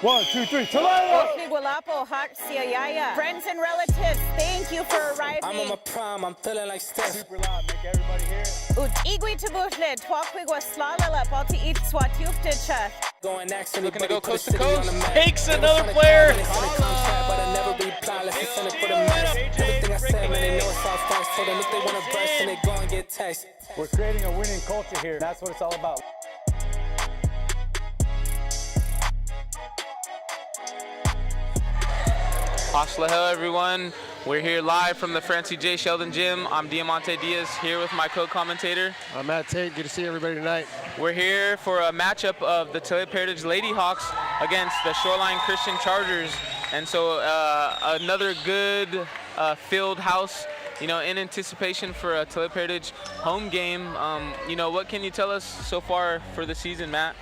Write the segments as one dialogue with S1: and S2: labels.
S1: 1, 2, 3, Tulalip!
S2: Friends and relatives, thank you for arriving.
S3: I'm on my prime, I'm feeling like Steph.
S1: Super loud, make everybody hear it.
S2: Igwi Tabuhle, Twakwigwa Slalala, Balti Eat Swatufticha.
S3: Going next,
S4: Looking to go
S3: put the
S4: coast to
S3: city on
S4: coast.
S3: the map.
S4: Takes
S3: They
S4: another
S3: was tryna
S4: player.
S3: call me, they sent a contract, but I never reply. Let's just send it for the max. Everything I said, man, they know it's all facts. Told them if they want to burst, then they go and get text.
S1: We're creating a winning culture here. That's what it's all about.
S4: Ashlahel, everyone. We're here live from the Fancis J, Sheldon gym. I'm Diamante Diaz here with my co-commentator.
S5: I'm Matt Tate. Good to see everybody tonight.
S4: We're here for a matchup of the Tulalip Heritage Lady Hawks against the Shoreline Christian Chargers. And so another good filled house, you know, in anticipation for a Tulalip Heritage home game. You know, what can you tell us so far for the season, Matt?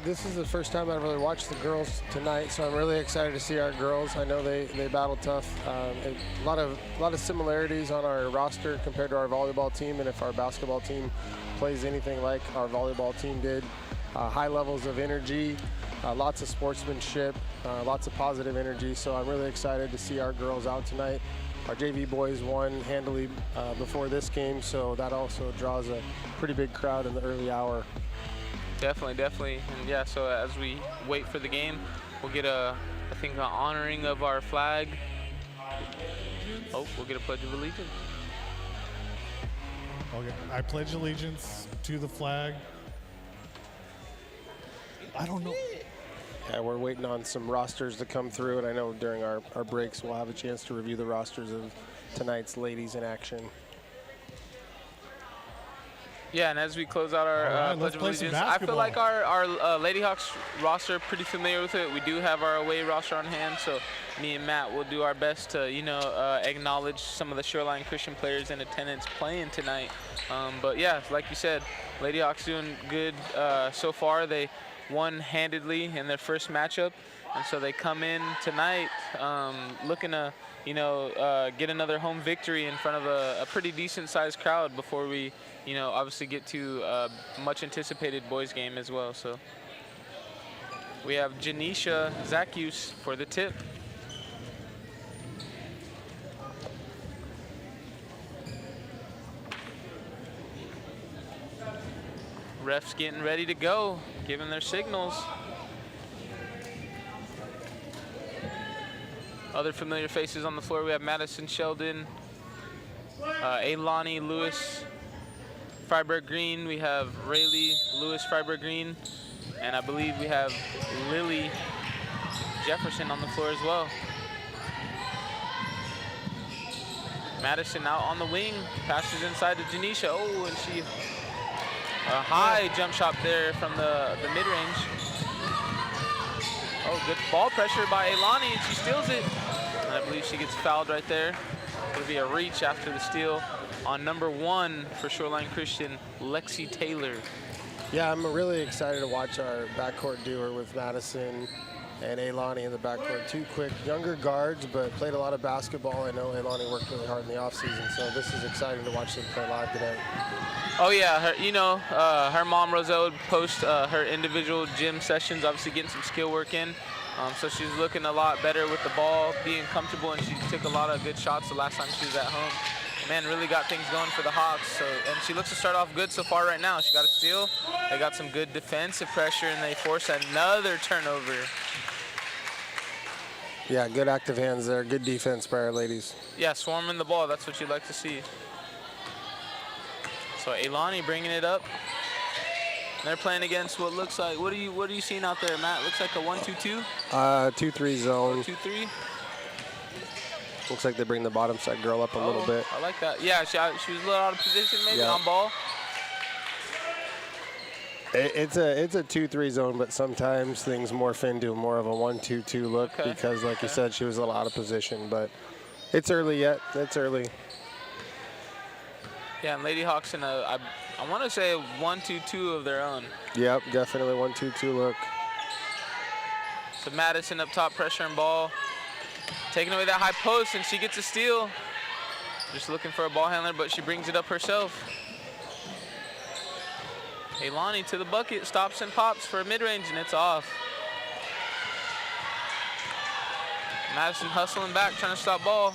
S5: This is the first time I've really watched the girls tonight, so I'm really excited to see our girls. I know they battle tough. A lot of similarities on our roster compared to our volleyball team, and if our basketball team plays anything like our volleyball team did, high levels of energy, lots of sportsmanship, lots of positive energy. So I'm really excited to see our girls out tonight. Our JV boys won handily before this game, so that also draws a pretty big crowd in the early hour.
S4: Definitely. And yeah, so as we wait for the game, we'll get I think an honoring of our flag. Oh, we'll get a Pledge of Allegiance.
S6: Okay, I pledge allegiance to the flag. I don't know.
S5: Yeah, we're waiting on some rosters to come through, and I know during our breaks we'll have a chance to review the rosters of tonight's ladies in action.
S4: Yeah, and as we close out our Pledge of Allegiance, I feel like our Lady Hawks roster, pretty familiar with it. We do have our away roster on hand, so me and Matt will do our best to, you know, acknowledge some of the Shoreline Christian players in attendance playing tonight. But yeah, like you said, Lady Hawks doing good so far. They won handedly in their first matchup, and so they come in tonight looking to, you know, get another home victory in front of a pretty decent-sized crowd before we, you know, obviously get to a much-anticipated boys game as well. So we have Janisha Zakius for the tip. Refs getting ready to go, giving their signals. Other familiar faces on the floor. We have Madison Sheldon, Ailani Lewis Freiberg Green. We have Rayleigh Lewis Freiberg Green. And I believe we have Lily Jefferson on the floor as well. Madison out on the wing, passes inside to Janisha. Oh, and she, a high jump shot there from the mid-range. Oh, good ball pressure by Ailani, and she steals it. And I believe she gets fouled right there. It'll be a reach after the steal on number 1 for Shoreline Christian, Lexi Taylor.
S5: Yeah, I'm really excited to watch our backcourt duo with Madison and Ailani in the backcourt. Two quick, younger guards, but played a lot of basketball. I know Ailani worked really hard in the offseason, so this is exciting to watch them play live today.
S4: Oh yeah, her mom Roselle would post her individual gym sessions, obviously getting some skill work in. So she's looking a lot better with the ball, being comfortable, and she took a lot of good shots the last time she was at home. Man, really got things going for the Hawks. So, and she looks to start off good so far right now. She got a steal. They got some good defensive pressure, and they force another turnover.
S5: Yeah, good active hands there. Good defense by our ladies.
S4: Yeah, swarming the ball. That's what you'd like to see. So Ailani bringing it up. They're playing against what looks like, what are you seeing out there, Matt? Looks like a 1-2-2?
S5: 2-3 zone.
S4: 2-3?
S5: Looks like they bring the bottom side girl up a little bit.
S4: I like that. Yeah, she was a little out of position maybe on ball.
S5: It's a 2-3 zone, but sometimes things morph into more of a 1-2-2 look because, like you said, she was a little out of position. But it's early yet. It's early.
S4: Yeah, and Lady Hawks in I want to say 1-2-2 of their own.
S5: Yep, definitely 1-2-2 look.
S4: So Madison up top, pressure and ball. Taking away that high post, and she gets a steal. Just looking for a ball handler, but she brings it up herself. Ailani to the bucket, stops and pops for a mid-range, and it's off. Madison hustling back, trying to stop ball.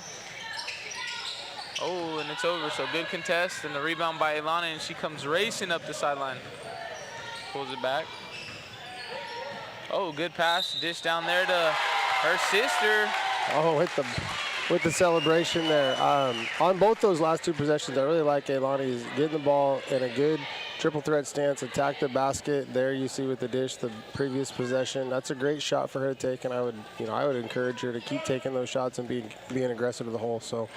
S4: Oh, and it's over, so good contest, and the rebound by Ilani, and she comes racing up the sideline. Pulls it back. Oh, good pass, dish down there to her sister.
S5: Oh, with the celebration there. On both those last two possessions, I really like Ilani's getting the ball in a good triple threat stance, attack the basket. There you see with the dish, the previous possession. That's a great shot for her to take, and I would encourage her to keep taking those shots and being aggressive to the hole. So.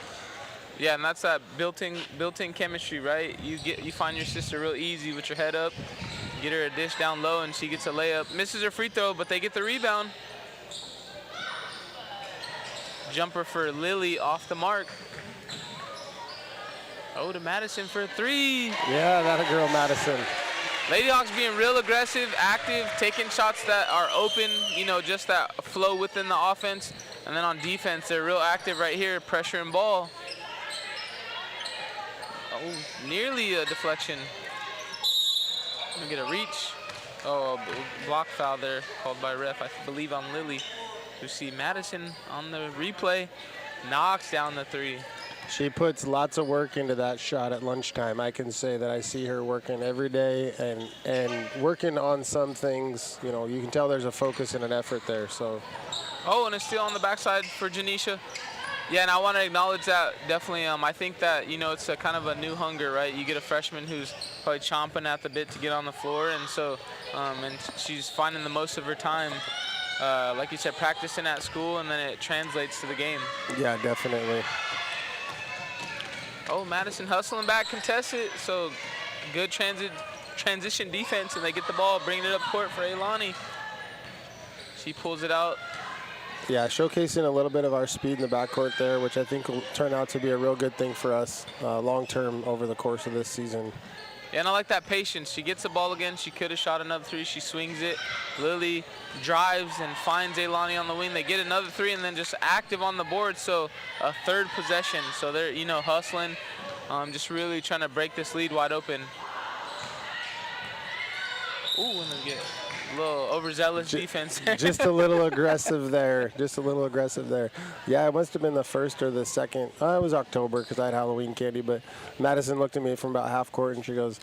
S4: Yeah, and that's that built-in chemistry, right? You find your sister real easy with your head up, get her a dish down low, and she gets a layup. Misses her free throw, but they get the rebound. Jumper for Lily off the mark. Oh, to Madison for a 3.
S5: Yeah, that a girl, Madison.
S4: Lady Hawks being real aggressive, active, taking shots that are open, just that flow within the offense. And then on defense, they're real active right here, pressuring ball. Oh, nearly a deflection. Gonna get a reach. Oh, a block foul there called by ref, I believe on Lily. You see Madison on the replay, knocks down the 3.
S5: She puts lots of work into that shot at lunchtime. I can say that I see her working every day and working on some things. You can tell there's a focus and an effort there. So.
S4: Oh, and it's still on the backside for Janisha. Yeah, and I want to acknowledge that definitely. I think that it's a kind of a new hunger, right? You get a freshman who's probably chomping at the bit to get on the floor, and so and she's finding the most of her time. Like you said, practicing at school, and then it translates to the game.
S5: Yeah, definitely.
S4: Oh, Madison hustling back, contested. So good transition defense, and they get the ball, bringing it up court for Ilani. She pulls it out.
S5: Yeah, showcasing a little bit of our speed in the backcourt there, which I think will turn out to be a real good thing for us long-term over the course of this season.
S4: Yeah, and I like that patience. She gets the ball again. She could have shot another 3. She swings it. Lily drives and finds Ilani on the wing. They get another 3 and then just active on the board. So a 3rd possession. So they're, hustling, just really trying to break this lead wide open. Ooh, and they get a little overzealous defense.
S5: Just a little aggressive there. Just a little aggressive there. Yeah, it must have been the 1st or the 2nd. It was October because I had Halloween candy. But Madison looked at me from about half court and she goes,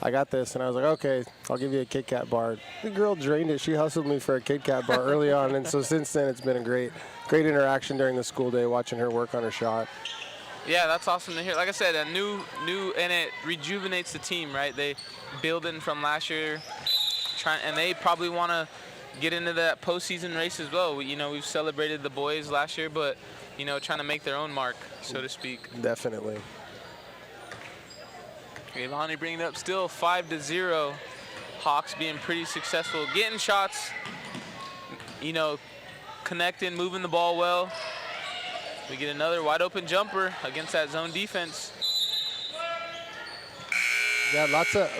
S5: I got this. And I was like, okay, I'll give you a Kit Kat bar. The girl drained it. She hustled me for a Kit Kat bar early on. And so since then, it's been a great interaction during the school day, watching her work on her shot.
S4: Yeah, that's awesome to hear. Like I said, a new, and it rejuvenates the team, right? They building from last year. And they probably want to get into that postseason race as well. We've celebrated the boys last year, but, trying to make their own mark, so to speak.
S5: Definitely.
S4: Ilani bringing it up still 5-0. Hawks being pretty successful, getting shots, connecting, moving the ball well. We get another wide open jumper against that zone defense.
S5: Yeah,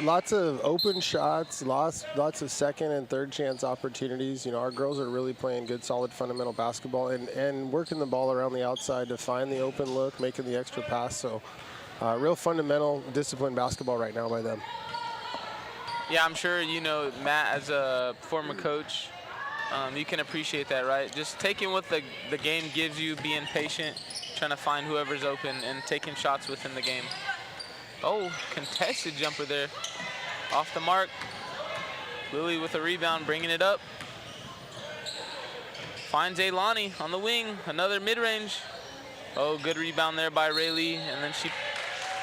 S5: lots of open shots, lots of 2nd and 3rd chance opportunities. Our girls are really playing good, solid, fundamental basketball and working the ball around the outside to find the open look, making the extra pass. So, real fundamental, disciplined basketball right now by them.
S4: Yeah, I'm sure Matt, as a former coach, you can appreciate that, right? Just taking what the game gives you, being patient, trying to find whoever's open, and taking shots within the game. Oh, contested jumper there. Off the mark. Lily with a rebound, bringing it up. Finds Ilani on the wing, another mid-range. Oh, good rebound there by Rayleigh, and then she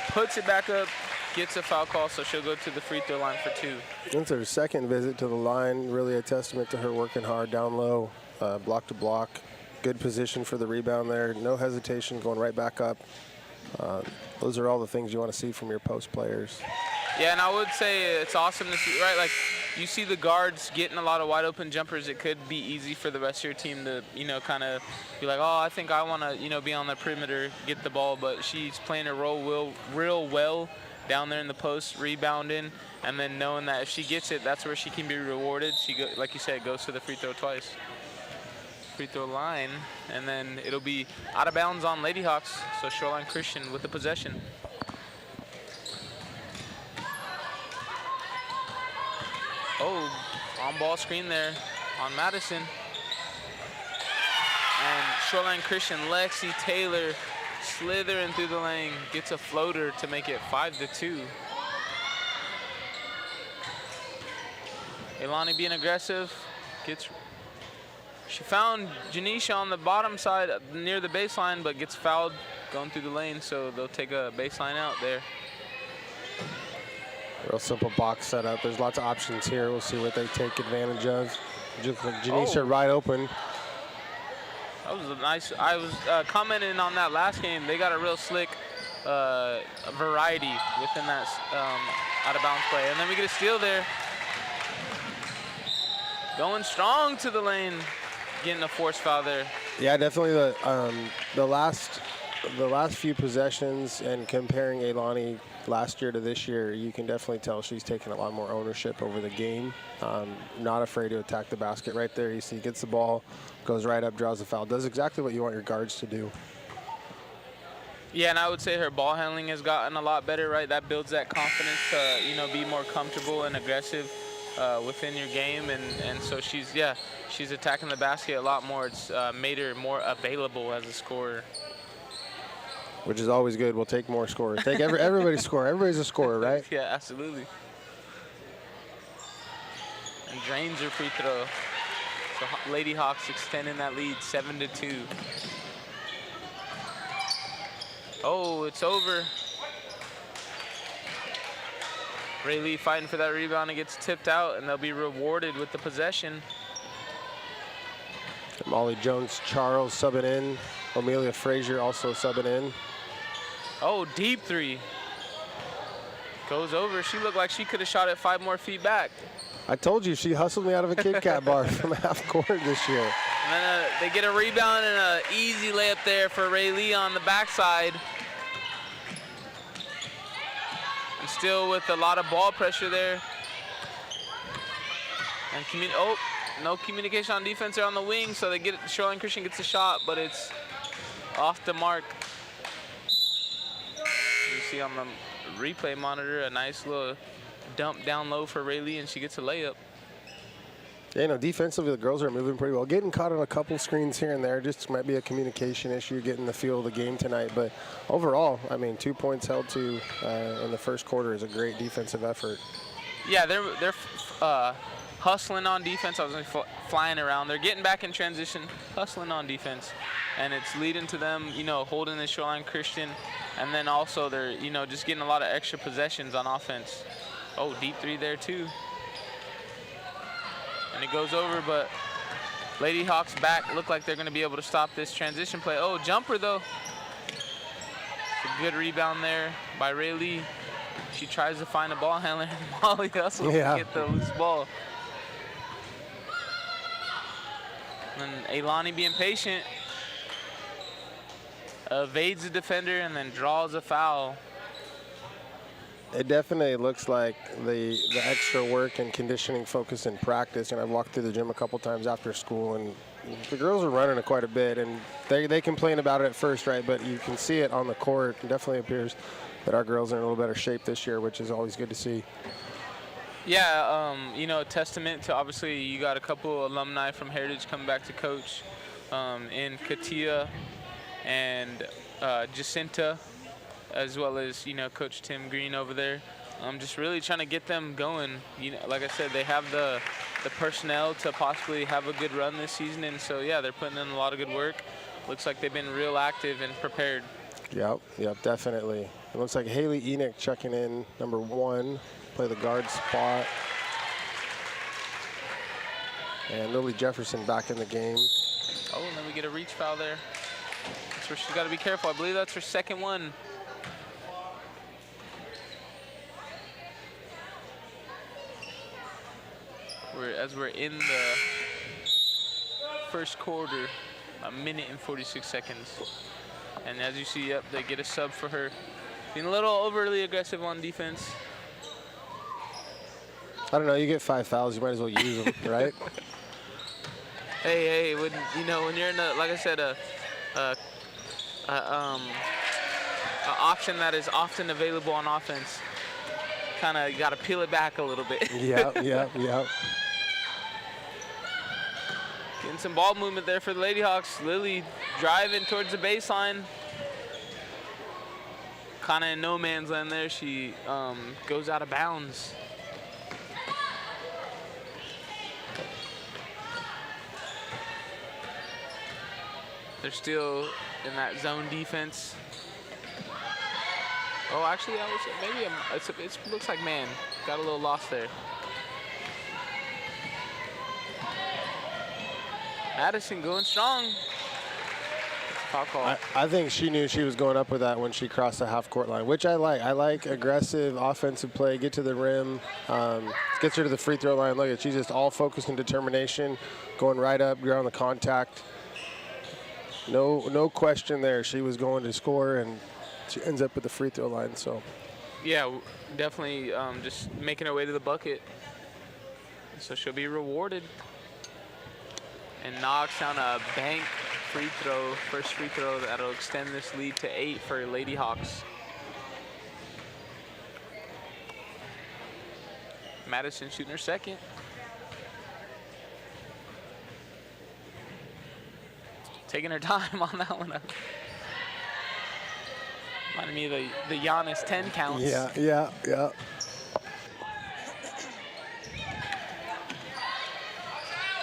S4: puts it back up, gets a foul call, so she'll go to the free throw line for 2.
S5: It's her 2nd visit to the line, really a testament to her working hard down low, block to block. Good position for the rebound there, no hesitation, going right back up. Those are all the things you want to see from your post players.
S4: Yeah, and I would say it's awesome to see, right? Like, you see the guards getting a lot of wide open jumpers. It could be easy for the rest of your team to, kind of be like, oh, I think I want to, be on the perimeter, get the ball. But she's playing her role real well down there in the post, rebounding, and then knowing that if she gets it, that's where she can be rewarded. Like you said, goes to the free throw twice. Free throw line, and then it'll be out of bounds on Lady Hawks, so Shoreline Christian with the possession. Oh, on ball screen there on Madison. And Shoreline Christian, Lexi Taylor, slithering through the lane, gets a floater to make it 5-2. Elani being aggressive, she found Janisha on the bottom side near the baseline, but gets fouled going through the lane, so they'll take a baseline out there.
S5: Real simple box setup. There's lots of options here. We'll see what they take advantage of. Just like Janisha right open.
S4: That was a nice, I was commenting on that last game. They got a real slick variety within that out of bounds play. And then we get a steal there. Going strong to the lane, getting a force foul there.
S5: Yeah, definitely the last few possessions and comparing Elani last year to this year, you can definitely tell she's taking a lot more ownership over the game. Not afraid to attack the basket right there. You see, gets the ball, goes right up, draws the foul. Does exactly what you want your guards to do.
S4: Yeah, and I would say her ball handling has gotten a lot better, right? That builds that confidence to, you know, be more comfortable and aggressive within your game. And so she's attacking the basket a lot more. It's made her more available as a scorer.
S5: Which is always good. We'll take more scorers. Take everybody's score. Everybody's a scorer, right?
S4: Yeah, absolutely. And drains her free throw. So Lady Hawks extending that lead 7-2. Oh, it's over. Ray Lee fighting for that rebound and gets tipped out, and they'll be rewarded with the possession.
S5: Molly Jones-Charles subbing in. Amelia Frazier also subbing in.
S4: Oh, deep three. Goes over. She looked like she could have shot it 5 more feet back.
S5: I told you, she hustled me out of a Kit Kat bar from half court this year.
S4: And then they get a rebound and an easy layup there for Ray Lee on the backside. And still with a lot of ball pressure there. And no communication on defense there on the wing, so Shoreline Christian gets a shot, but it's off the mark. You see on the replay monitor a nice little dump down low for Ray Lee, and she gets a layup.
S5: Yeah, no, defensively the girls are moving pretty well. Getting caught on a couple screens here and there, just might be a communication issue, getting the feel of the game tonight. But overall, I mean, 2 points held to in the first quarter is a great defensive effort.
S4: Yeah, they're hustling on defense. I was flying around. They're getting back in transition, hustling on defense. And it's leading to them, you know, holding the Shoreline Christian. And then also they're, you know, just getting a lot of extra possessions on offense. Oh, deep three there too. And it goes over, but Lady Hawks back look like they're going to be able to stop this transition play. Oh, jumper though. It's a good rebound there by Ray Lee. She tries to find a ball handler, and Molly hustles to get the loose ball. And Elani being patient, evades the defender and then draws a foul.
S5: It definitely looks like the extra work and conditioning focus in practice. And I've walked through the gym a couple times after school, and the girls are running it quite a bit. And they complain about it at first, right? But you can see it on the court. It definitely appears that our girls are in a little better shape this year, which is always good to see.
S4: Yeah, you know, a testament to, obviously, you got a couple alumni from Heritage coming back to coach in Katia and Jacinta, as well as, you know, Coach Tim Green over there. Just really trying to get them going. You know, like I said, they have the personnel to possibly have a good run this season, and so, yeah, they're putting in a lot of good work. Looks like they've been real active and prepared.
S5: Yep, definitely. It looks like Haley Enoch checking in, number 1, play the guard spot. And Lily Jefferson back in the game.
S4: Oh, and then we get a reach foul there. That's where she's got to be careful. I believe that's her second one. As we're in the first quarter, 1 minute and 46 seconds. And as you see, yep, they get a sub for her. Being a little overly aggressive on defense.
S5: I don't know, you get 5 fouls, you might as well use them, right?
S4: Hey, when you're in a, like I said, a option that is often available on offense, kind of got to peel it back a little bit.
S5: Yeah.
S4: Getting some ball movement there for the Lady Hawks. Lily driving towards the baseline. Kind of in no man's land there. She goes out of bounds. They're still in that zone defense. Oh, actually, that was maybe it looks like man. Got a little lost there. Madison going strong. Foul call.
S5: I think she knew she was going up with that when she crossed the half-court line, which I like. I like aggressive offensive play, get to the rim, gets her to the free throw line. Look at, she's just all focus and determination, going right up, ground the contact. No question there. She was going to score, and she ends up at the free throw line. So,
S4: yeah, definitely just making her way to the bucket. So she'll be rewarded. And knocks down a bank free throw, first free throw that'll extend this lead to 8 for Lady Hawks. Madison shooting her second. Taking her time on that one. Reminded me of the Giannis 10 counts.
S5: Yeah.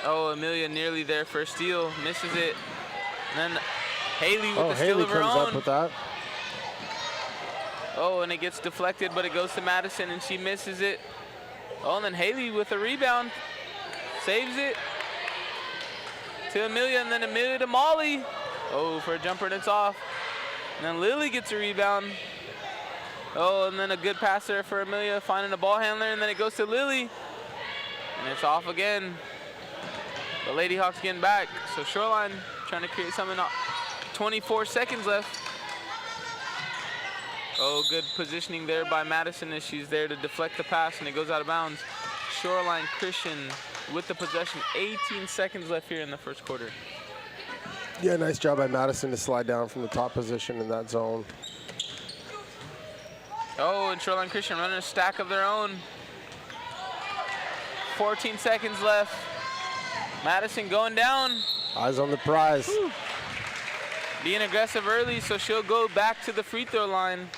S4: Oh, Amelia nearly there for a steal, misses it. And then Haley with the steal
S5: Haley
S4: of her
S5: comes
S4: own.
S5: up with that.
S4: Oh, and it gets deflected, but it goes to Madison, and she misses it. Oh, and then Haley with a rebound, saves it to Amelia, and then Amelia to Molly. Oh, for a jumper, and it's off. And then Lily gets a rebound. Oh, and then a good pass there for Amelia, finding a ball handler, and then it goes to Lily. And it's off again. The Lady Hawks getting back. So Shoreline trying to create something. 24 seconds left. Oh, good positioning there by Madison as she's there to deflect the pass, and it goes out of bounds. Shoreline Christian with the possession. 18 seconds left here in the first quarter.
S5: Yeah, nice job by Madison to slide down from the top position in that zone.
S4: Oh, and Shoreline Christian running a stack of their own. 14 seconds left. Madison going down.
S5: Eyes on the prize.
S4: Whew. Being aggressive early, so she'll go back to the free throw line.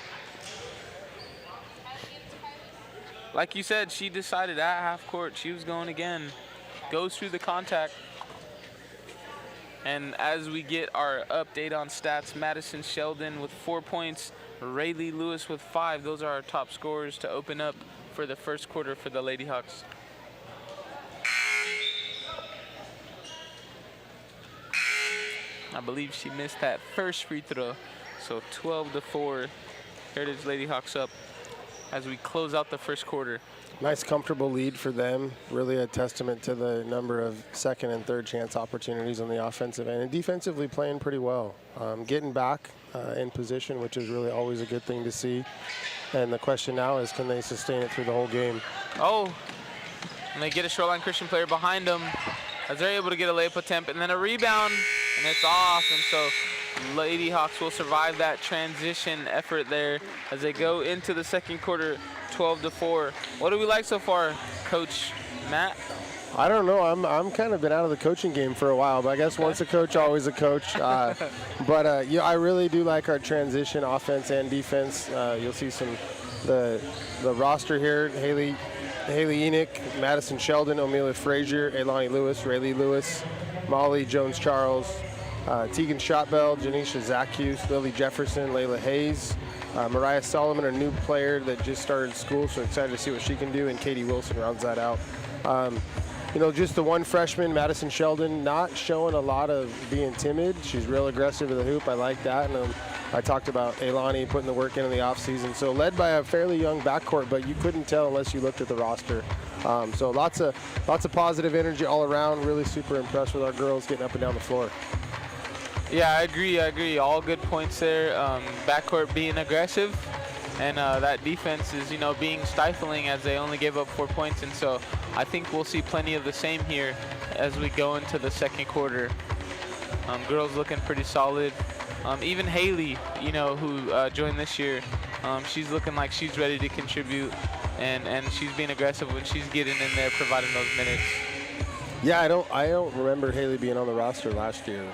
S4: Like you said, she decided at half court she was going again. Goes through the contact. And as we get our update on stats, Madison Sheldon with 4 points, Rayleigh Lewis with 5. Those are our top scorers to open up for the first quarter for the Lady Hawks. I believe she missed that first free throw. So 12-4, Heritage Lady Hawks up as we close out the first quarter.
S5: Nice, comfortable lead for them. Really a testament to the number of second and third chance opportunities on the offensive end. And defensively playing pretty well. Getting back in position, which is really always a good thing to see. And the question now is, can they sustain it through the whole game?
S4: Oh, and they get a Shoreline Christian player behind them as they're able to get a layup attempt and then a rebound, and it's off. And so Lady Hawks will survive that transition effort there as they go into the second quarter, 12-4. What do we like so far, Coach Matt?
S5: I don't know. I'm kind of been out of the coaching game for a while, but I guess once a coach, always a coach. Yeah, I really do like our transition, offense and defense. You'll see the roster here: Haley Enoch, Madison Sheldon, Amelia Frazier, Elani Lewis, Rayleigh Lewis, Molly Jones-Charles, Tegan Shotbell, Janisha Zacuse, Lily Jefferson, Layla Hayes, Mariah Solomon, a new player that just started school, so excited to see what she can do, and Katie Wilson rounds that out. Just the one freshman, Madison Sheldon, not showing a lot of being timid. She's real aggressive at the hoop. I like that. And I talked about Elani putting the work in the offseason. So led by a fairly young backcourt, but you couldn't tell unless you looked at the roster. So lots of positive energy all around. Really super impressed with our girls getting up and down the floor.
S4: Yeah, I agree. All good points there. Backcourt being aggressive, and that defense is, being stifling as they only gave up 4 points. And so I think we'll see plenty of the same here as we go into the second quarter. Girls looking pretty solid. Even Haley, who joined this year, she's looking like she's ready to contribute, and she's being aggressive when she's getting in there, providing those minutes.
S5: Yeah, I don't remember Haley being on the roster last year.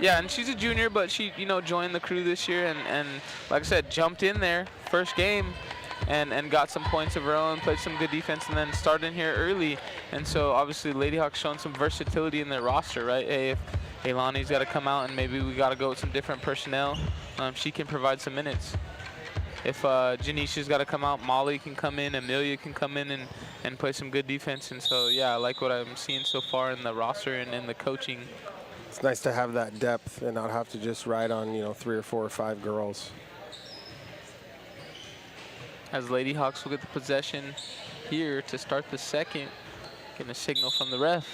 S4: Yeah, and she's a junior, but she, joined the crew this year and like I said, jumped in there first game and got some points of her own, played some good defense, and then started in here early. And so obviously Lady Hawks showing some versatility in their roster, right? Hey, if Ailani's got to come out and maybe we got to go with some different personnel, she can provide some minutes. If Janisha's got to come out, Molly can come in, Amelia can come in and play some good defense. And so, yeah, I like what I'm seeing so far in the roster and in the coaching.
S5: It's nice to have that depth and not have to just ride on, 3 or 4 or 5 girls.
S4: As Lady Hawks will get the possession here to start the second, getting a signal from the ref.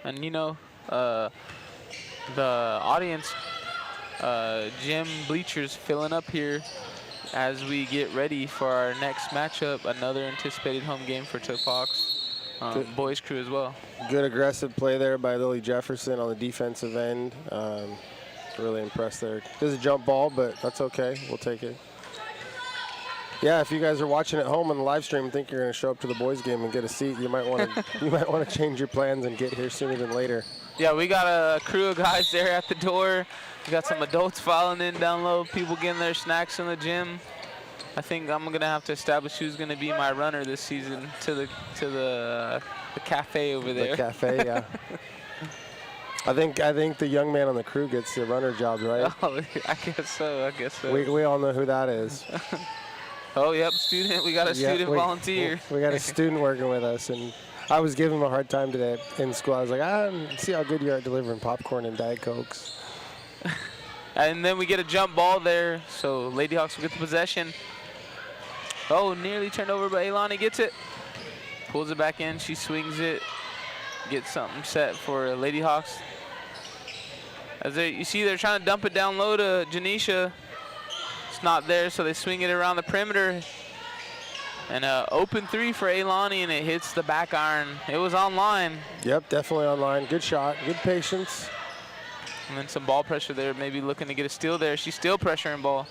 S4: And, the audience, gym bleachers filling up here as we get ready for our next matchup, another anticipated home game for Tulalip Hawks, boys crew as well.
S5: Good aggressive play there by Lily Jefferson on the defensive end. Really impressed there. There's a jump ball, but that's okay. We'll take it. Yeah, if you guys are watching at home on the live stream and think you're going to show up to the boys game and get a seat, you might want to change your plans and get here sooner than later.
S4: Yeah, we got a crew of guys there at the door. We got some adults filing in down low, people getting their snacks in the gym. I think I'm gonna have to establish who's gonna be my runner this season to the cafe over there.
S5: The cafe, yeah. I think the young man on the crew gets the runner jobs, right?
S4: Oh, I guess so.
S5: We all know who that is.
S4: Oh, yep, student. We got a student volunteer.
S5: We got a student working with us, and I was giving him a hard time today in school. I was like, see how good you are at delivering popcorn and Diet Cokes.
S4: And then we get a jump ball there, so Lady Hawks will get the possession. Oh, nearly turned over, but Ailani gets it. Pulls it back in, she swings it, gets something set for Lady Hawks. You see, they're trying to dump it down low to Janisha. It's not there, so they swing it around the perimeter. And an open 3 for Ailani, and it hits the back iron. It was online.
S5: Yep, definitely online. Good shot, good patience.
S4: And then some ball pressure there, maybe looking to get a steal there. She's still pressuring ball.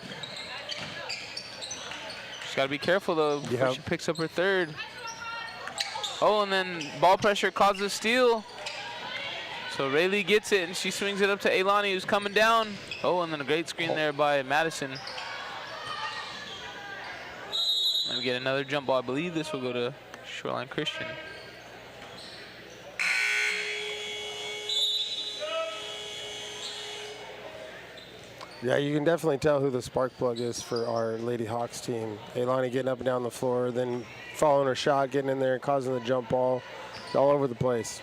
S4: She's got to be careful, though, before she picks up her third. Oh, and then ball pressure causes a steal. So Rayleigh gets it, and she swings it up to Ailani, who's coming down. Oh, and then a great screen there by Madison. And we get another jump ball. I believe this will go to Shoreline Christian.
S5: Yeah, you can definitely tell who the spark plug is for our Lady Hawks team. Ailani getting up and down the floor, then following her shot, getting in there, causing the jump ball. It's all over the place.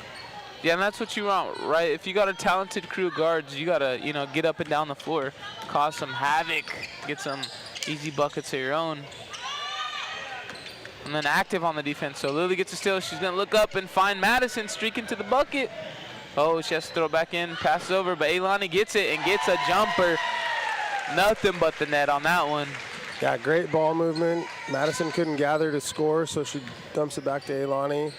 S4: Yeah, and that's what you want, right? If you got a talented crew of guards, you got to, get up and down the floor, cause some havoc, get some easy buckets of your own. And then active on the defense. So Lily gets a steal. She's going to look up and find Madison streaking to the bucket. Oh, she has to throw it back in, passes over, but Ailani gets it and gets a jumper. Nothing but the net on that one.
S5: Yeah, great ball movement. Madison couldn't gather to score, so she dumps it back to Ailani.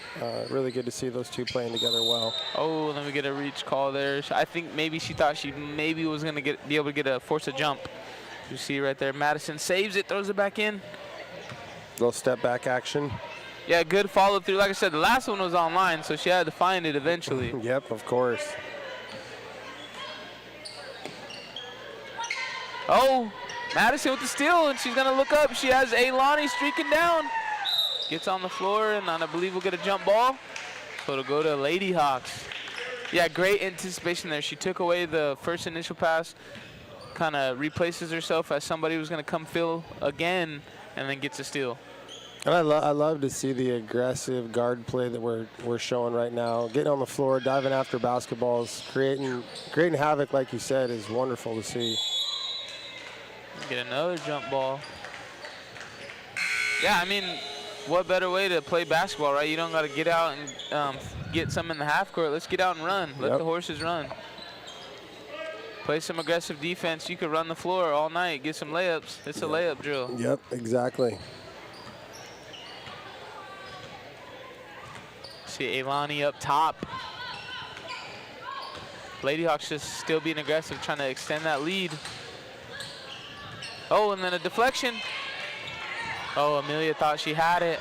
S5: Really good to see those two playing together well.
S4: Oh, then we get a reach call there. I think maybe she thought she maybe was going to be able to force a jump. You see right there, Madison saves it, throws it back in.
S5: Little step back action.
S4: Yeah, good follow through. Like I said, the last one was online, so she had to find it eventually.
S5: Yep, of course.
S4: Oh, Madison with the steal, and she's going to look up. She has Ailani streaking down. Gets on the floor, and I believe we'll get a jump ball. So it'll go to Lady Hawks. Yeah, great anticipation there. She took away the first initial pass, kind of replaces herself as somebody was going to come fill again, and then gets a steal.
S5: And I love to see the aggressive guard play that we're showing right now. Getting on the floor, diving after basketballs, creating havoc, like you said, is wonderful to see.
S4: Get another jump ball. Yeah, I mean, what better way to play basketball, right? You don't got to get out and get some in the half court. Let's get out and run. Let the horses run. Play some aggressive defense. You could run the floor all night, get some layups. It's a layup drill.
S5: Yep, exactly.
S4: See Ailani up top. Lady Hawks just still being aggressive, trying to extend that lead. Oh, and then a deflection. Oh, Amelia thought she had it.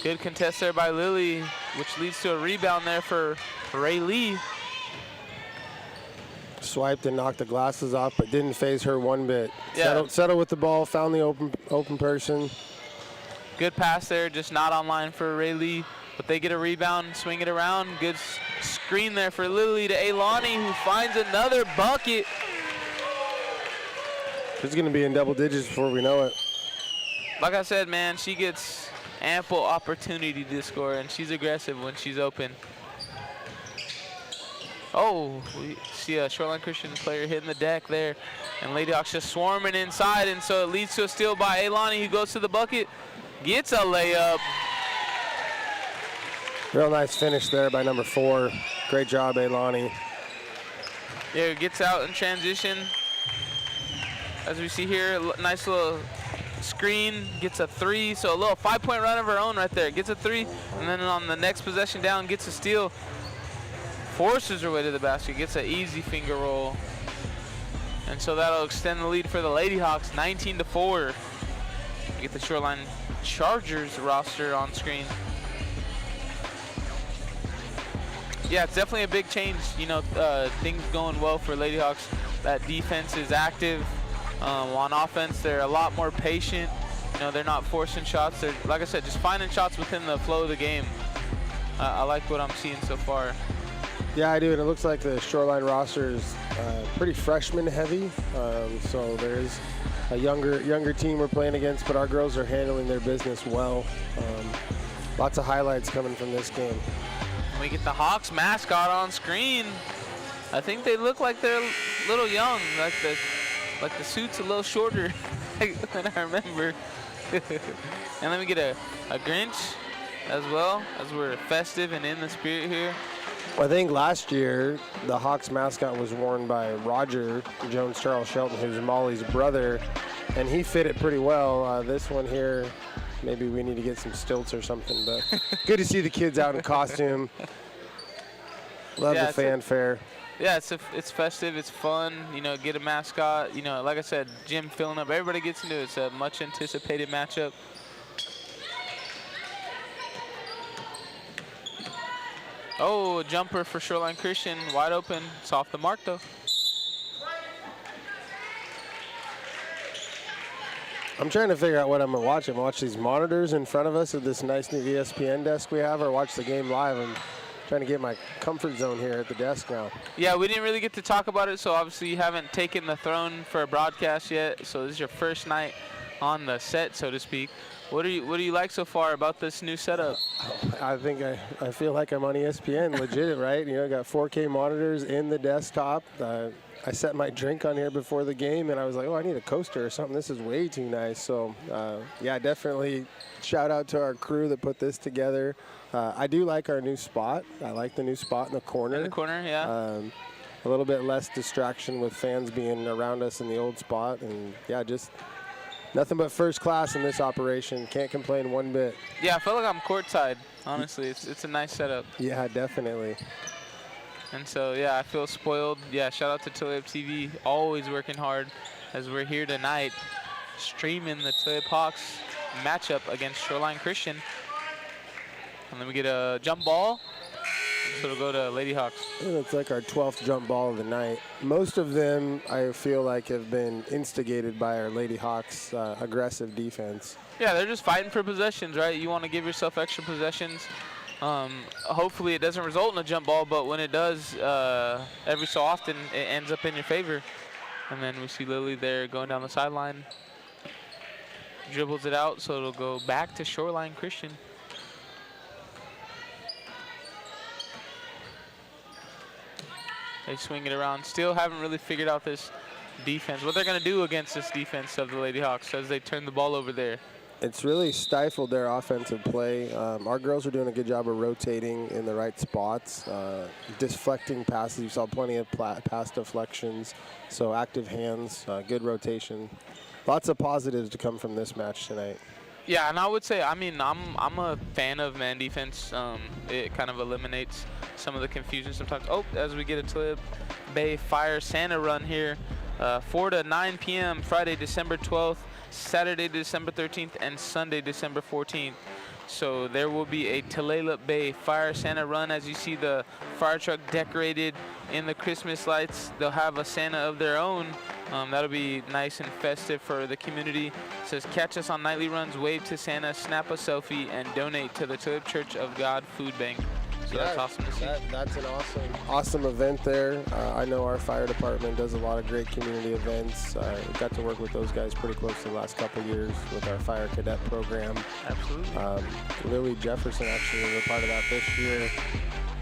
S4: Good contest there by Lily, which leads to a rebound there for Ray Lee.
S5: Swiped and knocked the glasses off, but didn't phase her one bit.
S4: Yeah.
S5: Settled with the ball, found the open person.
S4: Good pass there, just not online for Ray Lee. But they get a rebound, swing it around. Good screen there for Lily to Ailani, who finds another bucket.
S5: It's going to be in double digits before we know it.
S4: Like I said, man, she gets ample opportunity to score, and she's aggressive when she's open. Oh, we see a Shoreline Christian player hitting the deck there, and Lady Hawks just swarming inside, and so it leads to a steal by Ailani, who goes to the bucket, gets a layup.
S5: Real nice finish there by number 4. Great job, Ailani.
S4: Yeah, gets out in transition. As we see here, nice little screen, gets a 3, so a little 5-point run of her own right there. Gets a 3, and then on the next possession down, gets a steal. Forces her way to the basket, gets an easy finger roll. And so that'll extend the lead for the Lady Hawks, 19-4. Get the Shoreline Chargers roster on screen. Yeah, it's definitely a big change. You know, things going well for Lady Hawks. That defense is active. On offense, they're a lot more patient. You know, they're not forcing shots. They're, like I said, just finding shots within the flow of the game. I like what I'm seeing so far.
S5: Yeah, I do, and it looks like the Shoreline roster is pretty freshman heavy. So there's a younger team we're playing against, but our girls are handling their business well. Lots of highlights coming from this game.
S4: We get the Hawks mascot on screen. I think they look like they're a little young, like the suit's a little shorter than I remember. And let me get a Grinch as well, as we're festive and in the spirit here.
S5: I think last year the Hawks mascot was worn by Roger Jones Charles Sheldon, who's Molly's brother, and he fit it pretty well. This one here, maybe we need to get some stilts or something, but good to see the kids out in costume. Love the fanfare.
S4: Yeah, it's festive, it's fun, you know, get a mascot. You know, like I said, gym filling up, everybody gets into it. It's a much anticipated matchup. Oh, a jumper for Shoreline Christian, wide open. It's off the mark, though.
S5: I'm trying to figure out what I'm going to watch. I'm going to watch these monitors in front of us at this nice new ESPN desk we have, or watch the game live. I'm trying to get my comfort zone here at the desk now.
S4: Yeah, we didn't really get to talk about it, so obviously you haven't taken the throne for a broadcast yet, so this is your first night on the set, so to speak. What do you like so far about this new setup?
S5: I think I feel like I'm on ESPN, legit, right? You know, I got 4K monitors in the desktop. I set my drink on here before the game, and I was like, oh, I need a coaster or something. This is way too nice. So, yeah, definitely shout out to our crew that put this together. I do like our new spot. I like the new spot in the corner.
S4: In the corner, yeah.
S5: A little bit less distraction with fans being around us in the old spot. And, yeah, just nothing but first class in this operation. Can't complain one bit.
S4: Yeah, I feel like I'm courtside, honestly. It's a nice setup.
S5: Yeah, definitely.
S4: And so, yeah, I feel spoiled. Yeah, shout out to Tulalip TV, always working hard as we're here tonight streaming the Tulalip Hawks matchup against Shoreline Christian. And then we get a jump ball, so it'll go to Lady Hawks.
S5: It's like our 12th jump ball of the night. Most of them, I feel like, have been instigated by our Lady Hawks' aggressive defense.
S4: Yeah, they're just fighting for possessions, right? You want to give yourself extra possessions. Hopefully it doesn't result in a jump ball, but when it does, every so often it ends up in your favor. And then we see Lily there going down the sideline. Dribbles it out, so it'll go back to Shoreline Christian. They swing it around. Still haven't really figured out this defense, what they're going to do against this defense of the Lady Hawks as they turn the ball over there.
S5: It's really stifled their offensive play. Our girls are doing a good job of rotating in the right spots, deflecting passes. You saw plenty of pass deflections, so active hands, good rotation. Lots of positives to come from this match tonight.
S4: Yeah, and I would say, I mean, I'm a fan of man defense. It kind of eliminates some of the confusion sometimes. Oh, as we get a Tulalip Bay Fire Santa run here, 4 to 9 p.m. Friday, December 12th. Saturday, December 13th, and Sunday, December 14th. So there will be a Tulalip Bay Fire Santa run. As you see the fire truck decorated in the Christmas lights, they'll have a Santa of their own. That'll be nice and festive for the community. It says, catch us on nightly runs, wave to Santa, snap a selfie, and donate to the Tulalip Church of God Food Bank. So that's awesome to see.
S5: That's an awesome event there. I know our fire department does a lot of great community events. Got to work with those guys pretty closely the last couple years with our fire cadet program.
S4: Absolutely.
S5: Lily Jefferson actually was a part of that this year.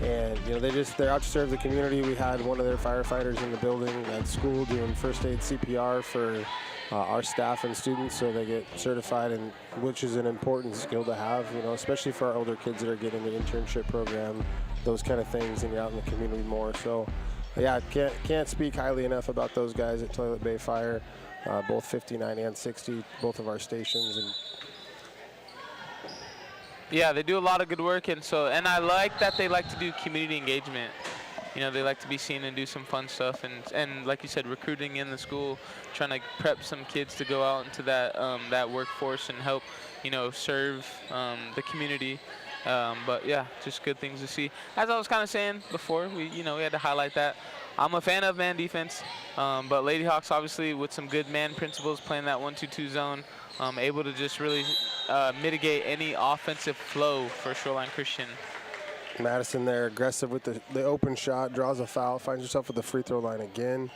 S5: And you know, they're out to serve the community. We had one of their firefighters in the building at school doing first aid CPR for our staff and students, so they get certified, and which is an important skill to have, you know, especially for our older kids that are getting the internship program, those kind of things, and you're out in the community more. So yeah, can't speak highly enough about those guys at Tulalip Bay Fire, both 59 and 60, both of our stations. And
S4: yeah, they do a lot of good work, and I like that they like to do community engagement. You know, they like to be seen and do some fun stuff, and like you said, recruiting in the school, trying to prep some kids to go out into that workforce and help, you know, serve the community. But yeah, just good things to see. As I was kind of saying before, we had to highlight that. I'm a fan of man defense, but Lady Hawks obviously with some good man principles, playing that 1-2-2 zone, able to just really mitigate any offensive flow for Shoreline Christian.
S5: Madison there, aggressive with the open shot, draws a foul, finds herself at the free throw line again.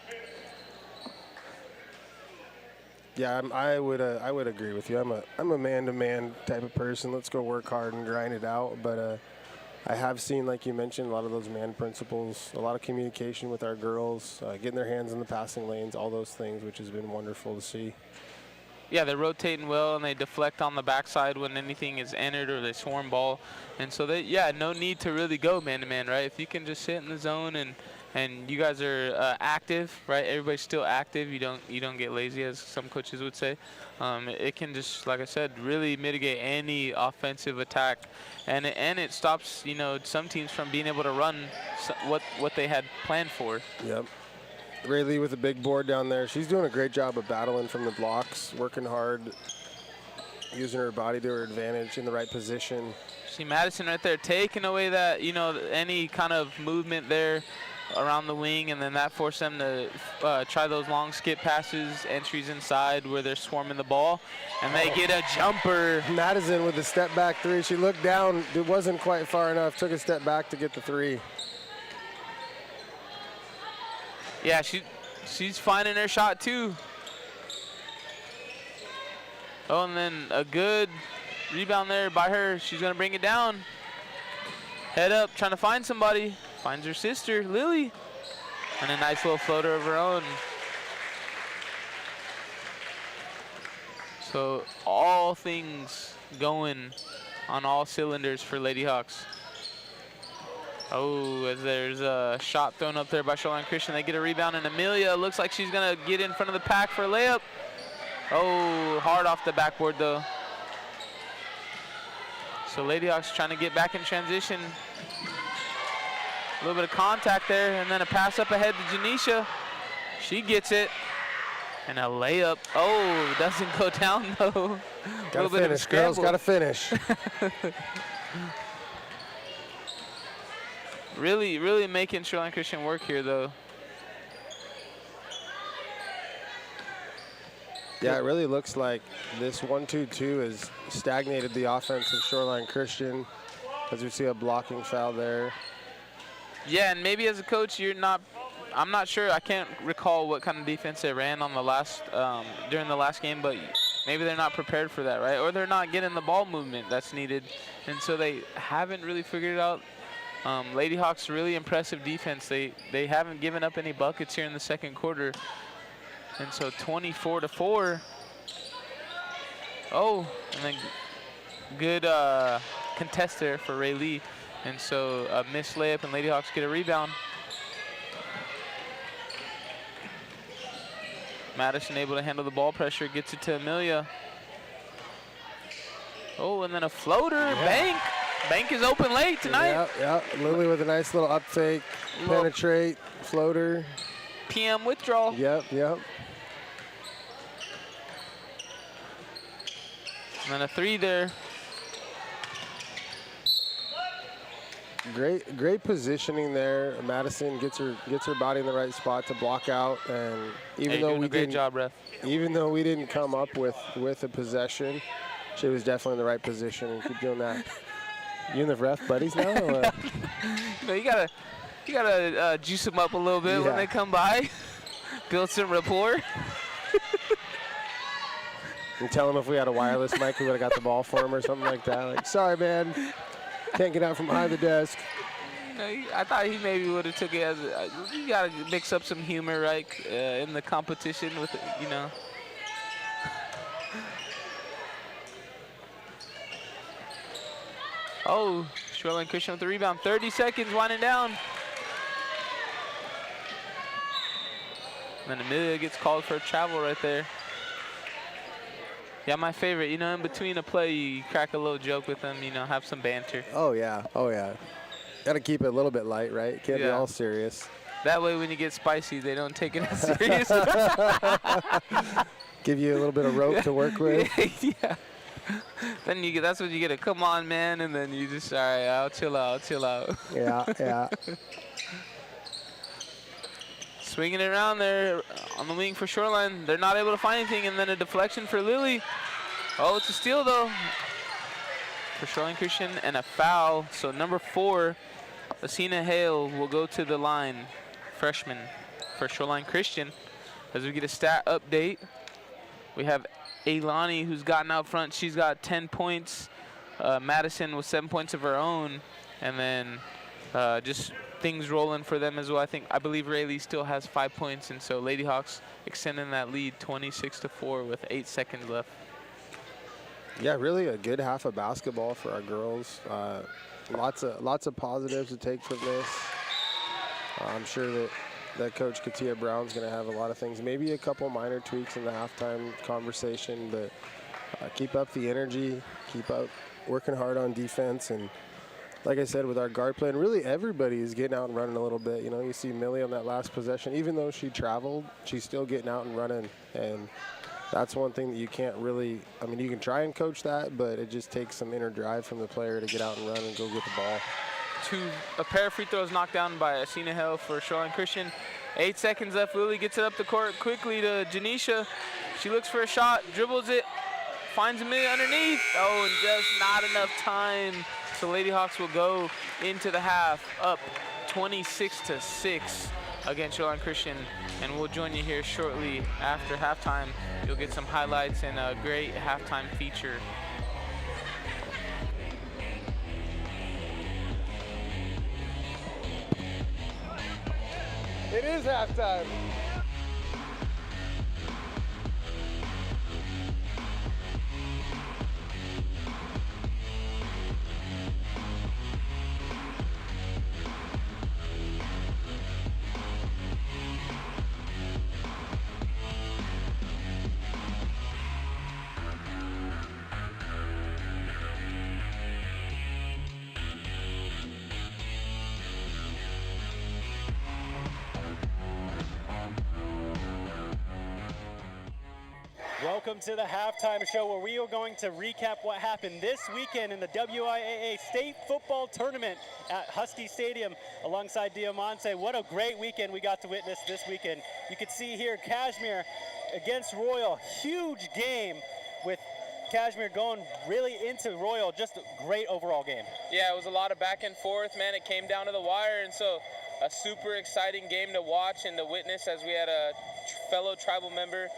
S5: Yeah, I would agree with you. I'm a man-to-man type of person. Let's go work hard and grind it out. But I have seen, like you mentioned, a lot of those man principles, a lot of communication with our girls, getting their hands in the passing lanes, all those things, which has been wonderful to see.
S4: Yeah, they're rotating well, and they deflect on the backside when anything is entered or they swarm ball. And so no need to really go man-to-man, right? If you can just sit in the zone and you guys are active, right? Everybody's still active. You don't get lazy, as some coaches would say. It can just, like I said, really mitigate any offensive attack, and it stops, you know, some teams from being able to run what they had planned for.
S5: Yep. Ray Lee with the big board down there. She's doing a great job of battling from the blocks, working hard, using her body to her advantage in the right position.
S4: See Madison right there taking away that, you know, any kind of movement there around the wing, and then that forced them to try those long skip passes, entries inside where they're swarming the ball, and they get a jumper.
S5: Madison with the step back three. She looked down, it wasn't quite far enough, took a step back to get the three.
S4: Yeah, she's finding her shot too. Oh, and then a good rebound there by her. She's gonna bring it down. Head up, trying to find somebody. Finds her sister, Lily. And a nice little floater of her own. So all things going on all cylinders for Lady Hawks. Oh, as there's a shot thrown up there by Shoreline Christian. They get a rebound, and Amelia looks like she's going to get in front of the pack for a layup. Oh, hard off the backboard, though. So Lady Hawks trying to get back in transition. A little bit of contact there, and then a pass up ahead to Janisha. She gets it, and a layup. Oh, doesn't go down, though.
S5: Gotta finish, girls, gotta finish.
S4: Really making Shoreline Christian work here, though.
S5: Yeah, it really looks like this 1-2-2 has stagnated the offense of Shoreline Christian, as we see a blocking foul there.
S4: Yeah, and maybe as a coach, I'm not sure. I can't recall what kind of defense they ran on the last during the last game, but maybe they're not prepared for that, right? Or they're not getting the ball movement that's needed, and so they haven't really figured it out. Lady Hawks, really impressive defense. They haven't given up any buckets here in the second quarter. And so 24-4. Oh, and then good contest there for Ray Lee. And so a missed layup, and Lady Hawks get a rebound. Madison able to handle the ball pressure, gets it to Amelia. Oh, and then a floater, Bank. Bank is open late tonight.
S5: Yeah. Lily with a nice little up fake, penetrate, floater.
S4: PM withdrawal.
S5: Yep.
S4: And then a three there.
S5: Great positioning there. Madison gets her body in the right spot to block out, and even though we
S4: great job, ref.
S5: Even though we didn't come up with a possession, she was definitely in the right position and keep doing that. You and the ref buddies now? Or what?
S4: You gotta juice them up a little bit when they come by. Build some rapport.
S5: And tell them if we had a wireless mic, we would have got the ball for him or something like that. Like, sorry, man, can't get out from behind the desk.
S4: I thought he maybe would have took it as you gotta mix up some humor, right, in the competition with, Oh, Shoreline Christian with the rebound. 30 seconds, winding down. And then Amelia gets called for a travel right there. Yeah, my favorite, in between a play, you crack a little joke with them, have some banter.
S5: Oh, yeah. Got to keep it a little bit light, right? Can't be all serious.
S4: That way, when you get spicy, they don't take it as serious.
S5: Give you a little bit of rope to work with.
S4: Yeah. Then that's when you get a come on, man, and then you just, all right, I'll chill out.
S5: Yeah.
S4: Swinging it around there on the wing for Shoreline. They're not able to find anything, and then a deflection for Lily. Oh, it's a steal, though, for Shoreline Christian, and a foul. So number 4, Asina Hale will go to the line, freshman for Shoreline Christian. As we get a stat update, we have Ailani, who's gotten out front. She's got 10 points. Madison with 7 points of her own. And then just things rolling for them as well. I believe Rayleigh still has 5 points. And so Lady Hawks extending that lead 26-4 with 8 seconds left.
S5: Yeah, really a good half of basketball for our girls. Lots of positives to take from this. I'm sure that Coach Katia Brown's going to have a lot of things, maybe a couple minor tweaks in the halftime conversation, but keep up the energy, keep up working hard on defense, and like I said, with our guard play, and really everybody is getting out and running a little bit. You see Millie on that last possession, even though she traveled, she's still getting out and running, and that's one thing that you can't really, you can try and coach that, but it just takes some inner drive from the player to get out and run and go get the ball.
S4: A pair of free throws knocked down by Asina Hill for Shoreline Christian. 8 seconds left. Lily gets it up the court quickly to Janisha. She looks for a shot, dribbles it, finds Amelia underneath. Oh, and just not enough time. So Lady Hawks will go into the half up 26-6 against Shoreline Christian. And we'll join you here shortly after halftime. You'll get some highlights and a great halftime feature.
S5: It is halftime.
S1: Welcome to the halftime show where we are going to recap what happened this weekend in the WIAA State Football Tournament at Husky Stadium alongside Diamante. What a great weekend we got to witness this weekend. You can see here Kashmir against Royal. Huge game with Kashmir going really into Royal. Just a great overall game.
S4: Yeah, it was a lot of back and forth, man. It came down to the wire, and so a super exciting game to watch and to witness as we had a fellow tribal member,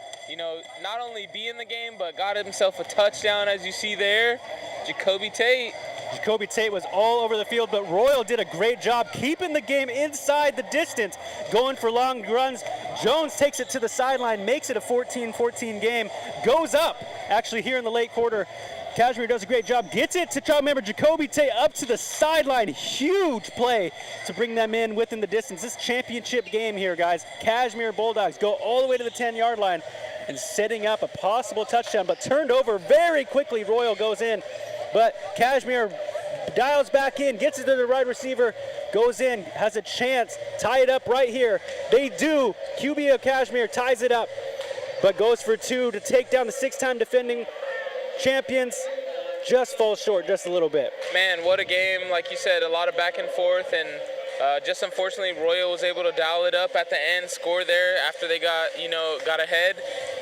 S4: not only be in the game, but got himself a touchdown, as you see there. Jacoby Tate.
S1: Jacoby Tate was all over the field, but Royal did a great job keeping the game inside the distance, going for long runs. Jones takes it to the sideline, makes it a 14-14 game, goes up, actually here in the late quarter. Kashmir does a great job, gets it to child member Jacoby Tate up to the sideline. Huge play to bring them in within the distance. This championship game here, guys. Kashmir Bulldogs go all the way to the 10-yard line and setting up a possible touchdown, but turned over very quickly. Royal goes in, but Kashmir dials back in, gets it to the right receiver, goes in, has a chance, tie it up right here. They do. QB of Kashmir ties it up, but goes for 2 to take down the 6-time defending champions, just falls short just a little bit.
S4: Man, what a game. Like you said, a lot of back and forth, and just unfortunately Royal was able to dial it up at the end, score there after they got ahead,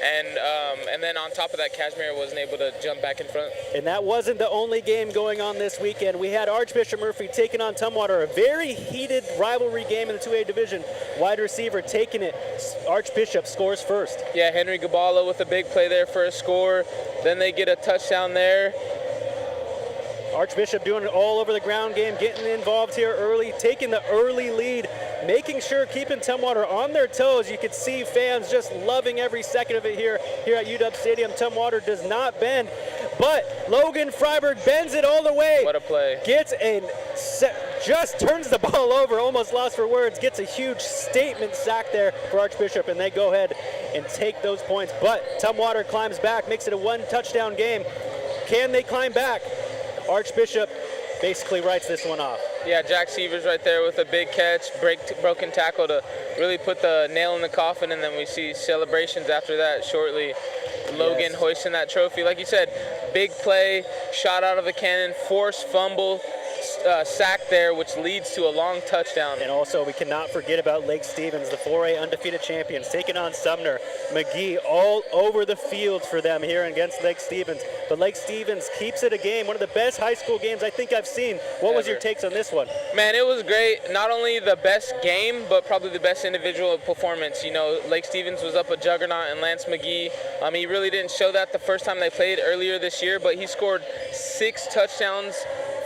S4: and then on top of that, Kashmir wasn't able to jump back in front.
S1: And that wasn't the only game going on this weekend. We had Archbishop Murphy taking on Tumwater, a very heated rivalry game in the 2A division. Wide receiver taking it. Archbishop scores first.
S4: Yeah, Henry Gabala with a big play there for a score. Then they get a touchdown there.
S1: Archbishop doing it all over the ground game, getting involved here early, taking the early lead, making sure, keeping Tumwater on their toes. You could see fans just loving every second of it here at UW Stadium. Tumwater does not bend, but Logan Freiberg bends it all the way.
S4: What a play.
S1: Just turns the ball over, almost lost for words, gets a huge statement sack there for Archbishop, and they go ahead and take those points. But Tumwater climbs back, makes it a 1-touchdown game. Can they climb back? Archbishop basically writes this one off.
S4: Yeah, Jack Severs right there with a big catch, broken tackle to really put the nail in the coffin, and then we see celebrations after that shortly. Logan hoisting that trophy. Like you said, big play, shot out of the cannon, forced fumble, sack there, which leads to a long touchdown.
S1: And also, we cannot forget about Lake Stevens, the 4A undefeated champions, taking on Sumner. McGee all over the field for them here against Lake Stevens. But Lake Stevens keeps it a game, one of the best high school games I think I've seen. What was your takes on this one?
S4: Man, it was great. Not only the best game, but probably the best individual performance. You know, Lake Stevens was up a juggernaut, and Lance McGee, he really didn't show that the first time they played earlier this year, but he scored 6 touchdowns,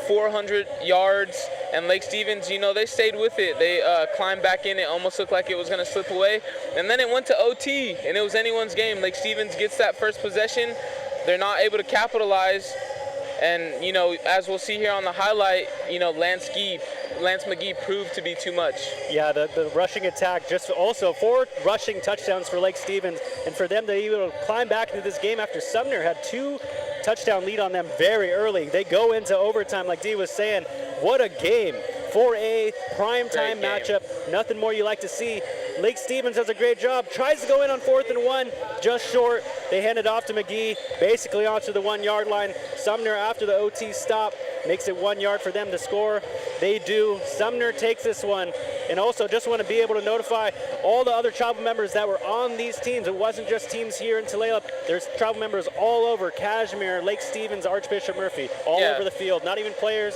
S4: 400 yards, and Lake Stevens, they stayed with it. They climbed back in. It almost looked like it was going to slip away, and then it went to OT, and it was anyone's game. Lake Stevens gets that first possession. They're not able to capitalize, and as we'll see here on the highlight, Lance McGee proved to be too much.
S1: Yeah, the rushing attack, just also 4 rushing touchdowns for Lake Stevens, and for them to be able to climb back into this game after Sumner had 2 touchdown lead on them very early. They go into overtime, like Dee was saying. What a game. 4A primetime matchup. Nothing more you like to see. Lake Stevens does a great job. Tries to go in on 4th and 1, just short. They hand it off to McGee, basically onto the 1-yard line. Sumner, after the OT stop, makes it 1 yard for them to score. They do. Sumner takes this one. And also just want to be able to notify all the other tribal members that were on these teams. It wasn't just teams here in Tulalip. There's tribal members all over. Kashmir, Lake Stevens, Archbishop Murphy, all over the field. Not even players,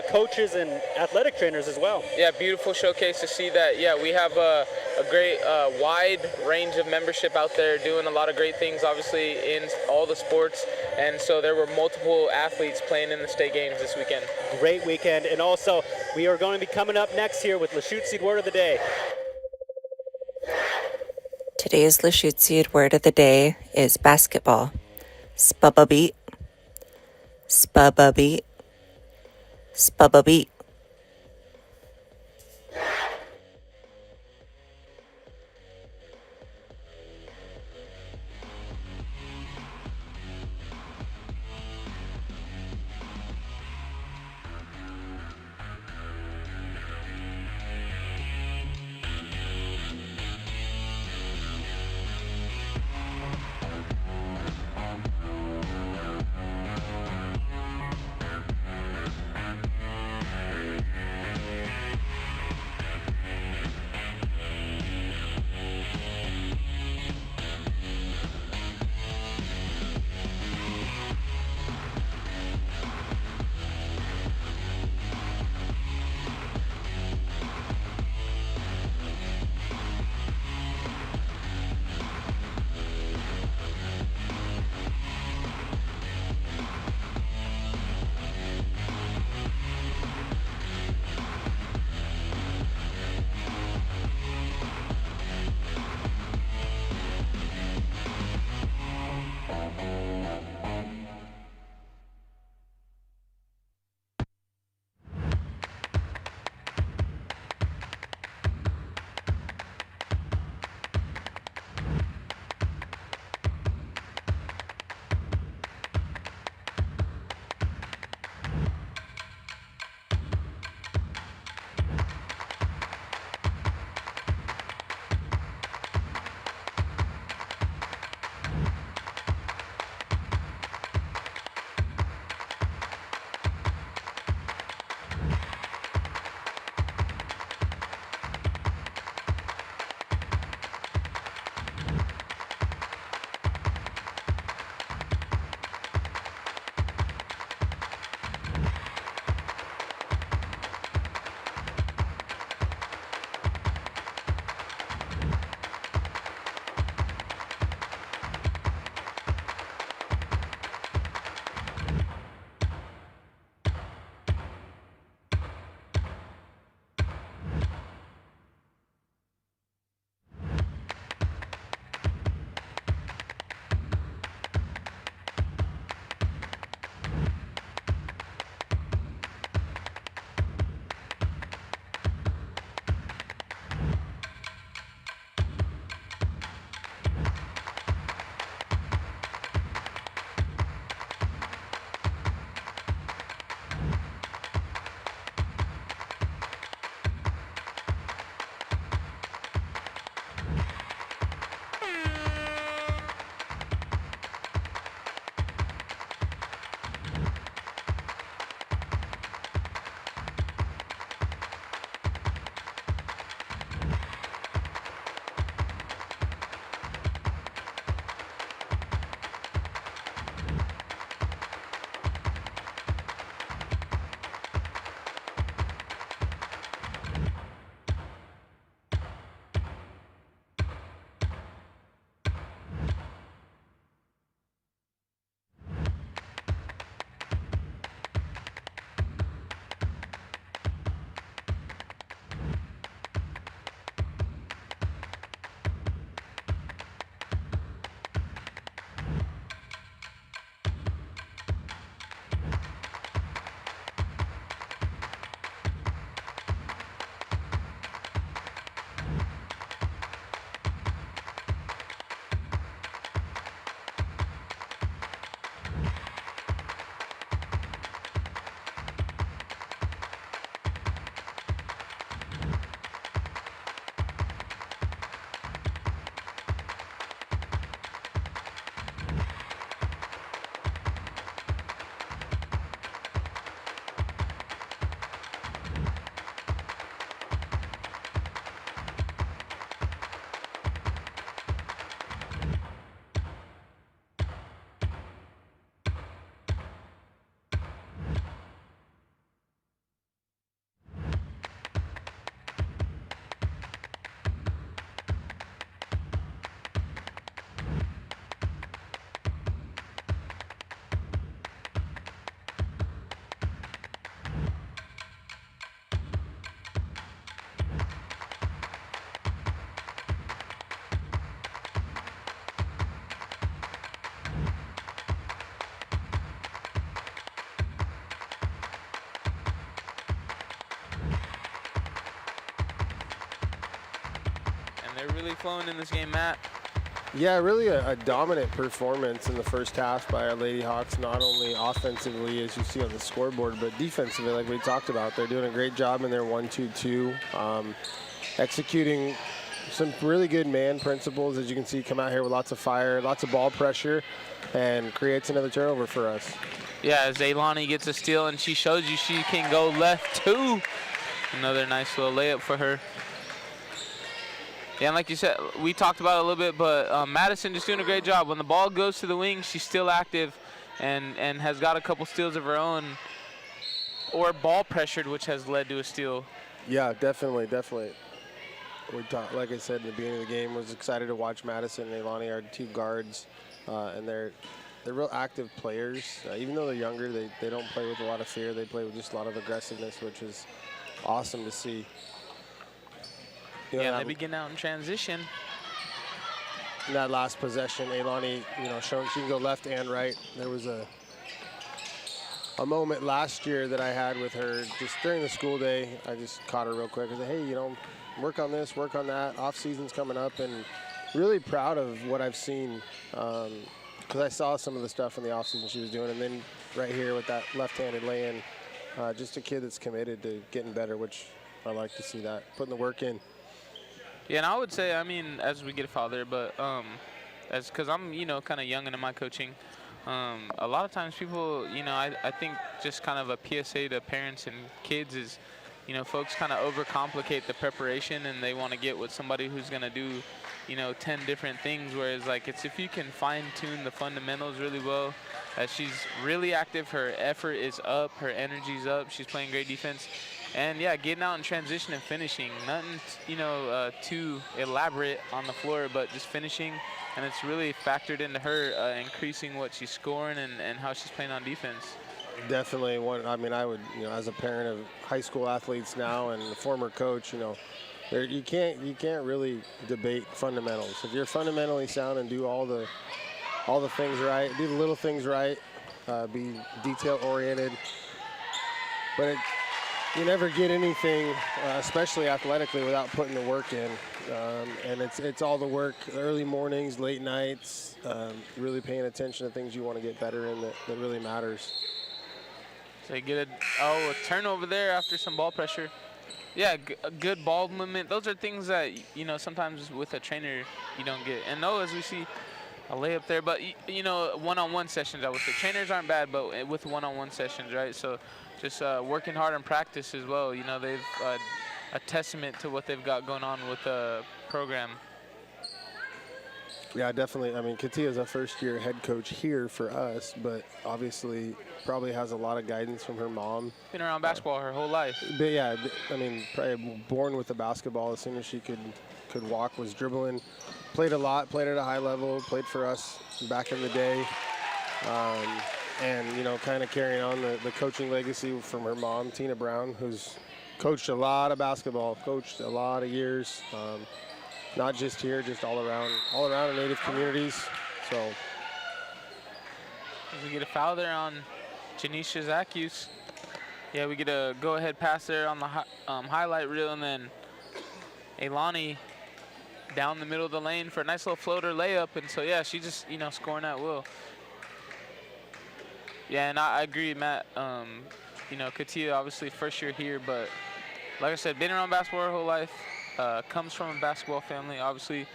S1: coaches, and athletic trainers as well.
S4: Yeah, beautiful showcase to see that. Yeah, we have a great wide range of membership out there doing a lot of great things, obviously, in all the sports. And so there were multiple athletes playing in the state games this weekend.
S1: Great weekend. And also, we are going to be coming up next here with Lachute Seed Word of the Day.
S7: Today's Lachute Seed Word of the Day is basketball. Spubba-beat. Spubba-beat. Spubba-beat.
S4: really flowing in this game, Matt?
S5: Yeah, really a dominant performance in the first half by our Lady Hawks, not only offensively, as you see on the scoreboard, but defensively, like we talked about. They're doing a great job in their 1-2-2, executing some really good man principles, as you can see, come out here with lots of fire, lots of ball pressure, and creates another turnover for us.
S4: Yeah, as Ailani gets a steal, and she shows you she can go left too. Another nice little layup for her. Yeah, and like you said, we talked about it a little bit, but Madison just doing a great job. When the ball goes to the wing, she's still active and has got a couple steals of her own, or ball pressured, which has led to a steal.
S5: Yeah, definitely. Like I said in the beginning of the game, was excited to watch Madison and Ailani, our two guards, and they're real active players. Even though they're younger, they don't play with a lot of fear. They play with just a lot of aggressiveness, which is awesome to see.
S4: Yeah, they begin out in transition.
S5: In that last possession, Ailani, showing she can go left and right. There was a moment last year that I had with her just during the school day. I just caught her real quick. I said, hey, work on this, work on that. Off season's coming up, and really proud of what I've seen because I saw some of the stuff in the off season she was doing, and then right here with that left-handed lay-in, just a kid that's committed to getting better, which I like to see that, putting the work in.
S4: Yeah, and I would say, I mean, as we get a foul there, but because I'm, kind of young into my coaching, a lot of times people, I think just kind of a PSA to parents and kids is, folks kind of overcomplicate the preparation and they want to get with somebody who's going to do, 10 different things, whereas like if you can fine-tune the fundamentals really well, she's really active, her effort is up, her energy's up, she's playing great defense. And yeah, getting out in transition and finishing. Nothing, too elaborate on the floor, but just finishing. And it's really factored into her increasing what she's scoring and how she's playing on defense.
S5: Definitely one. I mean, I would, as a parent of high school athletes now and a former coach, you can't really debate fundamentals. If you're fundamentally sound and do all the things right, do the little things right, be detail oriented, but you never get anything, especially athletically, without putting the work in. And it's all the work, early mornings, late nights, really paying attention to things you want to get better in that really matters.
S4: So you get a turnover there after some ball pressure. Yeah, a good ball movement. Those are things that, sometimes with a trainer you don't get. And as we see, a layup there. But, one-on-one sessions, I would say. Trainers aren't bad, but with one-on-one sessions, right? So just working hard in practice as well. They've a testament to what they've got going on with the program.
S5: Yeah, definitely. I mean, Katia's a first-year head coach here for us, but obviously probably has a lot of guidance from her mom.
S4: Been around basketball her whole life.
S5: But yeah, I mean, probably born with the basketball as soon as she could walk, was dribbling. Played a lot, played at a high level, played for us back in the day. And, kind of carrying on the coaching legacy from her mom, Tina Brown, who's coached a lot of basketball, coached a lot of years. Not just here, just all around in Native communities. So
S4: we get a foul there on Janisha Zacuse. Yeah, we get a go-ahead pass there on the highlight reel, and then Ailani down the middle of the lane for a nice little floater layup. And so, yeah, she just, scoring at will. Yeah, and I agree, Matt. Katia, obviously first year here, but like I said, been around basketball her whole life. Comes from a basketball family. Obviously,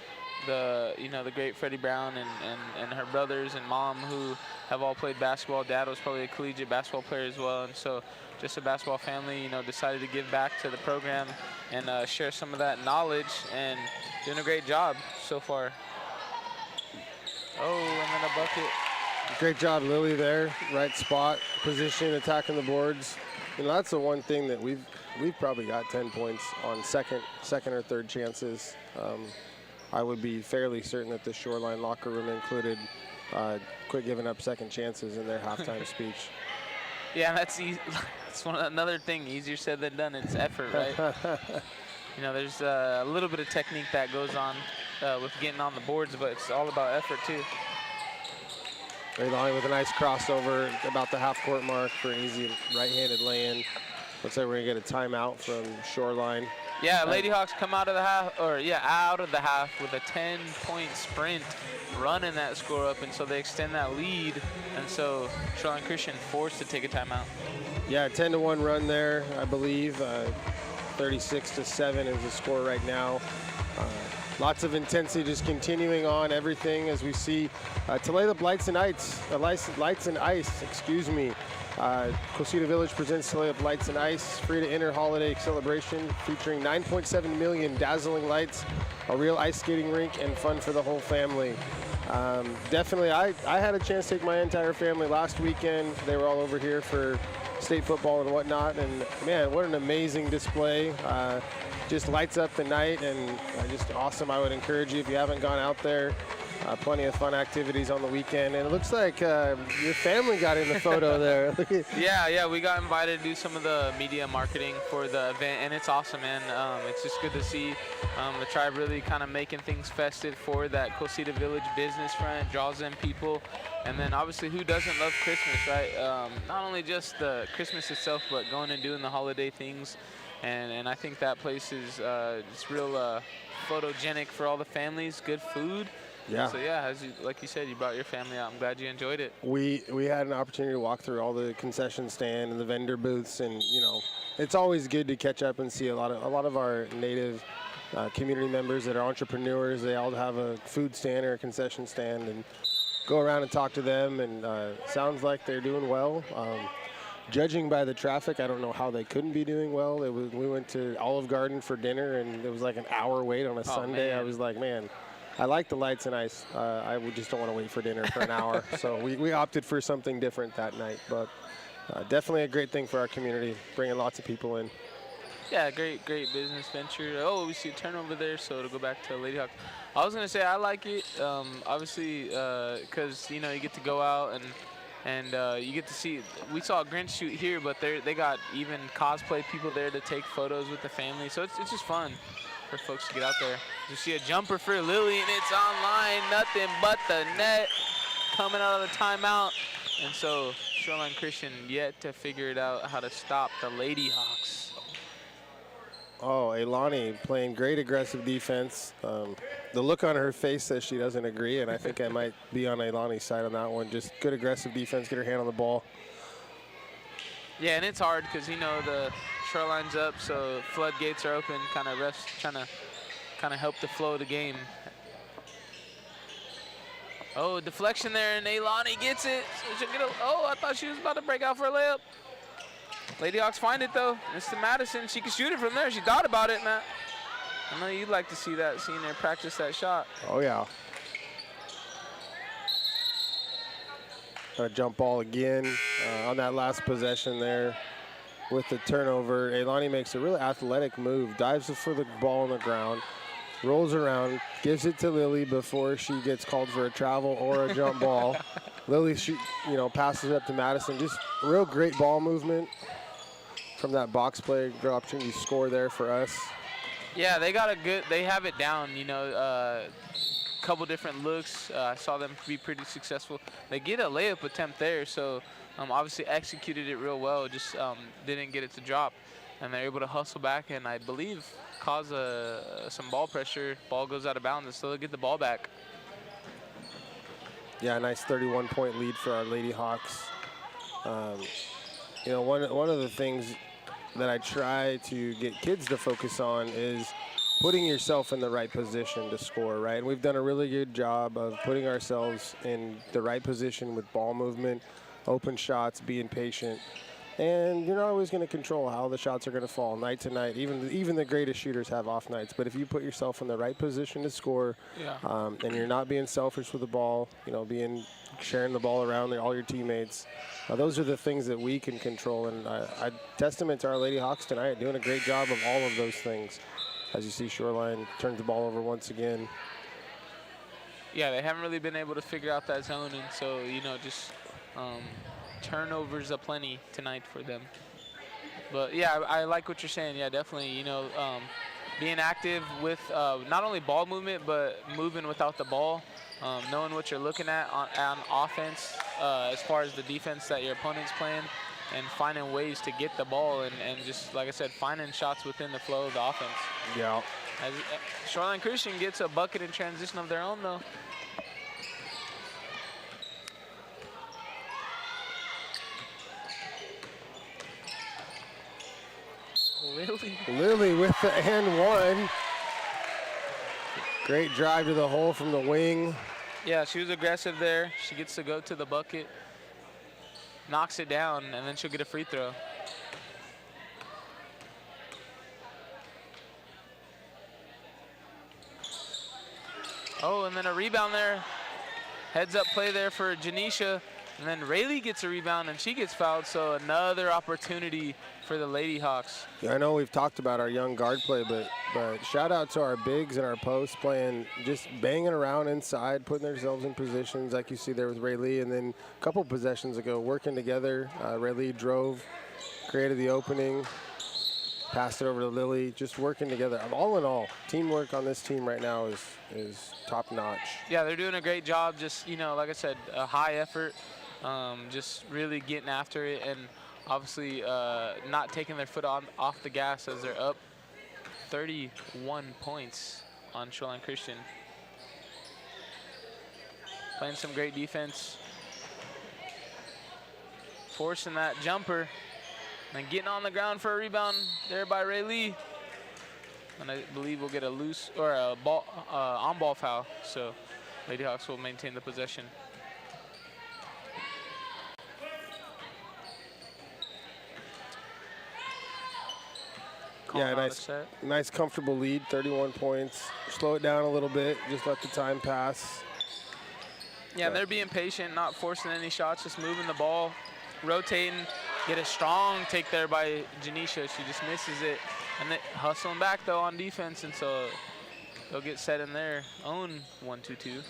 S4: the great Freddie Brown and her brothers and mom who have all played basketball. Dad was probably a collegiate basketball player as well, and so just a basketball family. Decided to give back to the program and share some of that knowledge, and doing a great job so far. Oh, and then a bucket.
S5: Great job, Lily, there. Right spot, position, attacking the boards. That's the one thing that we've probably got 10 points on second or third chances. I would be fairly certain that the Shoreline locker room included quit giving up second chances in their halftime speech.
S4: Yeah, that's easy. It's another thing, easier said than done. It's effort, right? There's a little bit of technique that goes on with getting on the boards, but it's all about effort too.
S5: Ailani with a nice crossover about the half-court mark for an easy right-handed lay-in. Looks like we're going to get a timeout from Shoreline.
S4: Yeah, Lady Hawks come out of the half, out of the half with a 10-point sprint, running that score up, and so they extend that lead, and so Shoreline Christian forced to take a timeout.
S5: Yeah, 10-1 run there, I believe. 36-7 is the score right now. Lots of intensity just continuing on everything as we see Tulalip Lights and Ice, excuse me. Cosita Village presents Tulalip Lights and Ice, free to enter holiday celebration featuring 9.7 million dazzling lights, a real ice skating rink, and fun for the whole family. Definitely, I had a chance to take my entire family last weekend. They were all over here for state football and whatnot, and man, what an amazing display. Just lights up the night, and just awesome. I would encourage you, if you haven't gone out there, plenty of fun activities on the weekend. And it looks like your family got in the photo there.
S4: Yeah, we got invited to do some of the media marketing for the event, and it's awesome, man. It's just good to see the tribe really kind of making things festive for that Cosita Village business front, draws in people. And then obviously, who doesn't love Christmas, right? Not only just the Christmas itself, but going and doing the holiday things. And I think that place is it's real photogenic for all the families, good food.
S5: Yeah.
S4: So yeah, like you said, you brought your family out. I'm glad you enjoyed it.
S5: We had an opportunity to walk through all the concession stand and the vendor booths, and it's always good to catch up and see a lot of our native community members that are entrepreneurs. They all have a food stand or a concession stand, and go around and talk to them. And sounds like they're doing well. Judging by the traffic, I don't know how they couldn't be doing well. We went to Olive Garden for dinner, and it was like an hour wait on a Sunday.
S4: Man.
S5: I was like, man, I like the lights and ice. I just don't want to wait for dinner for an hour. So we opted for something different that night. But definitely a great thing for our community, bringing lots of people in.
S4: Yeah, great business venture. Oh, we see a turnover there, so to go back to Lady Hawks. I was going to say I like it, obviously, because, you get to go out and you get to see, we saw a Grinch shoot here, but they got even cosplay people there to take photos with the family. So it's just fun for folks to get out there. You see a jumper for Lily, and it's online, nothing but the net coming out of the timeout. And so Shoreline Christian yet to figure it out how to stop the Lady Hawks.
S5: Oh, Elani playing great aggressive defense. The look on her face says she doesn't agree, and I think I might be on Elani's side on that one. Just good aggressive defense, get her hand on the ball.
S4: Yeah, and it's hard because, the shoreline's up, so floodgates are open, kind of refs trying to help the flow of the game. Oh, deflection there, and Elani gets it. I thought she was about to break out for a layup. Lady Hawks find it, though. Mr. Madison, she can shoot it from there. She thought about it, Matt. I know you'd like to see that, seeing her practice that shot.
S5: Oh, yeah. A jump ball again on that last possession there with the turnover. Elani makes a really athletic move, dives for the ball on the ground, rolls around, gives it to Lily before she gets called for a travel or a jump ball. Lily, passes it up to Madison. Just real great ball movement from that box play. Great opportunity to score there for us.
S4: Yeah, they have it down, couple different looks. I saw them be pretty successful. They get a layup attempt there, so obviously executed it real well, just didn't get it to drop. And they're able to hustle back and I believe cause some ball pressure. Ball goes out of bounds and still get the ball back.
S5: Yeah, a nice 31-point lead for our Lady Hawks. One of the things that I try to get kids to focus on is putting yourself in the right position to score, right? And we've done a really good job of putting ourselves in the right position with ball movement, open shots, being patient. And you're not always going to control how the shots are going to fall night to night. Even the greatest shooters have off nights. But if you put yourself in the right position to score, and you're not being selfish with the ball, sharing the ball around all your teammates, those are the things that we can control. And I testament to our Lady Hawks tonight, doing a great job of all of those things. As you see, Shoreline turns the ball over once again.
S4: Yeah, they haven't really been able to figure out that zone, and so just. Turnovers aplenty tonight for them. But yeah, I like what you're saying. Yeah, definitely, being active with not only ball movement, but moving without the ball, knowing what you're looking at on offense as far as the defense that your opponent's playing. and finding ways to get the ball and just, like I said, finding shots within the flow of the offense.
S5: Yeah.
S4: As Shoreline Christian gets a bucket in transition of their own, though.
S5: Lily with the and one. Great drive to the hole from the wing.
S4: Yeah, she was aggressive there. She gets to go to the bucket, knocks it down, and then she'll get a free throw. Oh, and then a rebound there. Heads up play there for Janisha. And then Rayleigh gets a rebound and she gets fouled, so another opportunity for the Lady Hawks.
S5: Yeah, I know we've talked about our young guard play, but shout out to our bigs and our posts playing, just banging around inside, putting themselves in positions like you see there with Rayleigh. And then a couple possessions ago, working together. Rayleigh drove, created the opening, passed it over to Lily, just working together. All in all, teamwork on this team right now is top notch.
S4: Yeah, they're doing a great job. Just, you know, like I said, a high effort, just really getting after it, and obviously not taking their foot off the gas as they're up 31 points on Shoreline Christian. Playing some great defense, forcing that jumper, and getting on the ground for a rebound there by Rayleigh. And I believe we'll get a loose or a ball on-ball foul, so Lady Hawks will maintain the possession.
S5: Yeah, nice comfortable lead, 31 points. Slow it down a little bit, just let the time pass.
S4: Yeah, they're being patient, not forcing any shots, just moving the ball, rotating. Get a strong take there by Janisha. She just misses it. And they hustling back, though, on defense, and so they'll get set in their own 1-2-2.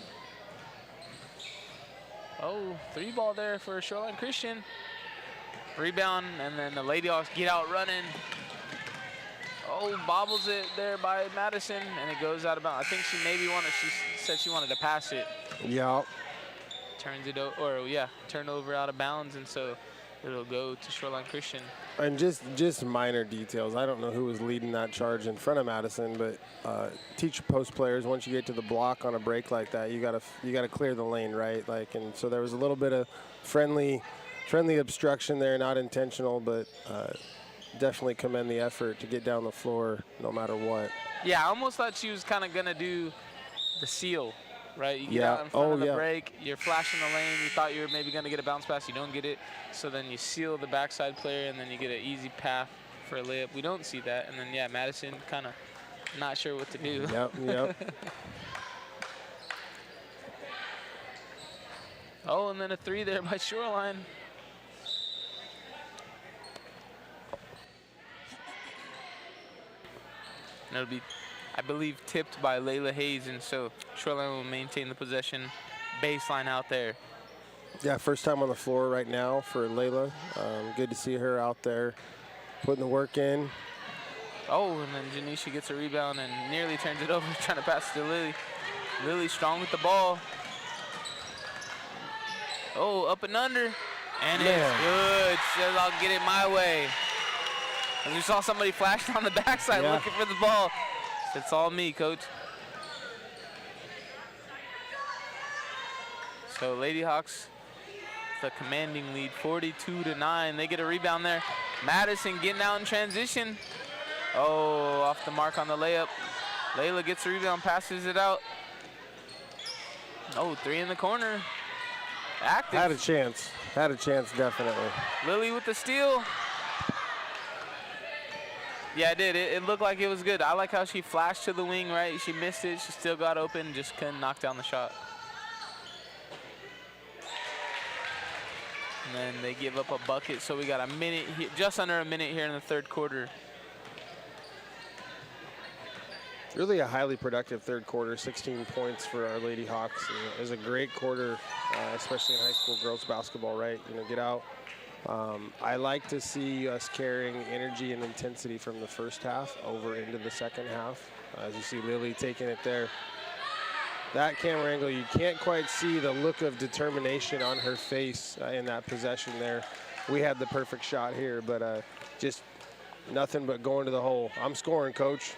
S4: Oh, 3-ball there for Shoreline Christian. Rebound, and then the Lady Hawks get out running. Oh, bobbles it there by Madison, and it goes out of bounds. I think she said she wanted to pass it.
S5: Yeah.
S4: Turns it over, turn over out of bounds, and so it'll go to Shoreline Christian.
S5: And just minor details. I don't know who was leading that charge in front of Madison, but teach post players, once you get to the block on a break like that, you gotta clear the lane, right? Like, and so there was a little bit of friendly obstruction there, not intentional, but definitely commend the effort to get down the floor no matter what.
S4: Yeah, I almost thought she was kind of gonna do the seal. Right, you get out in front of the break, you're flashing the lane, you thought you were maybe going to get a bounce pass, you don't get it, so then you seal the backside player, and then you get an easy path for a layup. We don't see that, and then, yeah, Madison kind of not sure what to do.
S5: Yep.
S4: Oh, and then a 3 there by Shoreline. And it'll be, I believe, tipped by Layla Hayes, and so Shoreline will maintain the possession. Baseline out there.
S5: Yeah, first time on the floor right now for Layla. Good to see her out there putting the work in.
S4: Oh, and then Janisha gets a rebound and nearly turns it over, trying to pass to Lily. Lily strong with the ball. Oh, up and under, and it's good. Says, I'll get it my way. And we saw somebody flash on the backside looking for the ball. It's all me, coach. So Lady Hawks, the commanding lead, 42-9. They get a rebound there. Madison getting out in transition. Oh, off the mark on the layup. Layla gets the rebound, passes it out. Oh, 3 in the corner. Active.
S5: Had a chance, definitely.
S4: Lily with the steal. Yeah, it did. It looked like it was good. I like how she flashed to the wing, right? She missed it. She still got open, just couldn't knock down the shot. And then they give up a bucket, so we got a minute, just under a minute here in the third quarter.
S5: Really a highly productive third quarter, 16 points for our Lady Hawks. It was a great quarter, especially in high school girls basketball, right? Get out. I like to see us carrying energy and intensity from the first half over into the second half. As you see Lily taking it there. That camera angle, you can't quite see the look of determination on her face in that possession there. we had the perfect shot here, but just nothing but going to the hole. I'm scoring, Coach.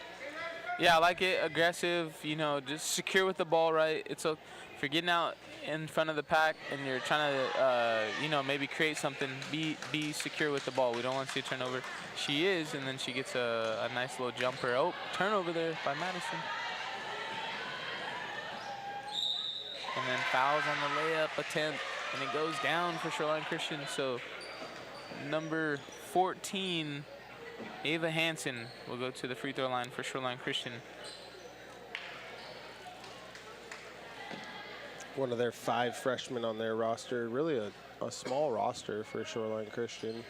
S4: Yeah, I like it. Aggressive, you know, just secure with the ball, right? It's a, if you're getting out in front of the pack and you're trying to, you know, maybe create something, be secure with the ball. We don't want to see a turnover. She is, and then she gets a nice little jumper. Oh, turnover there by Madison. And then fouls on the layup attempt, and it goes down for Shoreline Christian. So number 14, Ava Hansen, will go to the free throw line for Shoreline Christian.
S5: One of their 5 freshmen on their roster. Really a small roster for Shoreline Christian.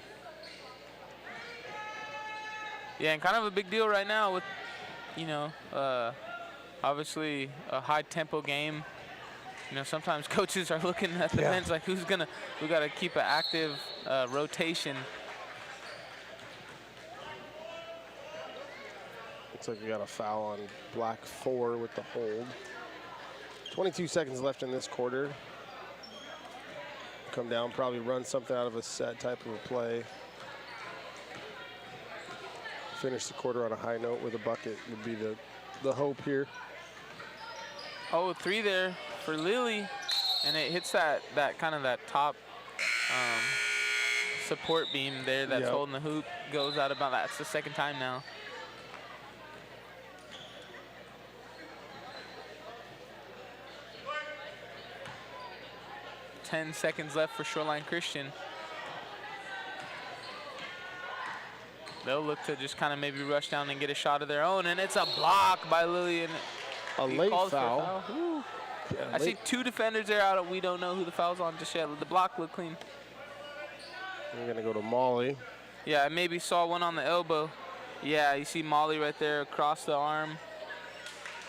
S4: Yeah, and kind of a big deal right now with, you know, obviously a high tempo game. You know, sometimes coaches are looking at the bench like, we got to keep an active rotation.
S5: Looks like we got a foul on Black 4 with the hold. 22 seconds left in this quarter. Come down, probably run something out of a set type of a play. Finish the quarter on a high note with a bucket would be the hope here.
S4: Oh, 3 there for Lily, and it hits that kind of that top support beam there that's holding the hoop. Goes out about that. It's the second time now. Ten seconds left for Shoreline Christian. They'll look to just kind of maybe rush down and get a shot of their own, and it's a block by Lily. And
S5: a late foul.
S4: Yeah, I see 2 defenders there out. We don't know who the foul's on just yet. The block looked clean.
S5: We're gonna go to Molly.
S4: Yeah, I maybe saw one on the elbow. Yeah, you see Molly right there across the arm.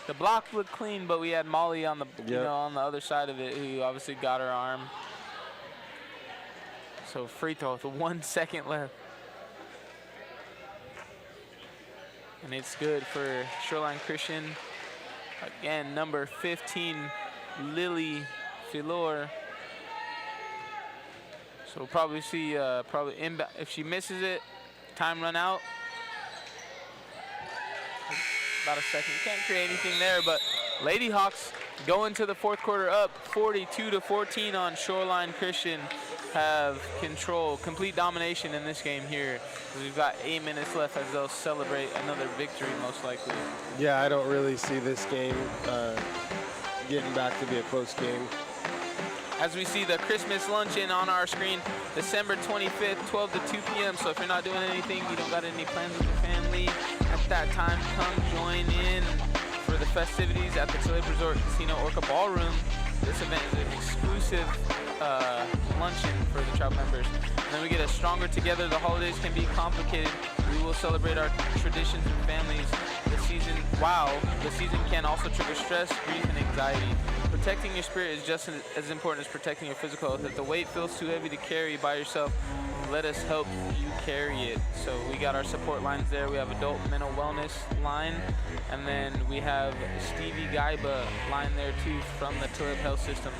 S4: The block looked clean, but we had Molly on the you know, on the other side of it, who obviously got her arm. So free throw with 1 second left. And it's good for Shoreline Christian. Again, number 15, Lily Filor. So we'll probably see, if she misses it, time run out. About a second, can't create anything there, but Lady Hawks go into the 4th quarter up 42-14 on Shoreline Christian. Have control, complete domination in this game here. We've got 8 minutes left as they'll celebrate another victory, most likely.
S5: Yeah, I don't really see this game getting back to be a close game.
S4: As we see the Christmas luncheon on our screen, December 25th, 12 to 2 p.m. So if you're not doing anything, you don't got any plans with your family, at that time, come join in for the festivities at the Tulalip Resort Casino Orca Ballroom. This event is an exclusive luncheon for the tribe members. And then we get us stronger together. The holidays can be complicated. We will celebrate our traditions and families. The season can also trigger stress, grief, and anxiety. Protecting your spirit is just as important as protecting your physical health. If the weight feels too heavy to carry by yourself, let us help you carry it. So we got our support lines there. We have adult mental wellness line, and then we have Stevie Gaiba line there too from the Tulalip Health Systems.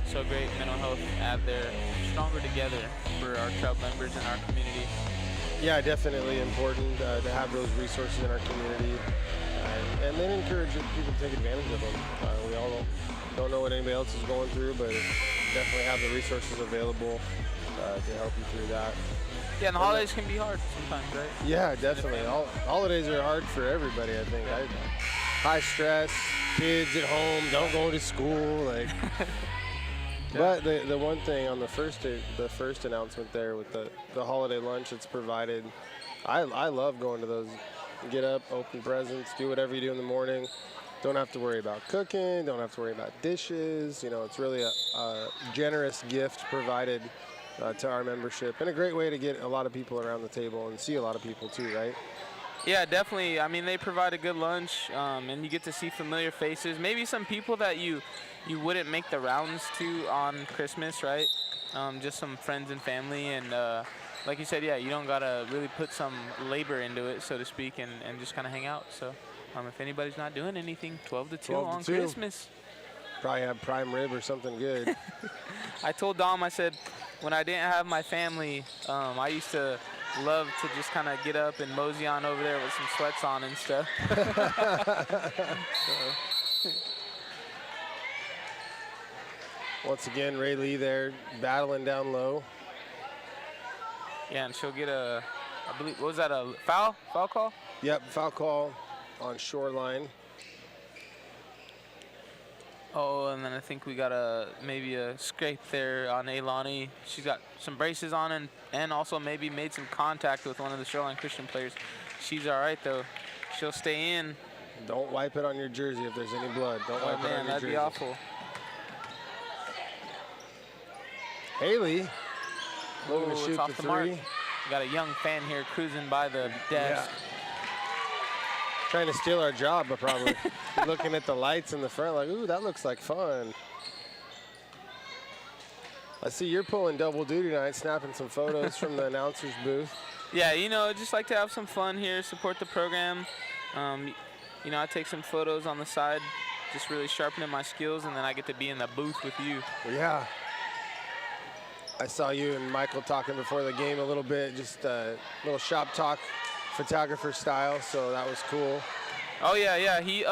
S4: So great mental health ad there. Stronger together for our tribe members in our community.
S5: Yeah, definitely important to have those resources in our community, and then encourage people to take advantage of them. We all don't know what anybody else is going through, but definitely have the resources available to help you through that.
S4: Yeah, and the holidays can be hard sometimes, right?
S5: Yeah, definitely. Holidays are hard for everybody, I think. High stress, kids at home, don't go to school, like. But the one thing on the first announcement there with the holiday lunch it's provided, I love going to those. Get up, open presents, do whatever you do in the morning. Don't have to worry about cooking, don't have to worry about dishes. You know, it's really a generous gift provided to our membership, and a great way to get a lot of people around the table and see a lot of people too, right?
S4: Yeah, definitely. I mean, they provide a good lunch, and you get to see familiar faces. Maybe some people that you wouldn't make the rounds to on Christmas, right? Just some friends and family, and like you said, yeah, you don't gotta really put some labor into it, so to speak, and just kind of hang out. So if anybody's not doing anything, 12 to 2 on Christmas.
S5: Probably have prime rib or something good.
S4: I told Dom, I said, when I didn't have my family, I used to love to just kind of get up and mosey on over there with some sweats on and stuff.
S5: Once again, Ray Lee there battling down low.
S4: Yeah, and she'll get a, I believe, what was that, a foul? Foul call?
S5: Yep, foul call on Shoreline.
S4: Oh, and then I think we got maybe a scrape there on Ailani. She's got some braces on and also maybe made some contact with one of the Shoreline Christian players. She's all right, though. She'll stay in.
S5: Don't wipe it on your jersey if there's any blood. Don't wipe it on your
S4: that'd
S5: jersey.
S4: be awful.
S5: Haley looking to
S4: Ooh,
S5: shoot
S4: it's off
S5: the
S4: the mark.
S5: three.
S4: We got a young fan here cruising by the desk.
S5: Trying to steal our job, but probably looking at the lights in the front like, ooh, that looks like fun. I see you're pulling double duty tonight, snapping some photos from the announcer's booth.
S4: Yeah, you know, just like to have some fun here, support the program. You know, I take some photos on the side, just really sharpening my skills, and then I get to be in the booth with you.
S5: Yeah. I saw you and Michael talking before the game a little bit, just a little shop talk, photographer style, so that was cool.
S4: Oh yeah. He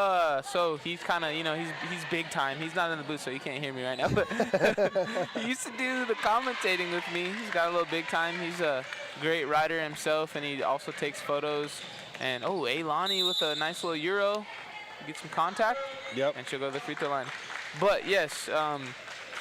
S4: so he's kind of, you know, he's big time. He's not in the booth, so he can't hear me right now. But he used to do the commentating with me. He's got a little big time. He's a great rider himself, and he also takes photos. And oh, Ailani with a nice little euro, get some contact.
S5: Yep.
S4: And she'll go to the free throw line. But yes,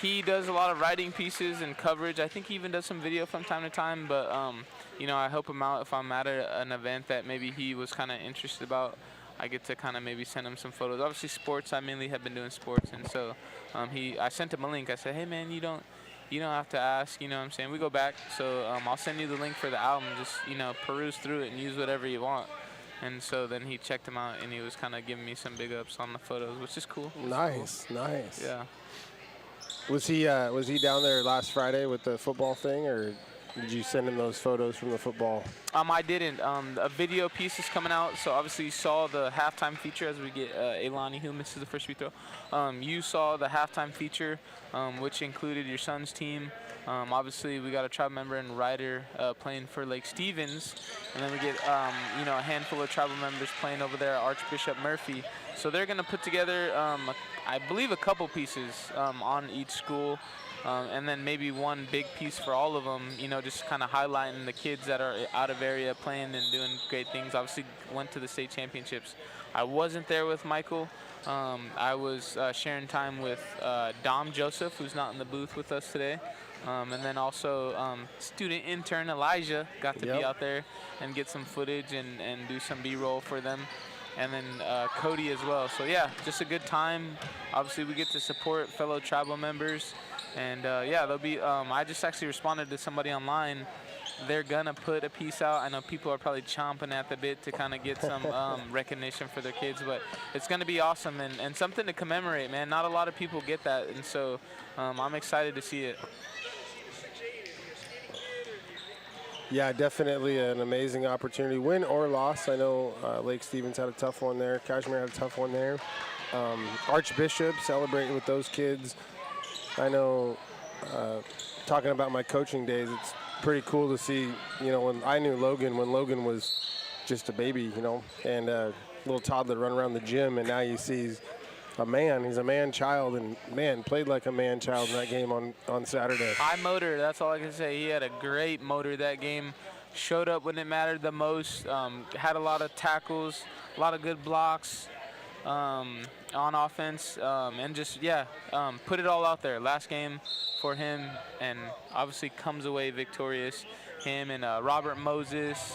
S4: he does a lot of writing pieces and coverage. I think he even does some video from time to time. But you know, I help him out if I'm at an event that maybe he was kind of interested about. I get to kind of maybe send him some photos. Obviously sports, I mainly have been doing sports, and so I sent him a link. I said, hey man, you don't have to ask, you know what I'm saying? We go back, so I'll send you the link for the album. Just, you know, peruse through it and use whatever you want. And so then he checked them out, and he was kind of giving me some big ups on the photos, which is cool.
S5: Nice, nice.
S4: Yeah.
S5: Was he down there last Friday with the football thing, or did you send him those photos from the football?
S4: I didn't. A video piece is coming out, so obviously you saw the halftime feature as we get Ailani, who misses the first free throw. You saw the halftime feature, which included your son's team. Obviously, we got a tribal member and rider playing for Lake Stevens, and then we get you know, a handful of tribal members playing over there at Archbishop Murphy. So they're going to put together, I believe, a couple pieces on each school. And then maybe one big piece for all of them, you know, just kind of highlighting the kids that are out of area playing and doing great things. Obviously went to the state championships. I wasn't there with Michael. I was sharing time with Dom Joseph, who's not in the booth with us today. And then also student intern Elijah got to be out there and get some footage and do some B-roll for them. And then Cody as well. So yeah, just a good time. Obviously we get to support fellow tribal members. And yeah, they'll be, I just actually responded to somebody online. They're gonna put a piece out. I know people are probably chomping at the bit to kind of get some recognition for their kids, but it's gonna be awesome and something to commemorate, man. Not a lot of people get that, and so I'm excited to see it.
S5: Yeah, definitely an amazing opportunity. Win or loss. I know Lake Stevens had a tough one there. Kashmir had a tough one there. Archbishop celebrating with those kids. I know, talking about my coaching days, it's pretty cool to see, you know, when I knew Logan, when Logan was just a baby, you know, and a little toddler run around the gym, and now you see he's a man. He's a man-child, and, man, played like a man-child in that game on Saturday.
S4: High motor, that's all I can say. He had a great motor that game. Showed up when it mattered the most. Had a lot of tackles, a lot of good blocks. On offense, and just, yeah, put it all out there. Last game for him, and obviously comes away victorious. Him and Robert Moses,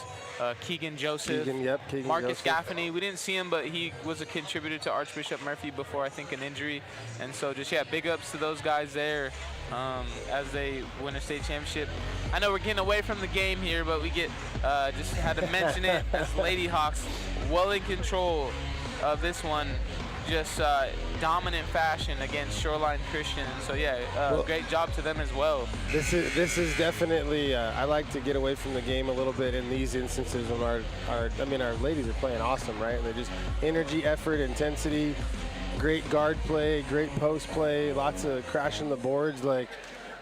S4: Keegan Joseph,
S5: Keegan
S4: Marcus
S5: Joseph.
S4: Gaffney. We didn't see him, but he was a contributor to Archbishop Murphy before, I think, an injury. And so just, yeah, big ups to those guys there as they win a state championship. I know we're getting away from the game here, but we get just had to mention it as Lady Hawks well in control of this one, just dominant fashion against Shoreline Christian. So yeah, well, great job to them as well.
S5: This is definitely. I like to get away from the game a little bit in these instances when our ladies are playing awesome, right? They're just energy, effort, intensity, great guard play, great post play, lots of crashing the boards. Like,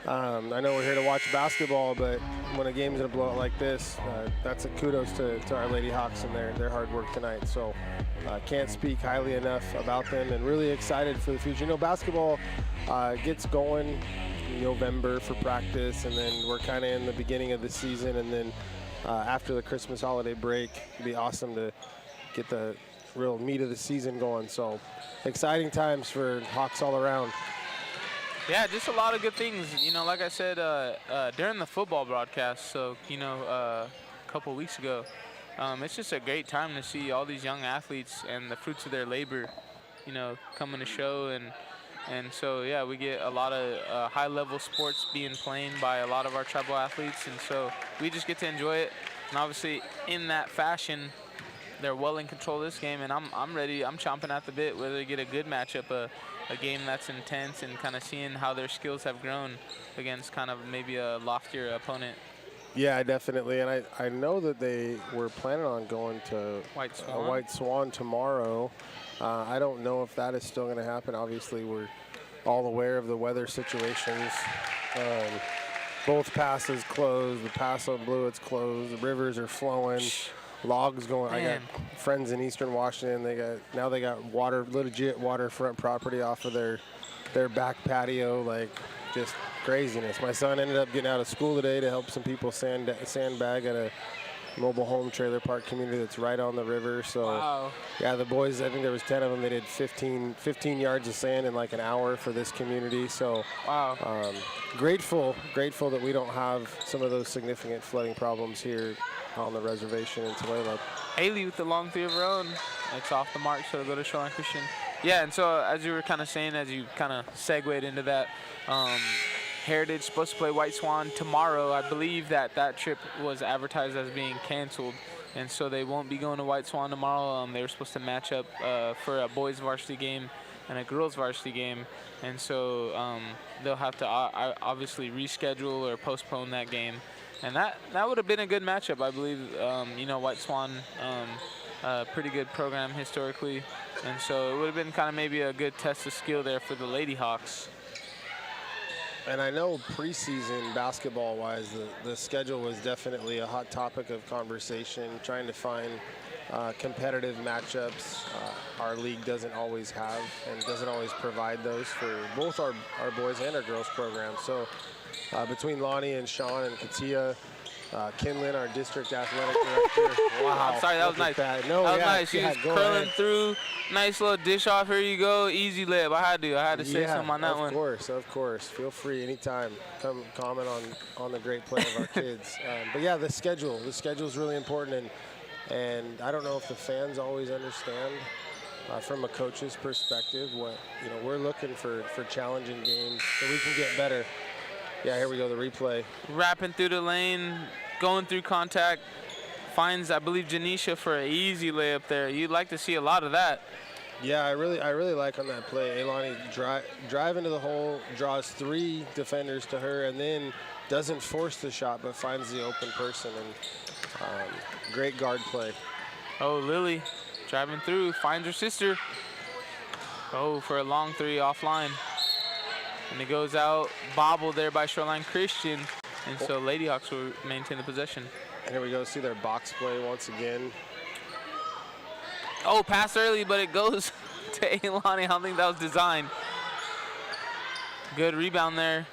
S5: I know we're here to watch basketball, but when a game's going to blow out like this, that's a kudos to our Lady Hawks and their hard work tonight. So can't speak highly enough about them, and really excited for the future. You know, basketball gets going in November for practice, and then we're kind of in the beginning of the season, and then after the Christmas holiday break, it'd be awesome to get the real meat of the season going. So exciting times for Hawks all around.
S4: Yeah, just a lot of good things. You know, like I said during the football broadcast, so, you know, a couple weeks ago, it's just a great time to see all these young athletes and the fruits of their labor, you know, coming to show. And so, yeah, we get a lot of high-level sports being played by a lot of our tribal athletes, and so we just get to enjoy it. And obviously, in that fashion, they're well in control of this game, and I'm ready. I'm chomping at the bit whether they get a good matchup, a game that's intense, and kind of seeing how their skills have grown against kind of maybe a loftier opponent.
S5: Yeah, definitely. And I know that they were planning on going to White Swan tomorrow. I don't know if that is still going to happen. Obviously, we're all aware of the weather situations. Both passes closed. The pass on Blewett's closed. The rivers are flowing. Logs going. Man. I got friends in Eastern Washington. They got water, legit waterfront property off of their back patio. Like, just craziness. My son ended up getting out of school today to help some people sandbag at a mobile home trailer park community that's right on the river. So wow. Yeah, the boys, I think there was 10 of them. They did 15 yards of sand in like an hour for this community. So wow. Grateful that we don't have some of those significant flooding problems here on the reservation in Tulalip.
S4: Haley with the long three of her own. It's off the mark, so it'll go to Shoreline Christian. Yeah, and so as you were kind of saying, as you kind of segued into that, Heritage supposed to play White Swan tomorrow. I believe that trip was advertised as being canceled, and so they won't be going to White Swan tomorrow. They were supposed to match up for a boys varsity game and a girls varsity game, and so they'll have to obviously reschedule or postpone that game. And that would have been a good matchup, I believe. You know, White Swan, pretty good program historically, and so it would have been kind of maybe a good test of skill there for the Lady Hawks.
S5: And I know preseason basketball-wise, the schedule was definitely a hot topic of conversation, trying to find competitive matchups. Our league doesn't always have and doesn't always provide those for both our boys and our girls programs. So between Lonnie and Sean and Katia, Kinlan, our district athletic director. Wow.
S4: I'm sorry, that was nice.
S5: That. No,
S4: that was
S5: yeah,
S4: nice. She was curling through. Nice little dish off. Here you go. Easy layup. I had to say something on that one.
S5: Of course. Feel free anytime. Come comment on the great play of our kids. But yeah, the schedule is really important, and I don't know if the fans always understand from a coach's perspective what we're looking for challenging games so we can get better. Yeah, here we go, the replay.
S4: Wrapping through the lane, going through contact, finds, I believe, Janisha for an easy layup there. You'd like to see a lot of that.
S5: Yeah, I really like on that play. Ailani drive into the hole, draws 3 defenders to her, and then doesn't force the shot, but finds the open person, and great guard play.
S4: Oh, Lily driving through, finds her sister. Oh, for a long 3 offline. And it goes out, bobbled there by Shoreline Christian, and so Lady Hawks will maintain the possession.
S5: And here we go, see their box play once again.
S4: Oh, pass early, but it goes to Ailani. I don't think that was designed. Good rebound there.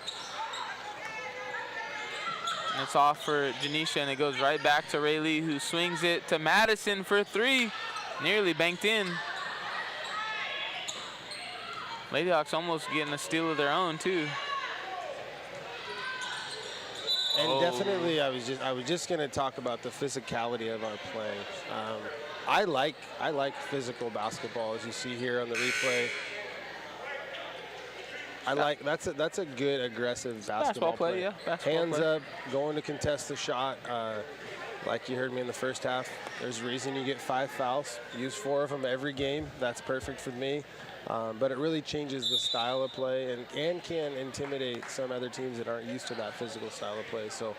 S4: And it's off for Janisha, and it goes right back to Rayleigh, who swings it to Madison for 3. Nearly banked in. Lady Hawks almost getting a steal of their own too.
S5: And definitely, I was just going to talk about the physicality of our play. I like physical basketball, as you see here on the replay. That's a good aggressive basketball play.
S4: Yeah,
S5: hands up, going to contest the shot. Like you heard me in the first half, there's a reason you get 5 fouls. Use 4 of them every game. That's perfect for me. But it really changes the style of play and can intimidate some other teams that aren't used to that physical style of play. So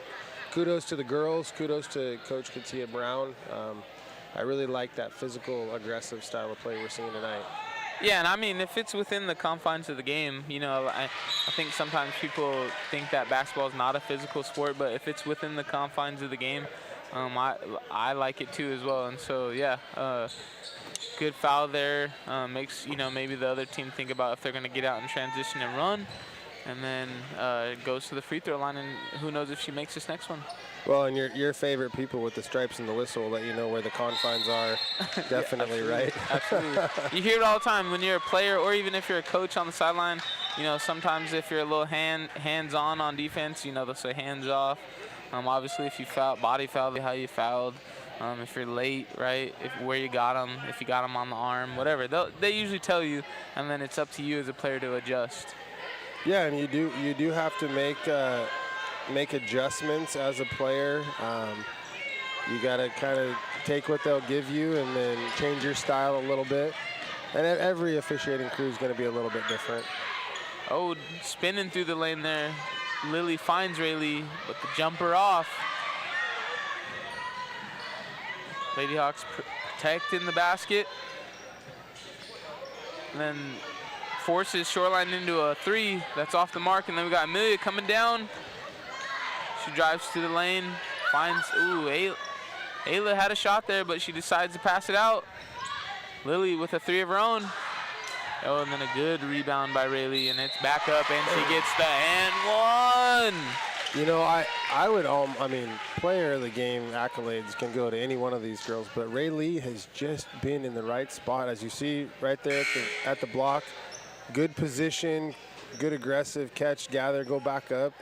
S5: kudos to the girls, kudos to Coach Katia Brown. I really like that physical, aggressive style of play we're seeing tonight.
S4: Yeah, and I mean, if it's within the confines of the game, you know, I think sometimes people think that basketball is not a physical sport, but if it's within the confines of the game, I like it too as well. And so, yeah, good foul there. Makes, you know, maybe the other team think about if they're going to get out in transition and run. And then goes to the free throw line, and who knows if she makes this next one.
S5: Well, and your favorite people with the stripes and the whistle will let you know where the confines are. Definitely,
S4: yeah,
S5: right?
S4: Absolutely. You hear it all the time when you're a player, or even if you're a coach on the sideline. You know, sometimes if you're a little hands-on defense, you know, they'll say hands off. Obviously, if you body foul, how you fouled. If you're late, right? Where you got them, if you got them on the arm, whatever. They usually tell you, and then it's up to you as a player to adjust.
S5: Yeah, and you do have to make adjustments as a player. You got to kind of take what they'll give you and then change your style a little bit. And every officiating crew is going to be a little bit different.
S4: Oh, spinning through the lane there. Lily finds Rayleigh, but the jumper off. Lady Hawks protecting the basket. And then forces Shoreline into a three. That's off the mark. And then we got Amelia coming down. She drives to the lane, finds, Ayla had a shot there, but she decides to pass it out. Lily with a three of her own. Oh, and then a good rebound by Rayleigh, and it's back up, and she gets the and one.
S5: You know, I would, player of the game accolades can go to any one of these girls, but Rayleigh has just been in the right spot, as you see right there at the block. Good position, good aggressive catch, gather, go back up.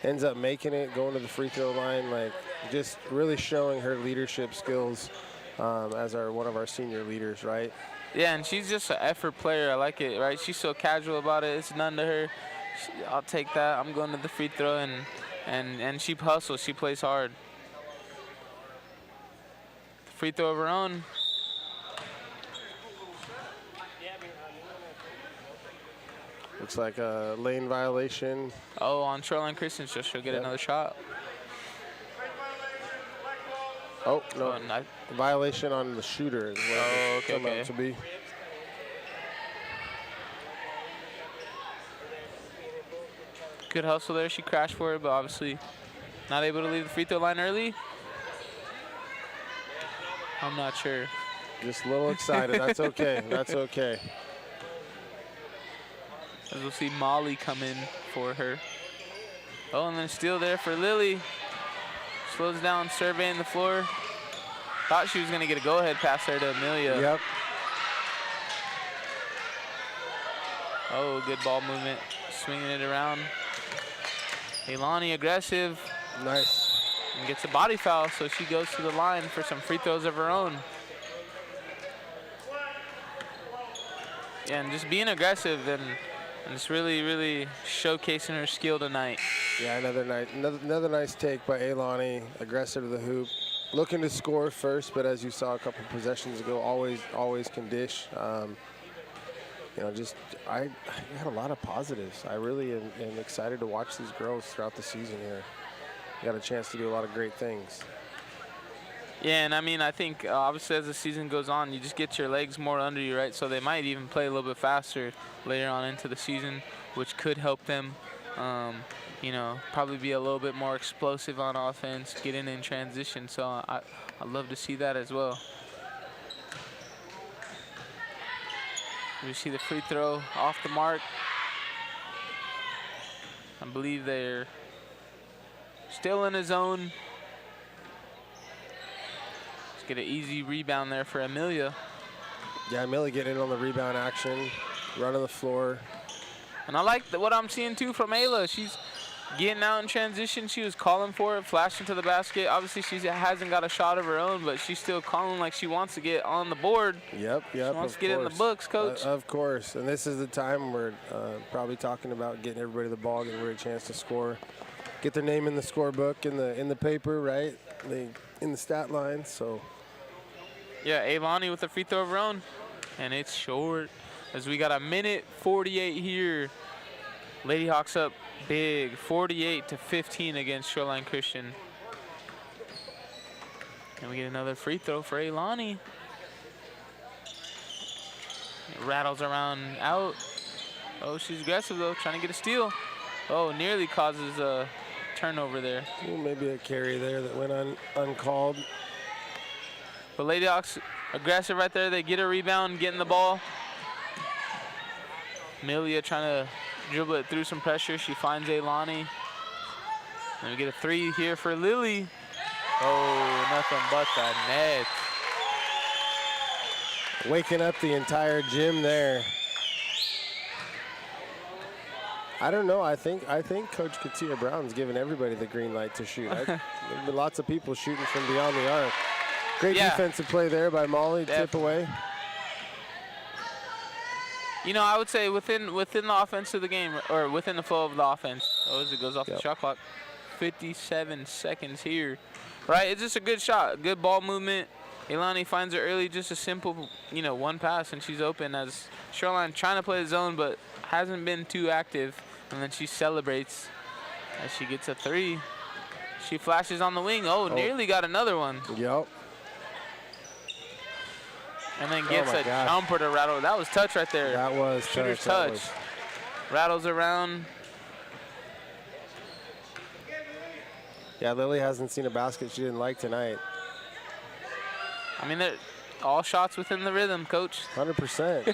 S5: Ends up making it, going to the free throw line, like just really showing her leadership skills as one of our senior leaders, right?
S4: Yeah, and she's just an effort player. I like it, right? She's so casual about it. It's none to her. I'll take that. I'm going to the free throw, and she hustles. She plays hard. Free throw of her own.
S5: Looks like a lane violation.
S4: Oh, on Shoreline Christian, so she'll get another shot.
S5: Oh, no. Violation on the shooter is what it turned out to be.
S4: Good hustle there. She crashed for it, but obviously not able to leave the free throw line early. I'm not sure.
S5: Just a little excited. That's okay. That's okay.
S4: As we'll see Molly come in for her. Oh, and then steal there for Lily. Slows down, surveying the floor. Thought she was going to get a go-ahead pass there to Amelia.
S5: Yep.
S4: Oh, good ball movement. Swinging it around. Elani aggressive.
S5: Nice.
S4: And gets a body foul, so she goes to the line for some free throws of her own. Yeah, and just being aggressive and just really, really showcasing her skill tonight.
S5: Yeah, another nice take by Elani, aggressive to the hoop. Looking to score first, but as you saw a couple possessions ago, always can dish. You know, I had a lot of positives. I really am excited to watch these girls throughout the season here. Got a chance to do a lot of great things.
S4: Yeah, and I mean, I think obviously as the season goes on, you just get your legs more under you, right? So they might even play a little bit faster later on into the season, which could help them, you know, probably be a little bit more explosive on offense, getting in transition. So I'd love to see that as well. We see the free throw off the mark. I believe they're still in a zone. Get an easy rebound there for Amelia.
S5: Yeah, Amelia getting in on the rebound action, running the floor.
S4: And I like what I'm seeing too from Ayla. She's getting out in transition. She was calling for it, flashing to the basket. Obviously, she hasn't got a shot of her own, but she's still calling like she wants to get on the board.
S5: Yep.
S4: She wants to get in the books, Coach.
S5: Of course, and this is the time we're probably talking about getting everybody the ball, getting everybody a chance to score, get their name in the scorebook, in the paper, right? In the stat line, so.
S4: Yeah, Aylani with a free throw of her own, and it's short as we got a minute 48 here. Lady Hawks up big, 48-15 against Shoreline Christian. And we get another free throw for Aylani. Rattles around out. Oh, she's aggressive though, trying to get a steal. Oh, nearly causes a turnover there.
S5: Ooh, maybe a carry there that went uncalled.
S4: But Lady Hawks aggressive right there. They get a rebound, getting the ball. Amelia trying to dribble it through some pressure. She finds Ailani. And we get a 3 here for Lily. Oh, nothing but the net.
S5: Waking up the entire gym there. I don't know. I think Coach Katia Brown's giving everybody the green light to shoot. There's been lots of people shooting from beyond the arc. Great defensive play there by Molly. Tip away.
S4: You know, I would say within the offense of the game, or within the flow of the offense. Oh, as it goes off the shot clock. 57 seconds here. Right, it's just a good shot, good ball movement. Ailani finds her early, just a simple, one pass, and she's open as Shoreline trying to play the zone, but hasn't been too active. And then she celebrates as she gets a 3. She flashes on the wing. Oh, nearly got another one.
S5: Yep.
S4: And then gets a jumper to rattle. That was touch right there.
S5: That was
S4: shooter's touch. Rattles around.
S5: Yeah, Lily hasn't seen a basket she didn't like tonight.
S4: I mean, they're all shots within the rhythm, Coach.
S5: 100%.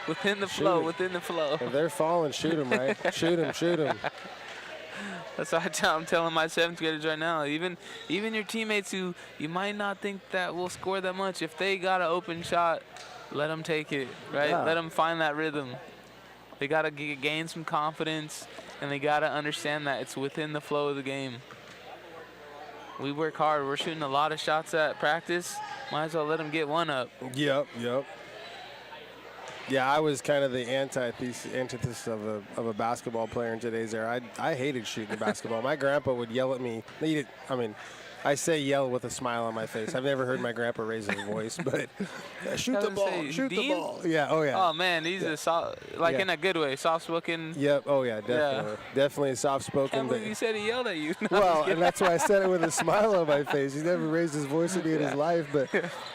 S4: Within the flow, within the flow.
S5: If they're falling, shoot them, right? shoot them.
S4: That's what I'm telling my 7th graders right now. Even your teammates who you might not think that will score that much, if they got an open shot, let them take it, right?
S5: Yeah.
S4: Let them find that rhythm. They got to gain some confidence, and they got to understand that it's within the flow of the game. We work hard. We're shooting a lot of shots at practice. Might as well let them get one up.
S5: Yep. Yeah, I was kind of the antithesis of a basketball player in today's era. I hated shooting basketball. My grandpa would yell at me. I say yell with a smile on my face. I've never heard my grandpa raise his voice, but shoot the ball, shoot the ball. Yeah, oh yeah.
S4: Oh man, he's a soft, in a good way, soft-spoken.
S5: Yep, oh yeah, definitely. Definitely soft-spoken.
S4: I can't believe you said he yelled at you.
S5: Well, and that's why I said it with a smile on my face. He's never raised his voice at me in his life, but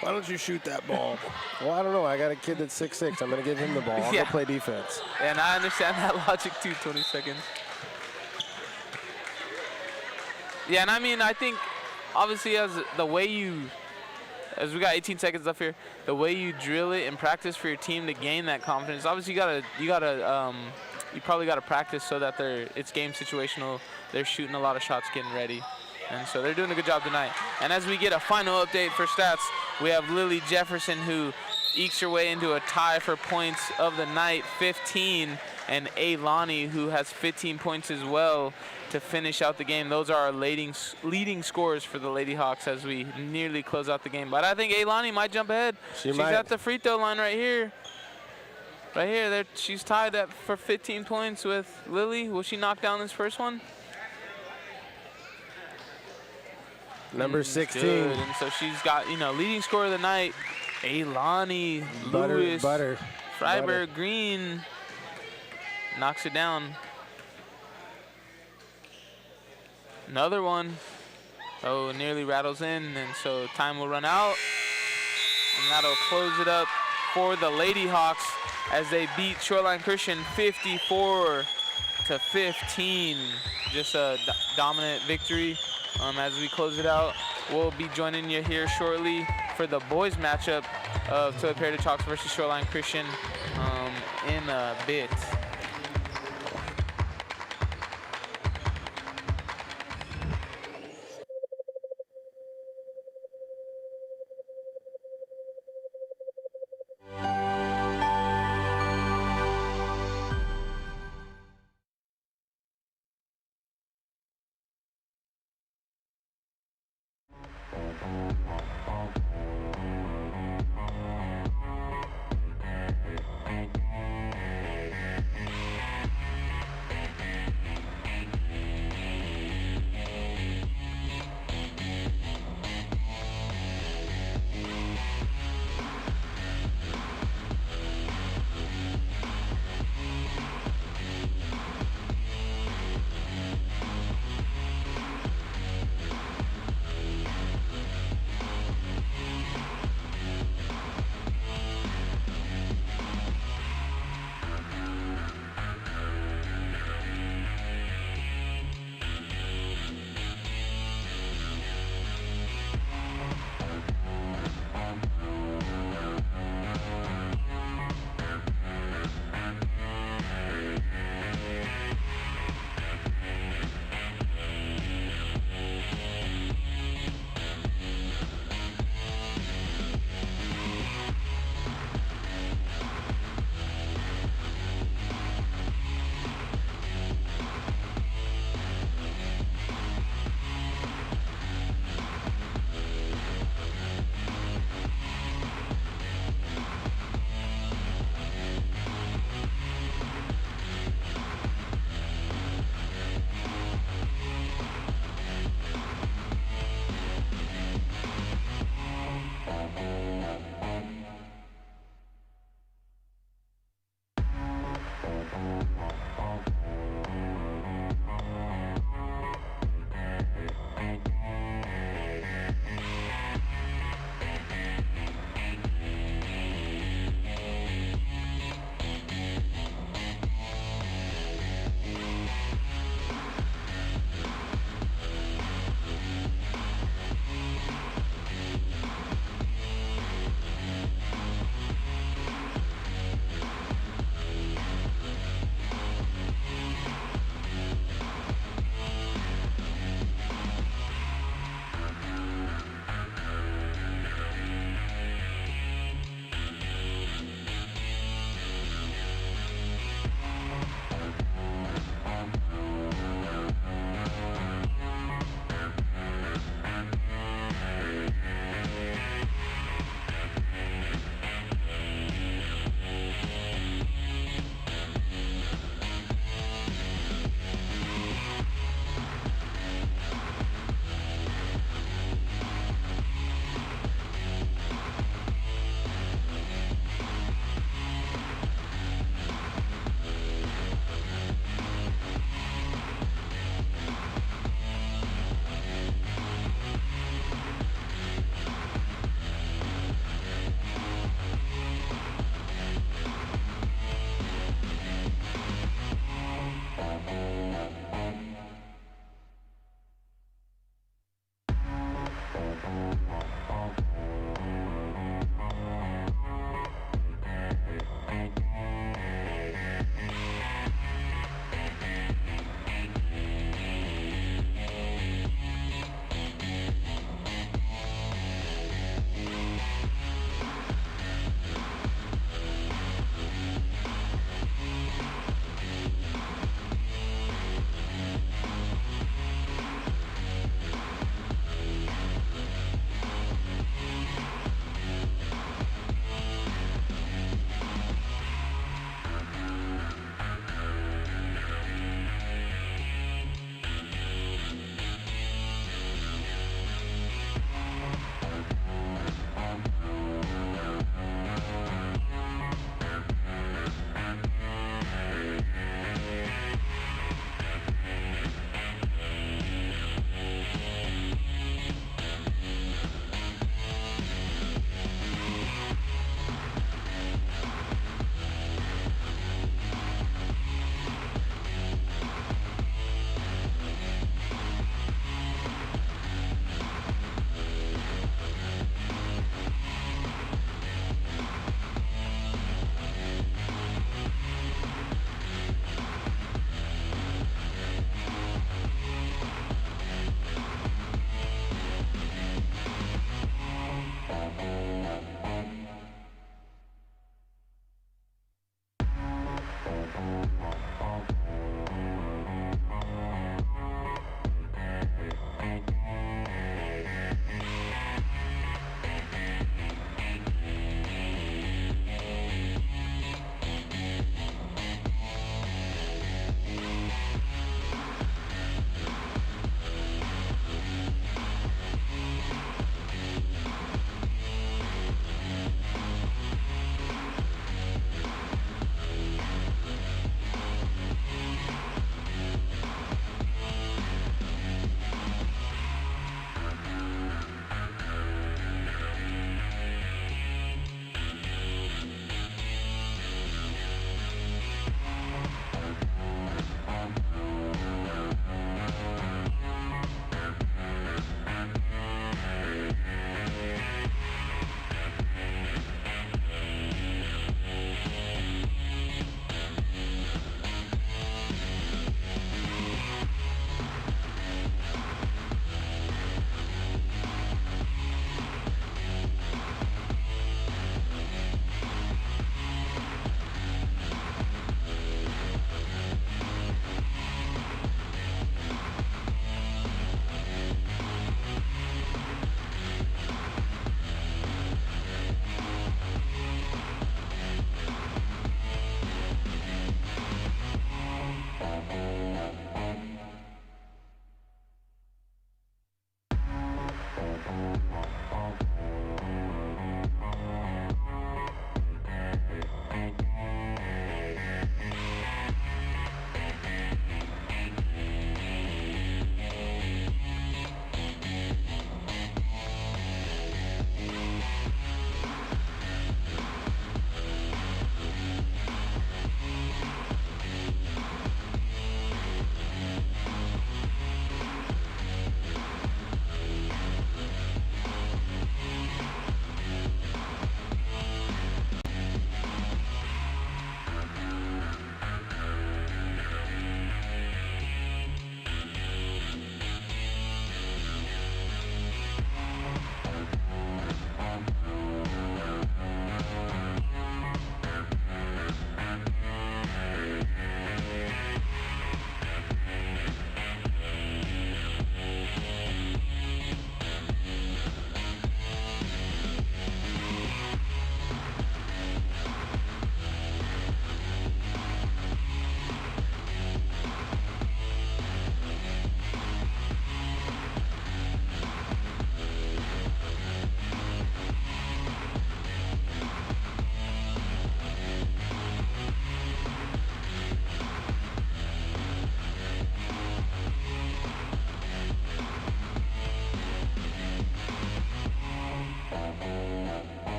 S5: why don't you shoot that ball? Well, I don't know. I got a kid that's 6'6". I'm going to give him the ball. I'll go play defense.
S4: And I understand that logic too, 20 seconds. Yeah, and I think, obviously, as we got 18 seconds left here, the way you drill it and practice for your team to gain that confidence. Obviously, you probably gotta practice so that it's game situational. They're shooting a lot of shots, getting ready, and so they're doing a good job tonight. And as we get a final update for stats, we have Lily Jefferson who ekes her way into a tie for points of the night, 15, and Ailani who has 15 points as well to finish out the game. Those are our leading scores for the Lady Hawks as we nearly close out the game. But I think Ailani might jump ahead. She's at the free throw line right here. Right here, she's tied for 15 points with Lily. Will she knock down this first one?
S5: Number 16.
S4: Good. And so she's got, leading scorer of the night, Ailani, Lewis, Freiberg, Green, knocks it down. Another one. Oh, nearly rattles in, and so time will run out. And that'll close it up for the Lady Hawks as they beat Shoreline Christian 54-15. Just a dominant victory. As we close it out, we'll be joining you here shortly for the boys matchup of Tulalip Heritage Hawks versus Shoreline Christian in a bit.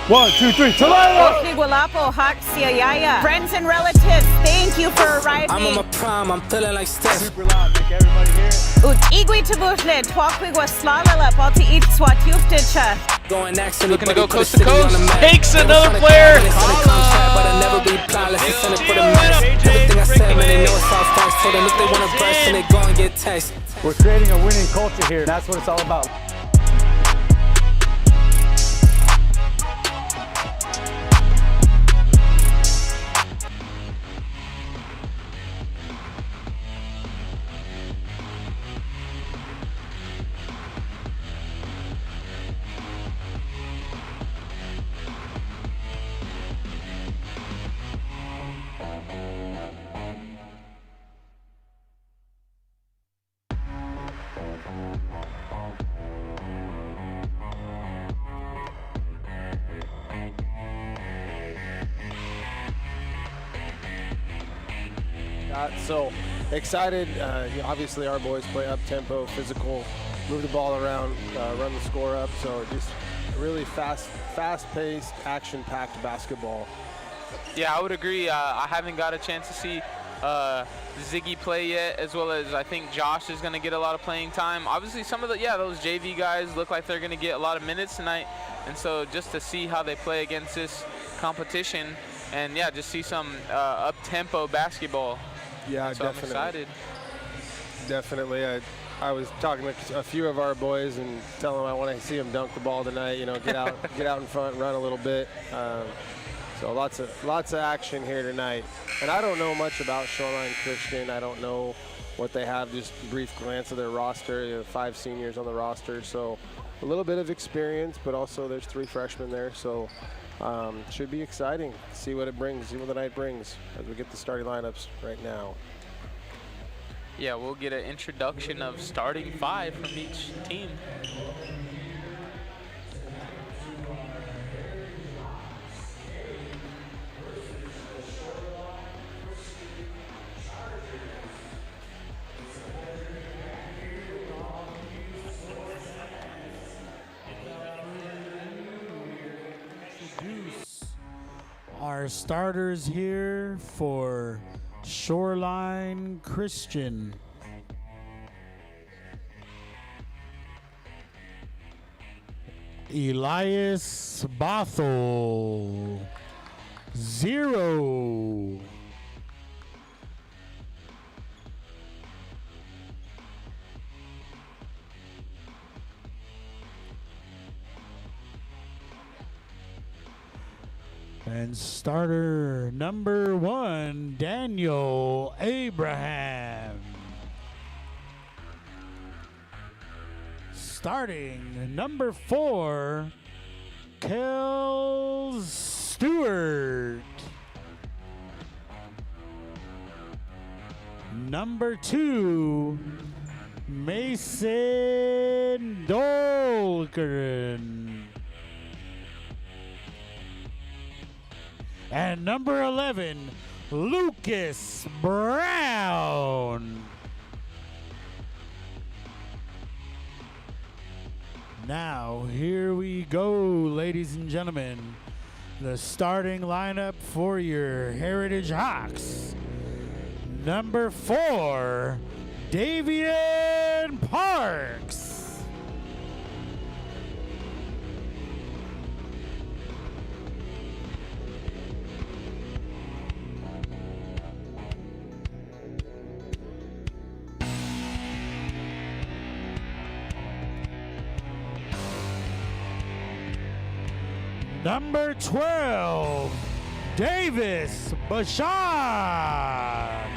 S8: 1, 2, 3, Tulalip!
S2: Hawks, friends and relatives, thank you for arriving.
S3: I'm on my prime, I'm feeling like Steph.
S8: Super loud, make everybody hear it.
S2: Igwi Tabuhle, Twakwigwa Slalala, Balti each swat Yufticha.
S3: Going next,
S4: Looking to go coast to coast. Takes another player.
S3: But I never reply, let's send it for the mess. Everything I said, man, they know it's all facts. Told them if they want to press, then they go and get text.
S8: We're creating a winning culture here. That's what it's all about.
S5: So excited. Obviously, our boys play up tempo, physical, move the ball around, run the score up. So just really fast-paced, action-packed basketball.
S4: Yeah, I would agree. I haven't got a chance to see Ziggy play yet, as well as I think Josh is going to get a lot of playing time. Obviously, some of those JV guys look like they're going to get a lot of minutes tonight. And so just to see how they play against this competition and, yeah, just see some up-tempo basketball.
S5: Yeah,
S4: so
S5: definitely.
S4: I'm excited.
S5: Definitely. I was talking to a few of our boys and telling them I want to see them dunk the ball tonight. You know, get out in front, run a little bit. So lots of action here tonight. And I don't know much about Shoreline Christian. I don't know what they have. Just a brief glance of their roster. You know, 5 seniors on the roster, so a little bit of experience, but also there's 3 freshmen there. So should be exciting. See what it brings. See what the night brings as we get the starting lineups right now.
S4: Yeah, we'll get an introduction of starting 5 from each team.
S9: Our our starters here for Shoreline Christian. Elias Bothell, 0. And starter number 1, Daniel Abraham. Starting number 4, Kel Stewart. Number 2, Mason Dolgren. And number 11, Lucas Brown. Now, here we go, ladies and gentlemen. The starting lineup for your Heritage Hawks. Number 4, Davian Parks. Number 12, Davis Bashar.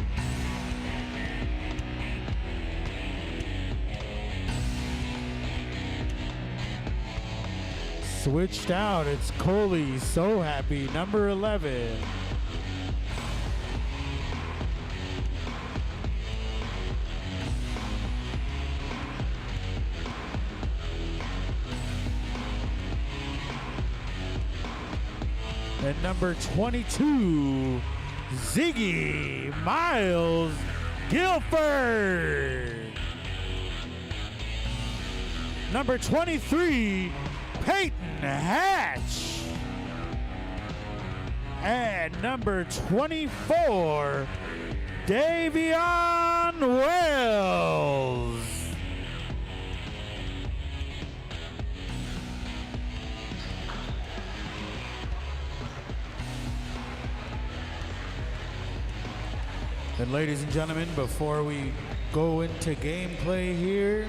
S9: Switched out, it's Coley, so happy, number 11. And number 22, Ziggy Miles Guilford. Number 23, Peyton Hatch. And number 24, Davion Wells. And ladies and gentlemen, before we go into gameplay here,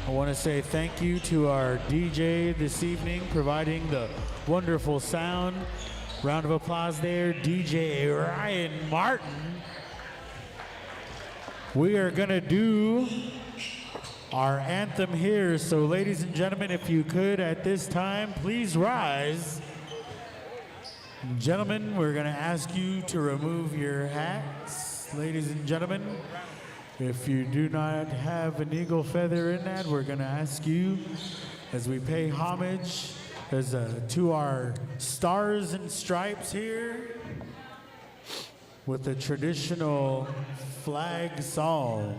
S9: I want to say thank you to our DJ this evening, providing the wonderful sound. Round of applause there, DJ Ryan Martin. We are gonna do our anthem here. So ladies and gentlemen, if you could at this time, please rise. Gentlemen, we're going to ask you to remove your hats. Ladies and gentlemen, if you do not have an eagle feather in that, we're going to ask you, as we pay homage to our stars and stripes here, with the traditional flag song.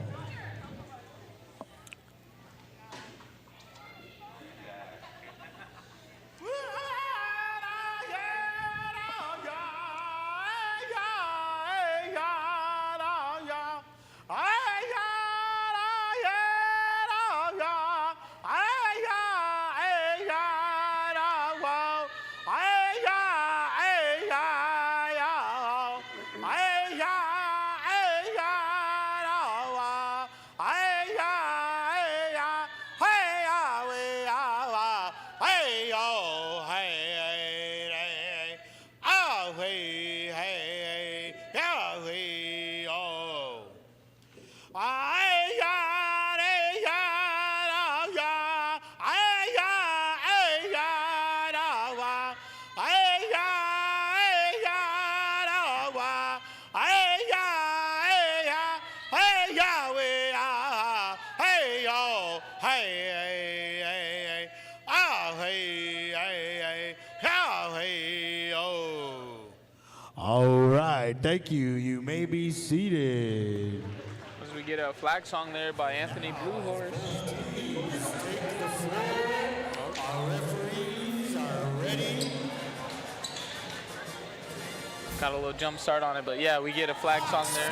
S9: All right, thank you. You may be seated.
S4: As we get a flag song there by Anthony Blue Horse.
S9: Our referees are ready.
S4: got a little jump start on it, but yeah, we get a flag song there.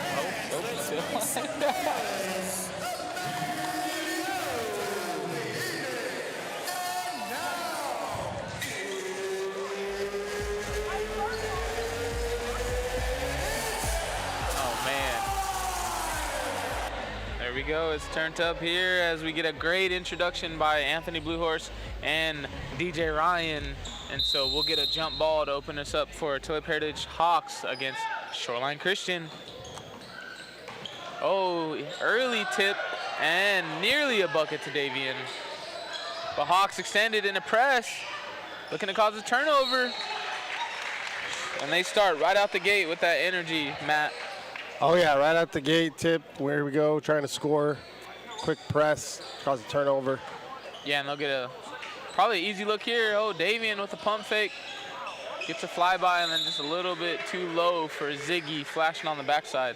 S4: Oh man. There we go, it's turned up here as we get a great introduction by Anthony Bluehorse and DJ Ryan. And so we'll get a jump ball to open us up for Tulalip Heritage Hawks against Shoreline Christian. Oh, early tip and nearly a bucket to Davian. But Hawks extended in a press, looking to cause a turnover. And they start right out the gate with that energy, Matt.
S5: Oh yeah, right out the gate, tip, where we go, trying to score. Quick press, cause a turnover.
S4: Yeah, and they'll get a probably easy look here. Oh, Davian with a pump fake. Gets a flyby and then just a little bit too low for Ziggy flashing on the backside.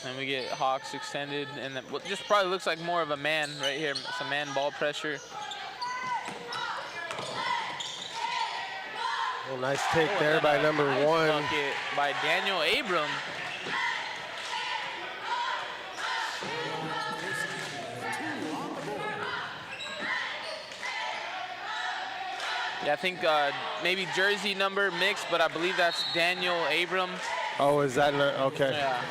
S4: And we get Hawks extended, and then what just probably looks like more of a man right here. Some man ball pressure.
S5: Oh, nice take there by number one.
S4: Bucket by Daniel Abram. Yeah, I think maybe jersey number mixed, but I believe that's Daniel Abram.
S5: Oh, is that okay?
S4: Yeah.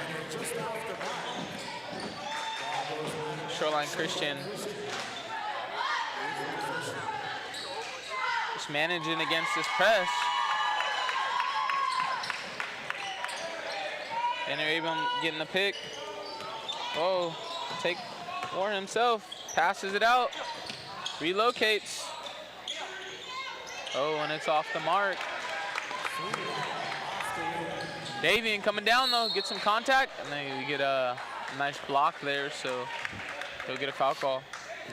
S4: Shoreline Christian. Just managing against this press. Daniel Abram getting the pick. Oh, take Warren himself. Passes it out. Relocates. Oh, and it's off the mark. Davian coming down though, get some contact, and then we get a nice block there, so he'll get a foul call.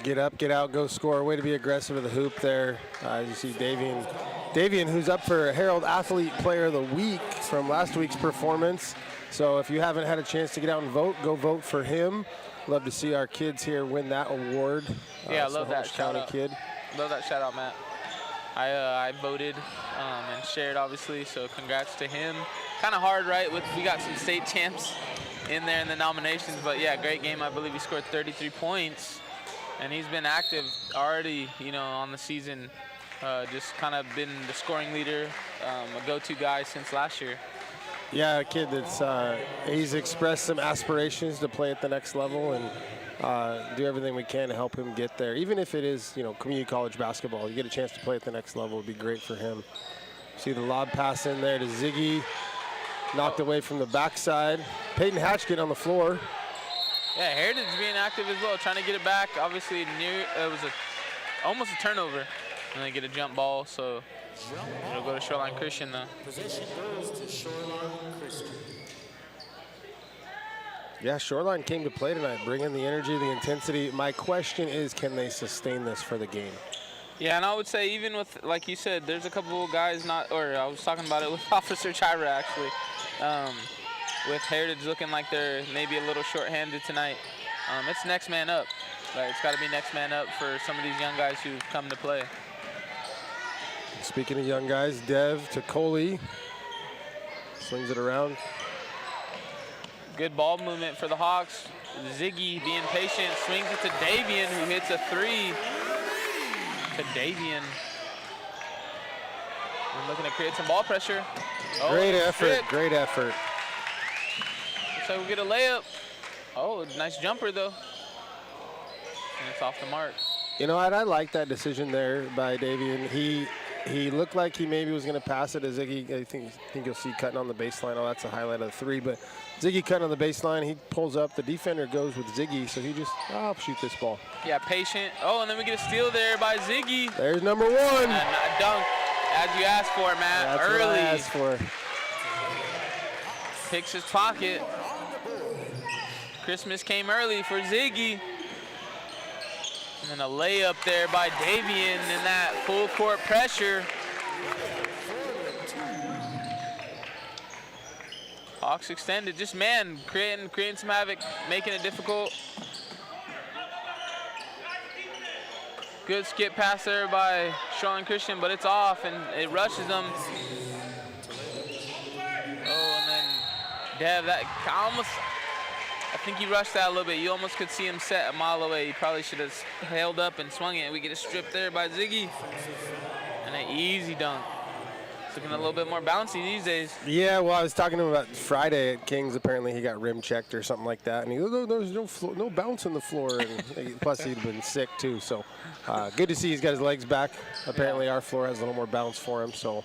S5: Get up, get out, go score. Way to be aggressive at the hoop there. As you see Davian, who's up for Herald Athlete Player of the Week from last week's performance. So if you haven't had a chance to get out and vote, go vote for him. Love to see our kids here win that award.
S4: Yeah, I love that shout out.
S5: Kid.
S4: Love that shout out, Matt. I voted and shared, obviously, so congrats to him. Kind of hard, right? We got some state champs in there in the nominations, but yeah, great game. I believe he scored 33 points, and he's been active already, you know, on the season. Just kind of been the scoring leader, a go-to guy since last year.
S5: Yeah, a kid that's he's expressed some aspirations to play at the next level, and do everything we can to help him get there. Even if it is, you know, community college basketball, you get a chance to play at the next level, would be great for him. See the lob pass in there to Ziggy, knocked away from the backside. Peyton Hatchkin on the floor.
S4: Yeah, Heritage being active as well, trying to get it back. Obviously, it was almost a turnover, and they get a jump ball, so it'll go to Shoreline Christian though.
S3: Possession goes to Shoreline Christian.
S5: Yeah, Shoreline came to play tonight, bringing the energy, the intensity. My question is, can they sustain this for the game?
S4: Yeah, and I would say even with, like you said, there's a couple of guys I was talking about it with Officer Chira actually, with Heritage looking like they're maybe a little short-handed tonight. It's next man up. Right? It's got to be next man up for some of these young guys who've come to play.
S5: Speaking of young guys, Dev to Coley. Swings it around.
S4: Good ball movement for the Hawks. Ziggy being patient, swings it to Davian, who hits a three. To Davian. And looking to create some ball pressure. Oh,
S5: great effort, great effort.
S4: So we get a layup. Oh, nice jumper though. And it's off the mark.
S5: You know what, I like that decision there by Davian. He looked like he maybe was going to pass it to Ziggy. I think you'll see cutting on the baseline. Oh, that's a highlight of the three. But Ziggy cutting on the baseline. He pulls up. The defender goes with Ziggy, so he just, I'll shoot this ball.
S4: Yeah, patient. Oh, and then we get a steal there by Ziggy.
S5: There's number one.
S4: And a dunk, as you asked for, Matt.
S5: That's
S4: early.
S5: What I asked for.
S4: Picks his pocket. Christmas came early for Ziggy. And then a layup there by Davian in that full court pressure. Hawks extended, just man, creating some havoc, making it difficult. Good skip pass there by Shoreline Christian, but it's off, and it rushes them. Oh, and then Dev, that almost, I think he rushed that a little bit. You almost could see him set a mile away. He probably should have held up and swung it. We get a strip there by Ziggy. And an easy dunk. It's looking a little bit more bouncy these days.
S5: Yeah, well, I was talking to him about Friday at Kings. Apparently he got rim checked or something like that. And he goes, no, there's no bounce on the floor. And plus he'd been sick too. So good to see he's got his legs back. Apparently our floor has a little more bounce for him. So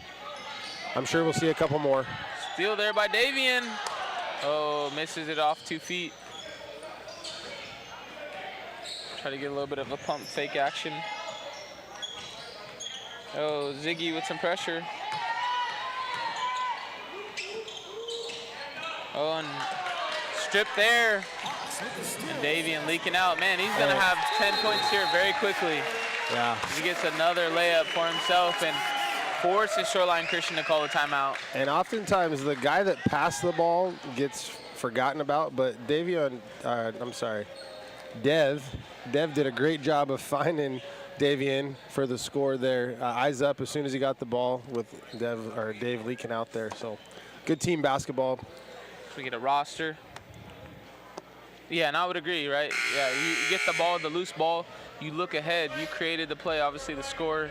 S5: I'm sure we'll see a couple more.
S4: Steal there by Davian. Oh, misses it off 2 feet. Try to get a little bit of a pump fake action. Oh, Ziggy with some pressure. Oh, and strip there. And Davian leaking out. Man, he's going to have 10 points here very quickly.
S5: Yeah.
S4: He gets another layup for himself and forces Shoreline Christian to call the timeout.
S5: And oftentimes the guy that passed the ball gets forgotten about, but Dev did a great job of finding Davian for the score there. Eyes up as soon as he got the ball with Dave leaking out there. So good team basketball.
S4: We get a roster. Yeah, and I would agree, right? Yeah, you get the ball, the loose ball, you look ahead. You created the play, obviously the score.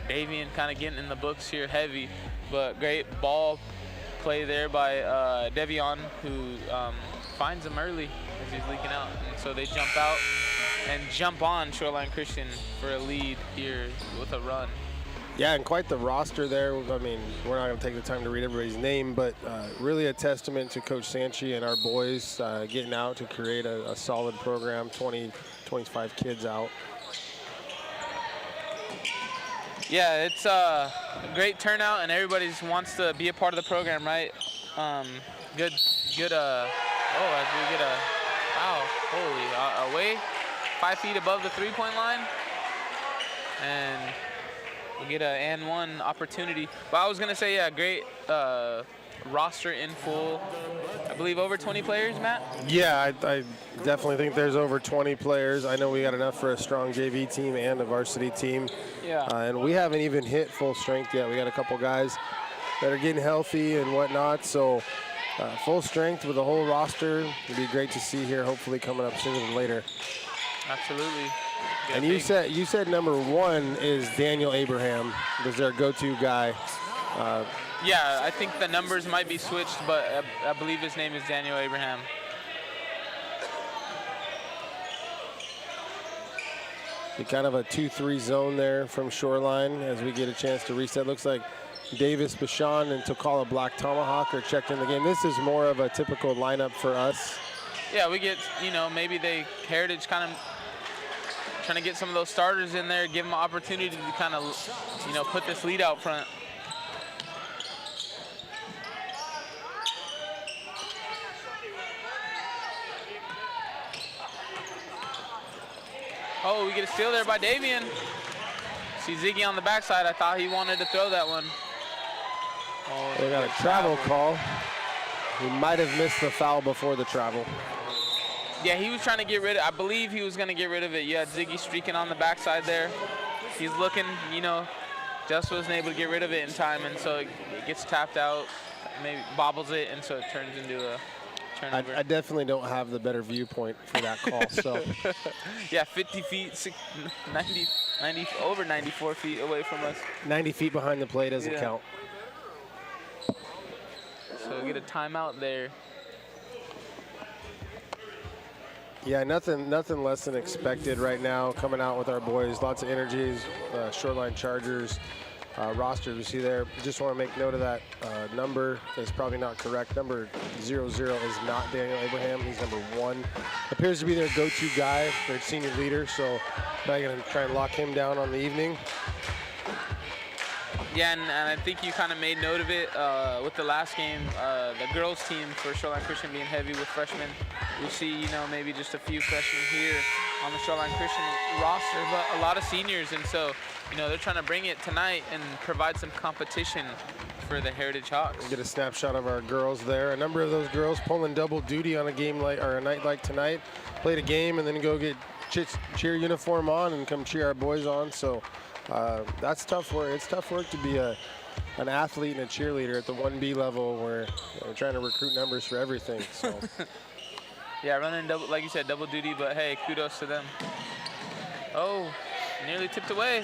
S4: Davian kind of getting in the books here heavy, but great ball play there by Devion, who finds him early as he's leaking out. And so they jump out and jump on Shoreline Christian for a lead here with a run.
S5: Yeah, and quite the roster there. I mean, we're not going to take the time to read everybody's name, but really a testament to Coach Sanchi and our boys getting out to create a solid program, 20, 25 kids out.
S4: Yeah, it's a great turnout, and everybody just wants to be a part of the program, right? Good, as we get a, wow, holy, away, 5 feet above the three-point line. And we'll get an and one opportunity. But I was going to say, yeah, great roster in full. I believe over 20 players, Matt?
S5: Yeah, I definitely think there's over 20 players. I know we got enough for a strong JV team and a varsity team.
S4: Yeah.
S5: And we haven't even hit full strength yet. We got a couple guys that are getting healthy and whatnot. So full strength with the whole roster would be great to see here, hopefully coming up sooner than later.
S4: Absolutely.
S5: And you said number one is Daniel Abraham, was their go-to guy.
S4: Yeah, I think the numbers might be switched, but I believe his name is Daniel Abraham.
S5: Kind of a 2-3 zone there from Shoreline as we get a chance to reset. Looks like Davis, Bashan, and Tokala Black Tomahawk are checked in the game. This is more of a typical lineup for us.
S4: Yeah, we get, maybe Heritage kind of trying to get some of those starters in there, give them an opportunity to kind of, put this lead out front. Oh, we get a steal there by Davian. See Ziggy on the backside. I thought he wanted to throw that one. Oh,
S5: they got a travel call. He might have missed the foul before the travel.
S4: Yeah, he was trying to get rid of it. I believe he was going to get rid of it. You had Ziggy streaking on the backside there. He's looking, just wasn't able to get rid of it in time, and so it gets tapped out, maybe bobbles it, and so it turns into a turnover.
S5: I definitely don't have the better viewpoint for that call. So,
S4: yeah, 50 feet, 90, over 94 feet away from us.
S5: 90 feet behind the play doesn't count.
S4: So we get a timeout there.
S5: Yeah, nothing less than expected right now coming out with our boys. Lots of energies, Shoreline Chargers roster we see there. Just want to make note of that number is probably not correct. Number 00 is not Daniel Abraham. He's number 1. Appears to be their go-to guy, their senior leader. So I'm going to try and lock him down on the evening.
S4: Yeah, and I think you kind of made note of it with the last game, the girls team for Shoreline Christian being heavy with freshmen. We see, maybe just a few freshmen here on the Shoreline Christian roster, but a lot of seniors, and so, they're trying to bring it tonight and provide some competition for the Heritage Hawks.
S5: We'll get a snapshot of our girls there. A number of those girls pulling double duty on a game like or a night like tonight. Played a game and then go get cheer uniform on and come cheer our boys on. So that's tough work. It's tough work to be an athlete and a cheerleader at the 1B level where we're trying to recruit numbers for everything. So.
S4: Yeah, running double, like you said, double duty, but hey, kudos to them. Oh, nearly tipped away.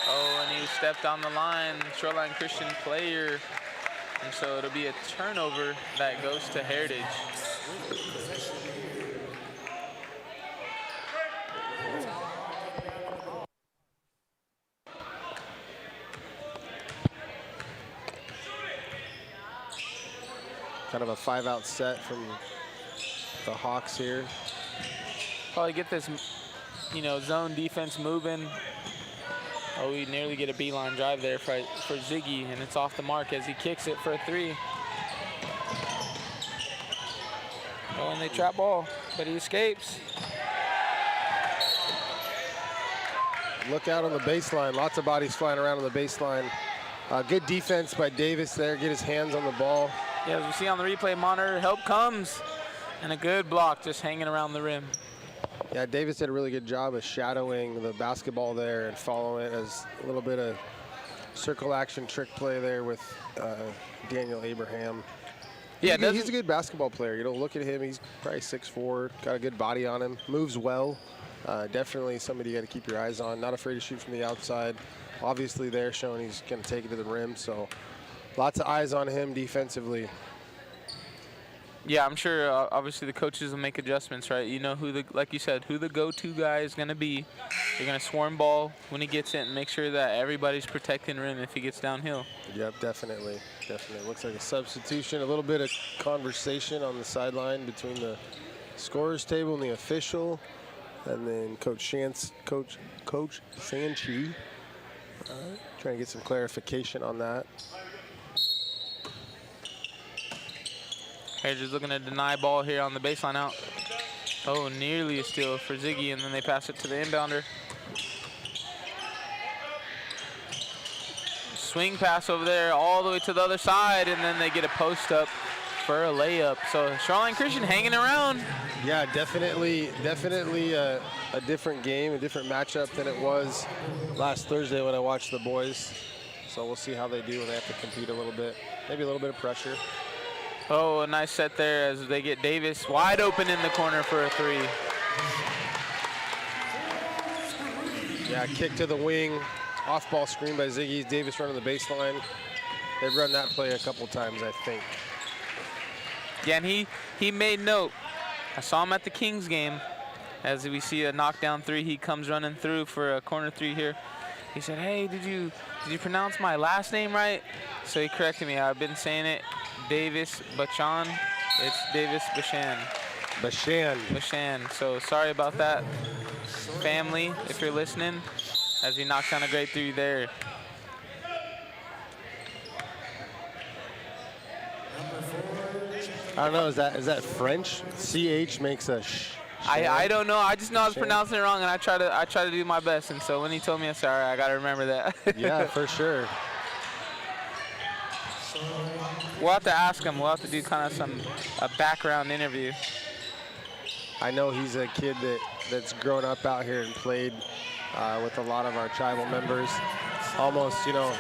S4: Oh, and he stepped on the line, Shoreline Christian player. And so it'll be a turnover that goes to Heritage.
S5: Kind of a 5-out set from the Hawks here.
S4: Probably get this, you know, zone defense moving. Oh, we nearly get a beeline drive there for Ziggy, and it's off the mark as he kicks it for a 3. Oh, and they trap ball, but he escapes.
S5: Look out on the baseline. Lots of bodies flying around on the baseline. Good defense by Davis there. Get his hands on the ball.
S4: Yeah, as we see on the replay monitor, help comes. And a good block just hanging around the rim.
S5: Yeah, Davis did a really good job of shadowing the basketball there and following it as a little bit of circle action trick play there with Daniel Abraham.
S4: Yeah,
S5: he's a good basketball player. You know, look at him. He's probably 6'4", got a good body on him, moves well. Definitely somebody you got to keep your eyes on. Not afraid to shoot from the outside. Obviously there showing he's going to take it to the rim. So lots of eyes on him defensively.
S4: Yeah, I'm sure obviously the coaches will make adjustments, right? You know who like you said, who the go-to guy is going to be. They're going to swarm ball when he gets it and make sure that everybody's protecting rim if he gets downhill.
S5: Yep, definitely. Looks like a substitution. A little bit of conversation on the sideline between the scorer's table and the official. And then Coach Sanchi trying to get some clarification on that.
S4: Heritage looking to deny ball here on the baseline out. Oh, nearly a steal for Ziggy, and then they pass it to the inbounder. Swing pass over there all the way to the other side, and then they get a post up for a layup. So Shoreline Christian hanging around.
S5: Yeah, definitely a different game, a different matchup than it was last Thursday when I watched the boys. So we'll see how they do when they have to compete a little bit. Maybe a little bit of pressure.
S4: Oh, a nice set there as they get Davis wide open in the corner for a 3.
S5: Yeah, kick to the wing, off-ball screen by Ziggy. Davis running the baseline. They've run that play a couple times, I think.
S4: Yeah, and he made note. I saw him at the Kings game. As we see a knockdown 3, he comes running through for a corner 3 here. He said, "Hey, did you pronounce my last name right?" So he corrected me. I've been saying it Davis Bachan. It's Davis Bashan.
S5: Bashan.
S4: So sorry about that, family, if you're listening, as he knocks down a great 3 there.
S5: I don't know, is that French? CH makes a sh.
S4: I don't know. I just know I was pronouncing it wrong, and I try to do my best. And so when he told me, I'm sorry, I got to remember that.
S5: Yeah, for sure.
S4: We'll have to ask him. We'll have to do kind of a background interview.
S5: I know he's a kid that's grown up out here and played with a lot of our tribal members. Almost, you know,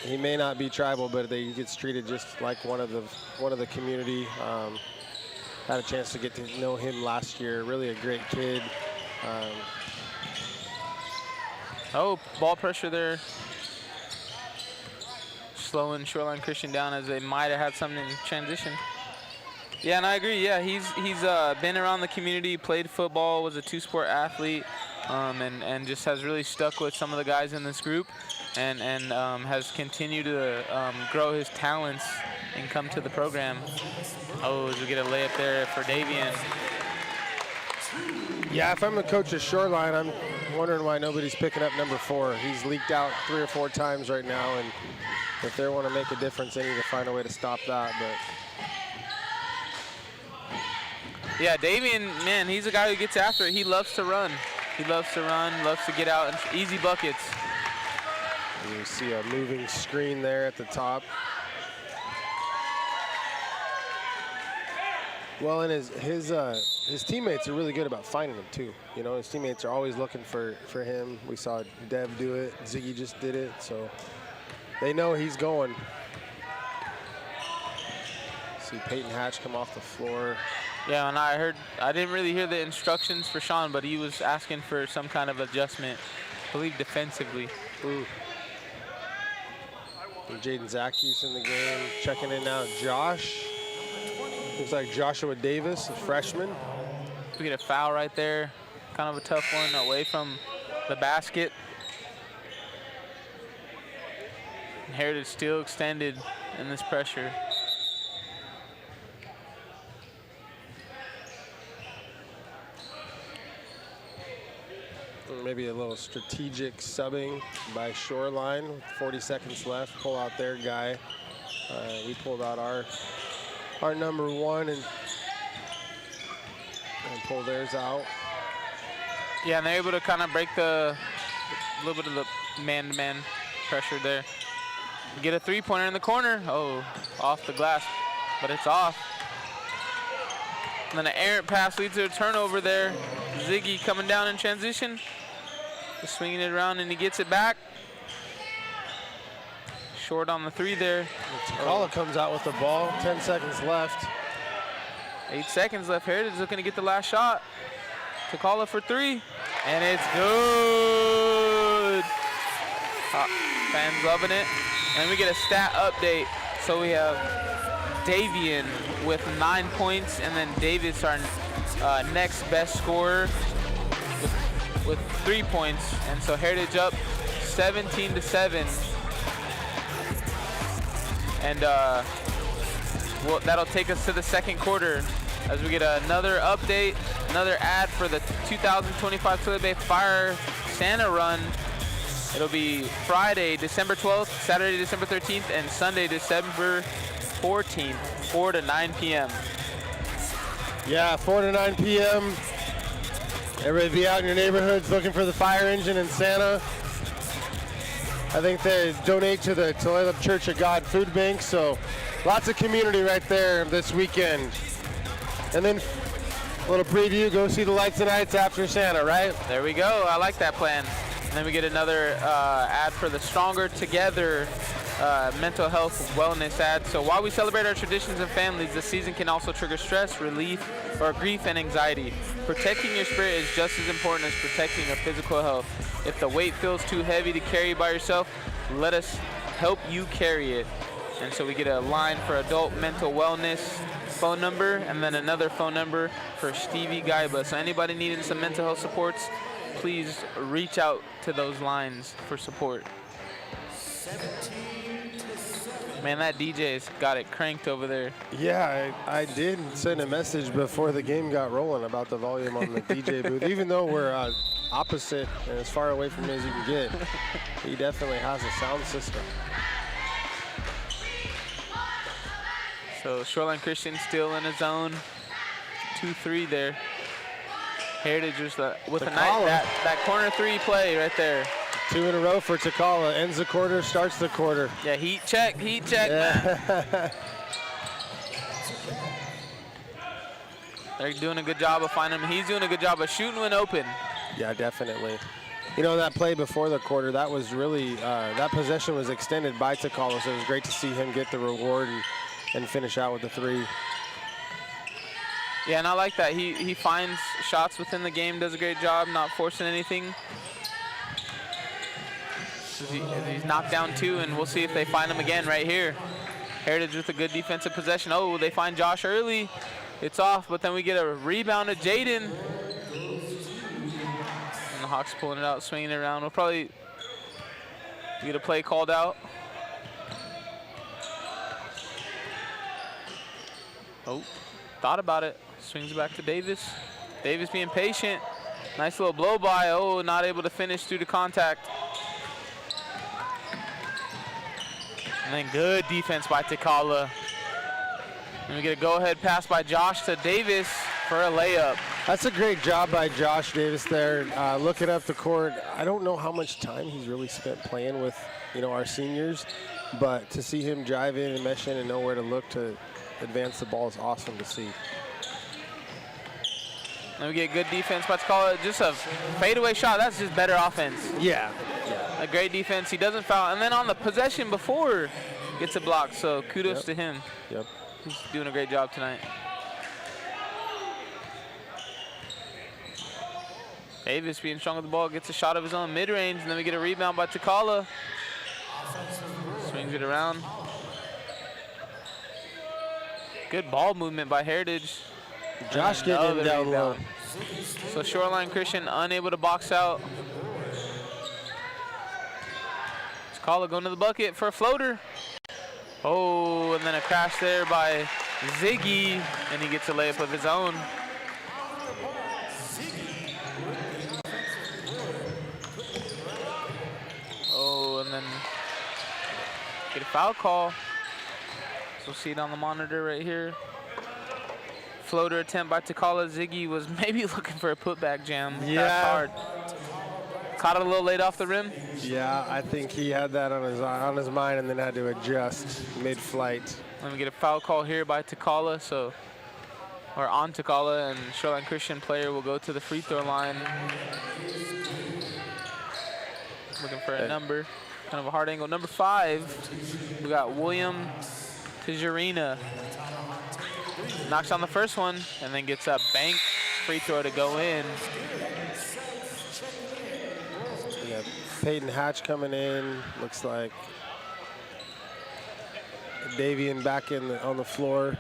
S5: he may not be tribal, but he gets treated just like one of the community. Had a chance to get to know him last year. Really a great kid.
S4: Oh, ball pressure there. Slowing Shoreline Christian down as they might have had something in transition. Yeah, and I agree. Yeah, he's been around the community, played football, was a 2-sport athlete, and just has really stuck with some of the guys in this group, and has continued to grow his talents and come to the program. Oh, as we get a layup there for Davian.
S5: Yeah, if I'm a coach of Shoreline, I'm wondering why nobody's picking up number 4. He's leaked out 3 or 4 times right now, and if they want to make a difference, they need to find a way to stop that. But
S4: yeah, Davian, man, he's a guy who gets after it. He loves to run. He loves to run, loves to get out, and easy buckets.
S5: You see a moving screen there at the top. Well, and his teammates are really good about finding him too. You know, his teammates are always looking for him. We saw Dev do it. Ziggy just did it, so they know he's going. See Peyton Hatch come off the floor.
S4: Yeah, and I didn't really hear the instructions for Sean, but he was asking for some kind of adjustment, I believe defensively.
S5: Jaden Zacchius in the game. Checking in now, Josh. Looks like Joshua Davis, a freshman.
S4: We get a foul right there. Kind of a tough one away from the basket. And Heritage still extended in this pressure.
S5: Maybe a little strategic subbing by Shoreline with 40 seconds left. Pull out their guy. We pulled out our number one and pull theirs out.
S4: Yeah, and they're able to kind of break a little bit of the man-to-man pressure there. Get a three-pointer in the corner. Oh, off the glass, but it's off. And then an errant pass leads to a turnover there. Ziggy coming down in transition. Just swinging it around, and he gets it back. Short on the three there.
S5: Takala comes out with the ball. 10 seconds left.
S4: 8 seconds left. Heritage looking to get the last shot. Takala for three, and it's good. Fans loving it. And we get a stat update. So we have Davian with 9 points, and then Davis, our next best scorer, with 3 points. And so Heritage up 17-7. And that'll take us to the second quarter as we get another update, another ad for the 2025 Tulalip Bay Fire Santa Run. It'll be Friday, December 12th, Saturday, December 13th, and Sunday, December 14th, 4 to 9 p.m.
S5: Yeah, 4 to 9 p.m. Everybody be out in your neighborhoods looking for the fire engine and Santa. I think they donate to the Tulalip Church of God Food Bank, so lots of community right there this weekend. And then a little preview, go see the lights and nights after Santa, right?
S4: There we go, I like that plan. And then we get another ad for the Stronger Together mental health wellness ad. So while we celebrate our traditions and families, this season can also trigger stress, relief, or grief and anxiety. Protecting your spirit is just as important as protecting your physical health. If the weight feels too heavy to carry by yourself, let us help you carry it. And so we get a line for adult mental wellness phone number, and then another phone number for Stevie Gaiba. So anybody needing some mental health supports, please reach out to those lines for support. Man, that DJ's got it cranked over there.
S5: Yeah, I did send a message before the game got rolling about the volume on the DJ booth. Even though we're opposite and as far away from me as you can get, he definitely has a sound system.
S4: So Shoreline Christian still in his zone. 2-3 there. Heritage was with a nice, that corner three play right there.
S5: 2 in a row for Takala. Ends the quarter, starts the quarter.
S4: Yeah, heat check, yeah. They're doing a good job of finding him. He's doing a good job of shooting when open.
S5: Yeah, definitely. You know, that play before the quarter, that was really, that possession was extended by Takala, so it was great to see him get the reward and finish out with the three.
S4: Yeah, and I like that. He finds shots within the game, does a great job, not forcing anything. He's knocked down 2, and we'll see if they find him again right here. Heritage with a good defensive possession. Oh, they find Josh early. It's off, but then we get a rebound to Jaden. And the Hawks pulling it out, swinging it around. We'll probably get a play called out. Oh, thought about it. Swings back to Davis. Davis being patient. Nice little blow by. Oh, not able to finish due to contact. And then good defense by Takala. And we get a go-ahead pass by Josh to Davis for a layup.
S5: That's a great job by Josh Davis there, looking up the court. I don't know how much time he's really spent playing with, you know, our seniors, but to see him drive in and mesh in and know where to look to advance the ball is awesome to see.
S4: And we get good defense. Let's call it just a fadeaway shot. That's just better offense.
S5: Yeah.
S4: A great defense. He doesn't foul. And then on the possession before, gets a block. So kudos to him.
S5: Yep.
S4: He's doing a great job tonight. Davis being strong with the ball, gets a shot of his own mid-range, and then we get a rebound by Takala. Swings it around. Good ball movement by Heritage.
S5: Josh getting him down low.
S4: So Shoreline Christian unable to box out. Takala going to the bucket for a floater. Oh, and then a crash there by Ziggy, and he gets a layup of his own. Oh, and then get a foul call. So see it on the monitor right here. Floater attempt by Takala. Ziggy was maybe looking for a putback jam.
S5: Yeah.
S4: That's hard. Caught it a little late off the rim.
S5: Yeah, I think he had that on his mind and then had to adjust mid-flight.
S4: Let me get a foul call here by Takala. So, or on Takala, and Shoreline Christian player will go to the free throw line. Looking for a number, kind of a hard angle. Number 5, we got William Tijerina. Knocks on the first one and then gets a bank free throw to go in.
S5: We got Peyton Hatch coming in. Looks like Davian back on the floor.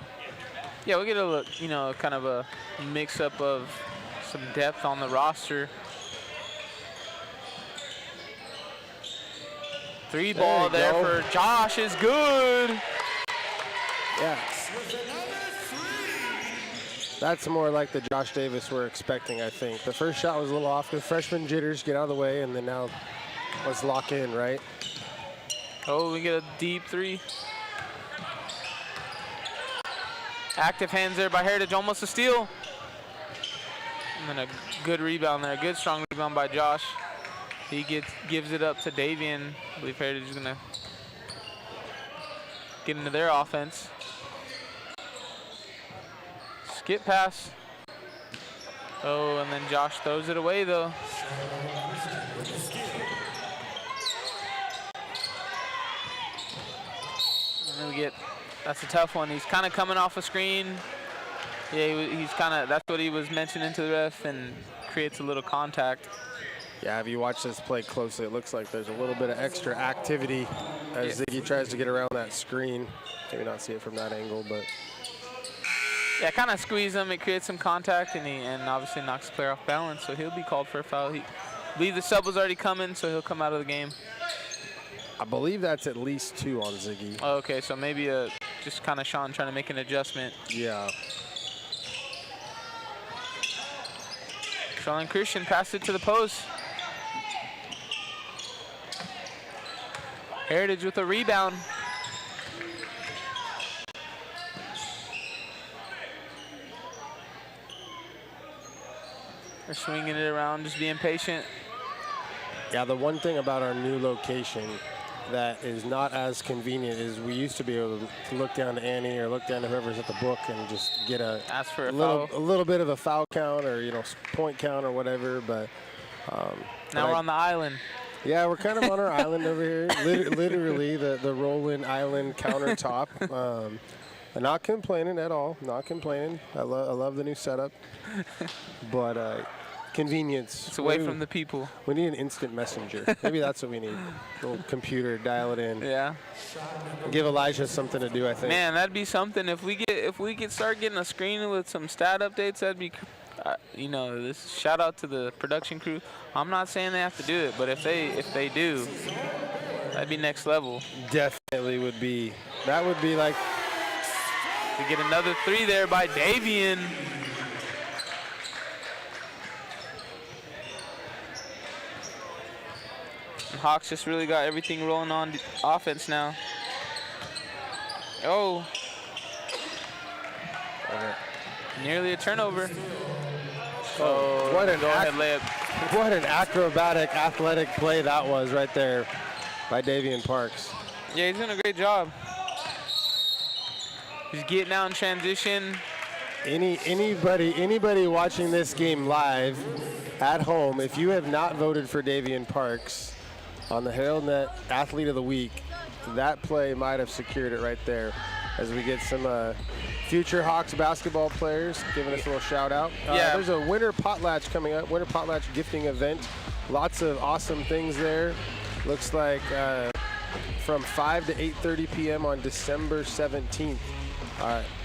S4: Yeah, we get a look, you know, kind of a mix-up of some depth on the roster. 3 ball there for Josh is good.
S5: Yeah. That's more like the Josh Davis we're expecting, I think. The first shot was a little off. The freshman jitters get out of the way, and then now let's lock in, right?
S4: Oh, we get a deep 3. Active hands there by Heritage, almost a steal. And then a good rebound there, a good strong rebound by Josh. He gives it up to Davian. I believe Heritage is gonna get into their offense. Skip pass. Oh, and then Josh throws it away though. And then we get, that's a tough one. He's kind of coming off a screen. Yeah, he's kind of, that's what he was mentioning to the ref, and creates a little contact.
S5: Yeah, if you watch this play closely, it looks like there's a little bit of extra activity as Ziggy tries to get around that screen. Maybe not see it from that angle, but.
S4: Yeah, kind of squeeze him. It creates some contact, and obviously knocks the player off balance, so he'll be called for a foul. I believe the sub was already coming, so he'll come out of the game.
S5: I believe that's at least 2 on Ziggy.
S4: Oh, okay, so maybe just kind of Sean trying to make an adjustment.
S5: Yeah.
S4: Shoreline Christian passed it to the post. Heritage with a rebound. They're swinging it around, just being patient.
S5: Yeah, the one thing about our new location that is not as convenient is we used to be able to look down to Annie or look down to whoever's at the book and just get a little bit of a foul count or, you know, point count or whatever. But
S4: now we're on the island.
S5: Yeah, we're kind of on our island over here. Literally the Roland Island countertop. I'm not complaining at all. Not complaining. I love the new setup. But convenience.
S4: It's away from the people.
S5: We need an instant messenger. Maybe that's what we need. A little computer, dial it in.
S4: Yeah.
S5: Give Elijah something to do, I think.
S4: Man, that'd be something. If we could start getting a screen with some stat updates, that'd be, you know, this shout out to the production crew. I'm not saying they have to do it, but if they do, that'd be next level.
S5: Definitely would be. That would be like.
S4: We get another 3 there by Davian. And Hawks just really got everything rolling on offense now. Oh. Nearly a turnover. Oh,
S5: what an
S4: go-ahead layup.
S5: What an acrobatic, athletic play that was right there by Davian Parks.
S4: Yeah, he's doing a great job. He's getting out in transition.
S5: Anybody watching this game live at home, if you have not voted for Davian Parks on the HeraldNet Athlete of the Week, that play might have secured it right there. As we get some future Hawks basketball players giving us a little shout out. There's a winter potlatch coming up, winter potlatch gifting event. Lots of awesome things there. Looks like from 5 to 8:30 p.m. on December 17th.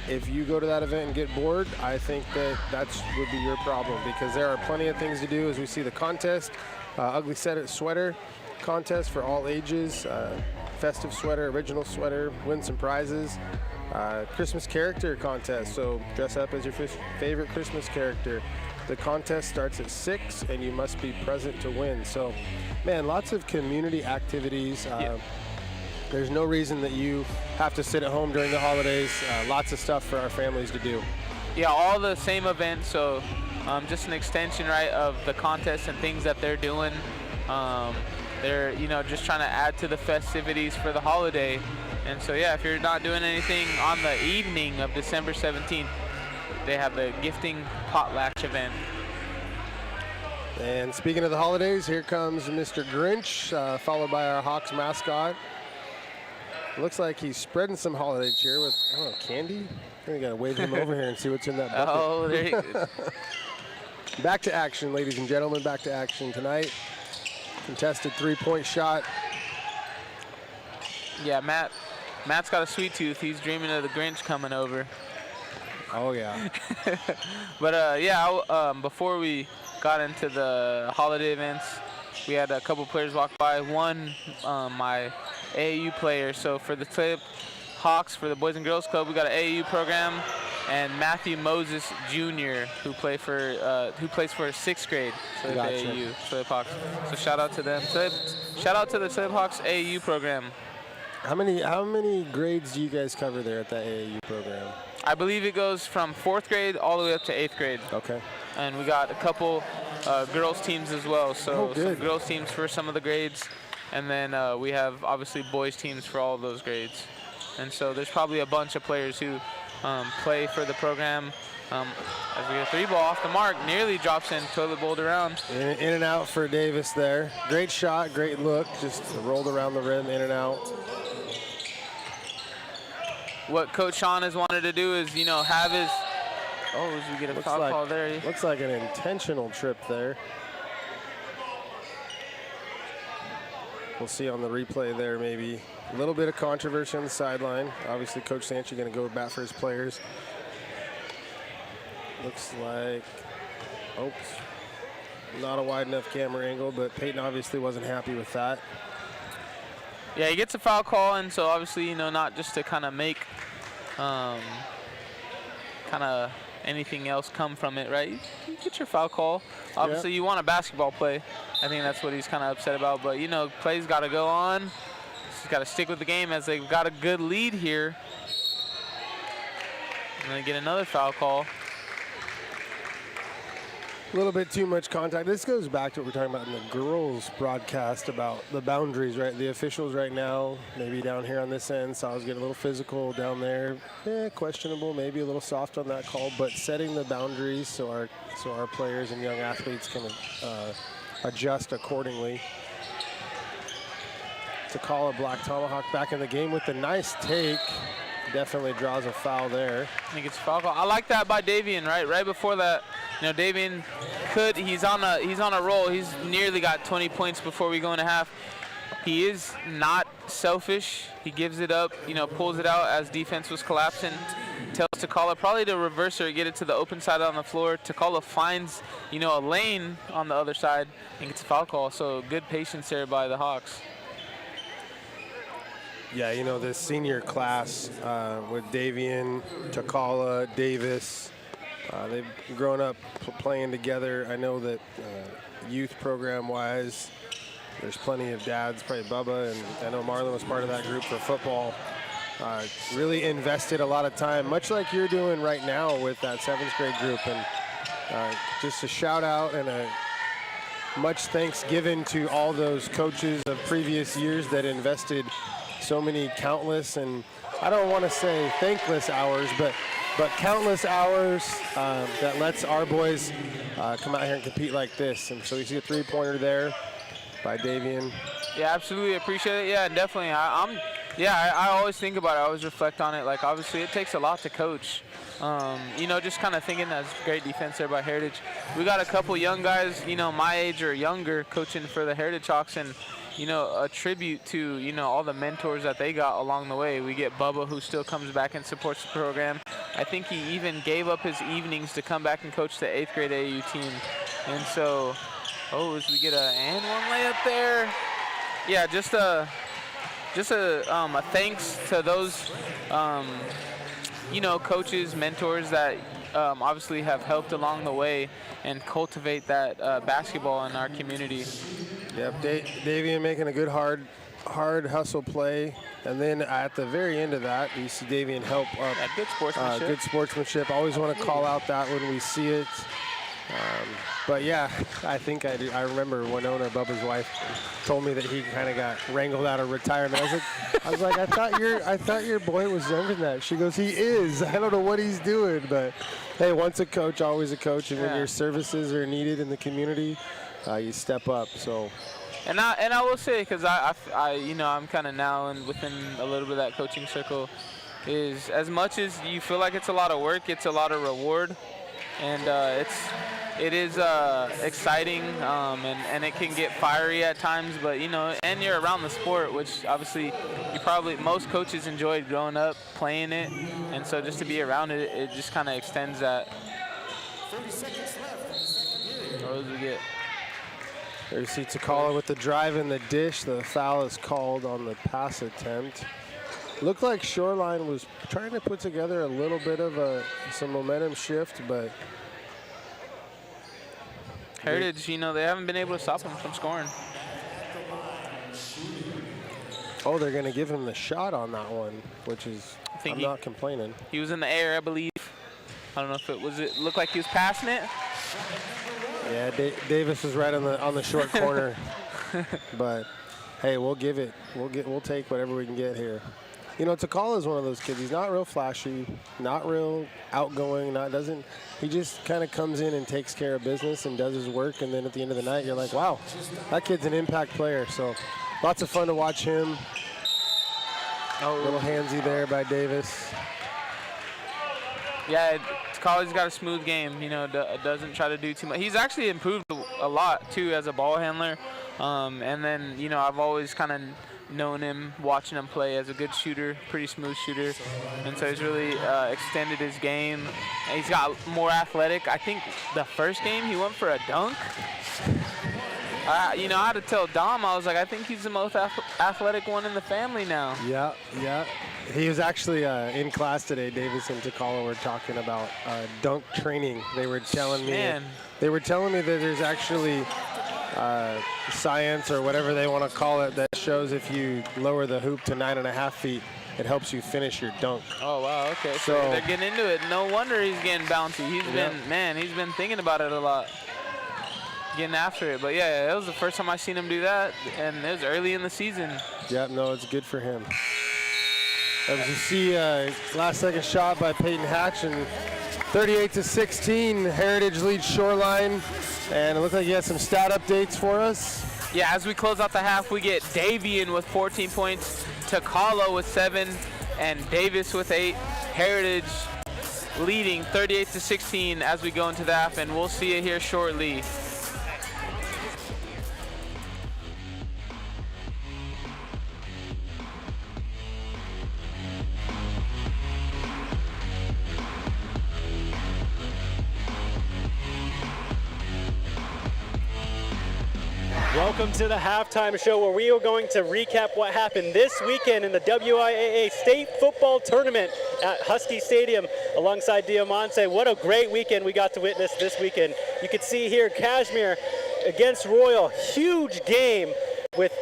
S5: If you go to that event and get bored, I think that would be your problem, because there are plenty of things to do. As we see the contest, ugly sweater contest for all ages, festive sweater, original sweater, win some prizes, Christmas character contest, so dress up as your favorite Christmas character. The contest starts at 6 and you must be present to win. So man, lots of community activities. There's no reason that you have to sit at home during the holidays. Lots of stuff for our families to do.
S4: Yeah, all the same events, so just an extension, right, of the contest and things that they're doing. They're, just trying to add to the festivities for the holiday. And so, yeah, if you're not doing anything on the evening of December 17th, they have the gifting potlatch event.
S5: And speaking of the holidays, here comes Mr. Grinch, followed by our Hawks mascot. Looks like he's spreading some holiday cheer with, I don't know, candy? We gotta wave him over here and see what's in that bucket.
S4: Oh, there you go.
S5: Back to action, ladies and gentlemen, back to action tonight. Contested three-point shot.
S4: Yeah, Matt's got a sweet tooth. He's dreaming of the Grinch coming over.
S5: Oh, yeah.
S4: But, before we got into the holiday events, we had a couple players walk by. One, my AAU player. So for the Tulalip Hawks, for the Boys and Girls Club, we got an AAU program, and Matthew Moses Jr., who plays for 6th grade for the AAU Tulalip Hawks. So shout out to them. Shout out to the Tulalip Hawks AAU program.
S5: How many grades do you guys cover there at that AAU program?
S4: I believe it goes from 4th grade all the way up to 8th grade.
S5: Okay.
S4: And we got a couple girls teams as well. So some
S5: good.
S4: girls teams for some of the grades. And then we have obviously boys teams for all of those grades. And so there's probably a bunch of players who play for the program. As we get a 3-ball off the mark, nearly drops in, toilet bowled around.
S5: In and out for Davis there. Great shot, great look, just rolled around the rim, in and out.
S4: What Coach Sean has wanted to do is, have his, as we get a foul call there.
S5: Looks like an intentional trip there. We'll see on the replay there, maybe a little bit of controversy on the sideline. Obviously, Coach Sanchi going to go bat for his players. Looks like, not a wide enough camera angle, but Peyton obviously wasn't happy with that.
S4: Yeah, he gets a foul call, and so obviously, not just to kind of make anything else come from it, right? You get your foul call. Obviously, you want a basketball play. I think that's what he's kind of upset about. But, plays got to go on. He's got to stick with the game as they've got a good lead here. And they get another foul call.
S5: A little bit too much contact. This goes back to what we're talking about in the girls broadcast about the boundaries, right? The officials right now, maybe down here on this end, so I was getting a little physical down there. Questionable, maybe a little soft on that call, but setting the boundaries so our players and young athletes can adjust accordingly. To call a Black Tomahawk back in the game with the nice take. Definitely draws a foul there.
S4: I think it's a foul call. I like that by Davian, right? Right before that, Davian he's on a roll. He's nearly got 20 points before we go into half. He is not selfish. He gives it up, pulls it out as defense was collapsing. Tells Takala probably to reverse or get it to the open side on the floor. Takala finds, a lane on the other side and gets a foul call. So good patience there by the Hawks.
S5: Yeah, this senior class with Davian, Takala, Davis, they've grown up playing together. I know that youth program-wise, there's plenty of dads, probably Bubba, and I know Marlon was part of that group for football. Really invested a lot of time, much like you're doing right now with that 7th grade group. And just a shout out and a much thanks given to all those coaches of previous years that invested so many countless, and I don't want to say thankless hours, but but countless hours that lets our boys come out here and compete like this. And so you see a three-pointer there by Davian.
S4: Yeah, absolutely appreciate it. Yeah, definitely. I always think about it. I always reflect on it. Like, obviously, it takes a lot to coach. You know, just kind of thinking that's great defense there by Heritage. We got a couple young guys, you know, my age or younger coaching for the Heritage Hawks, and, you know, a tribute to, you know, all the mentors that they got along the way. We get Bubba, who still comes back and supports the program. I think he even gave up his evenings to come back and coach the 8th grade AAU team. And so, as we get a and one layup there. Yeah, just a thanks to those, you know, coaches, mentors that obviously have helped along the way and cultivate that basketball in our community.
S5: Yep, Davian making a good hard hustle play, and then at the very end of that, you see Davian help up.
S4: Yeah, good sportsmanship.
S5: Good sportsmanship. Always want to call out that when we see it. But yeah, I think I remember Winona, Bubba's wife, told me that he kind of got wrangled out of retirement. I was like, I thought your boy was younger than that. She goes, he is. I don't know what he's doing, but hey, once a coach, always a coach. And when your services are needed in the community, you step up. So.
S4: And I will say, because I you know, I'm kind of now within a little bit of that coaching circle, is as much as you feel like it's a lot of work, it's a lot of reward. And it is exciting, and it can get fiery at times, but, you know, and you're around the sport, which obviously most coaches enjoyed growing up playing it, and so just to be around it, it just kind of extends that.
S9: 30 seconds left.
S4: What does we get?
S5: There you see Takala with the drive in the dish. The foul is called on the pass attempt. Looked like Shoreline was trying to put together a little bit of some momentum shift, but
S4: Heritage, you know, they haven't been able to stop him from scoring.
S5: Oh, they're going to give him the shot on that one, which is, I'm not complaining.
S4: He was in the air, I believe. I don't know if it looked like he was passing it.
S5: Yeah, Davis was right on the short corner, but hey, we'll give it. We'll take whatever we can get here. You know, Takala is one of those kids. He's not real flashy, not real outgoing, he just kind of comes in and takes care of business and does his work, and then at the end of the night, you're like, wow, that kid's an impact player. So lots of fun to watch him. Oh, little handsy there by Davis.
S4: Yeah, Takala's got a smooth game, you know, doesn't try to do too much. He's actually improved a lot, too, as a ball handler. And then, you know, I've always kind of known him, watching him play as a good shooter, pretty smooth shooter. And so he's really extended his game. And he's got more athletic. I think the first game he went for a dunk. You know, I had to tell Dom, I was like, I think he's the most athletic one in the family now.
S5: Yeah. He was actually in class today. Davis and Takala were talking about dunk training. They were telling me that there's actually science or whatever they want to call it that shows if you lower the hoop to 9.5 feet, it helps you finish your dunk.
S4: Oh, wow, okay. So they're getting into it. No wonder he's getting bouncy. He's been thinking about it a lot, getting after it. But yeah, it was the first time I seen him do that, and it was early in the season.
S5: Yeah, no, it's good for him. As you see, last second shot by Peyton Hatch, and 38-16, Heritage leads Shoreline, and it looks like he has some stat updates for us.
S4: Yeah, as we close out the half, we get Davian with 14 points, Takala with 7, and Davis with 8. Heritage leading 38-16 as we go into the half, and we'll see it here shortly.
S1: Welcome to the halftime show, where we are going to recap what happened this weekend in the WIAA State Football Tournament at Husky Stadium alongside Diamante. What a great weekend we got to witness this weekend. You can see here Kashmir against Royal. Huge game with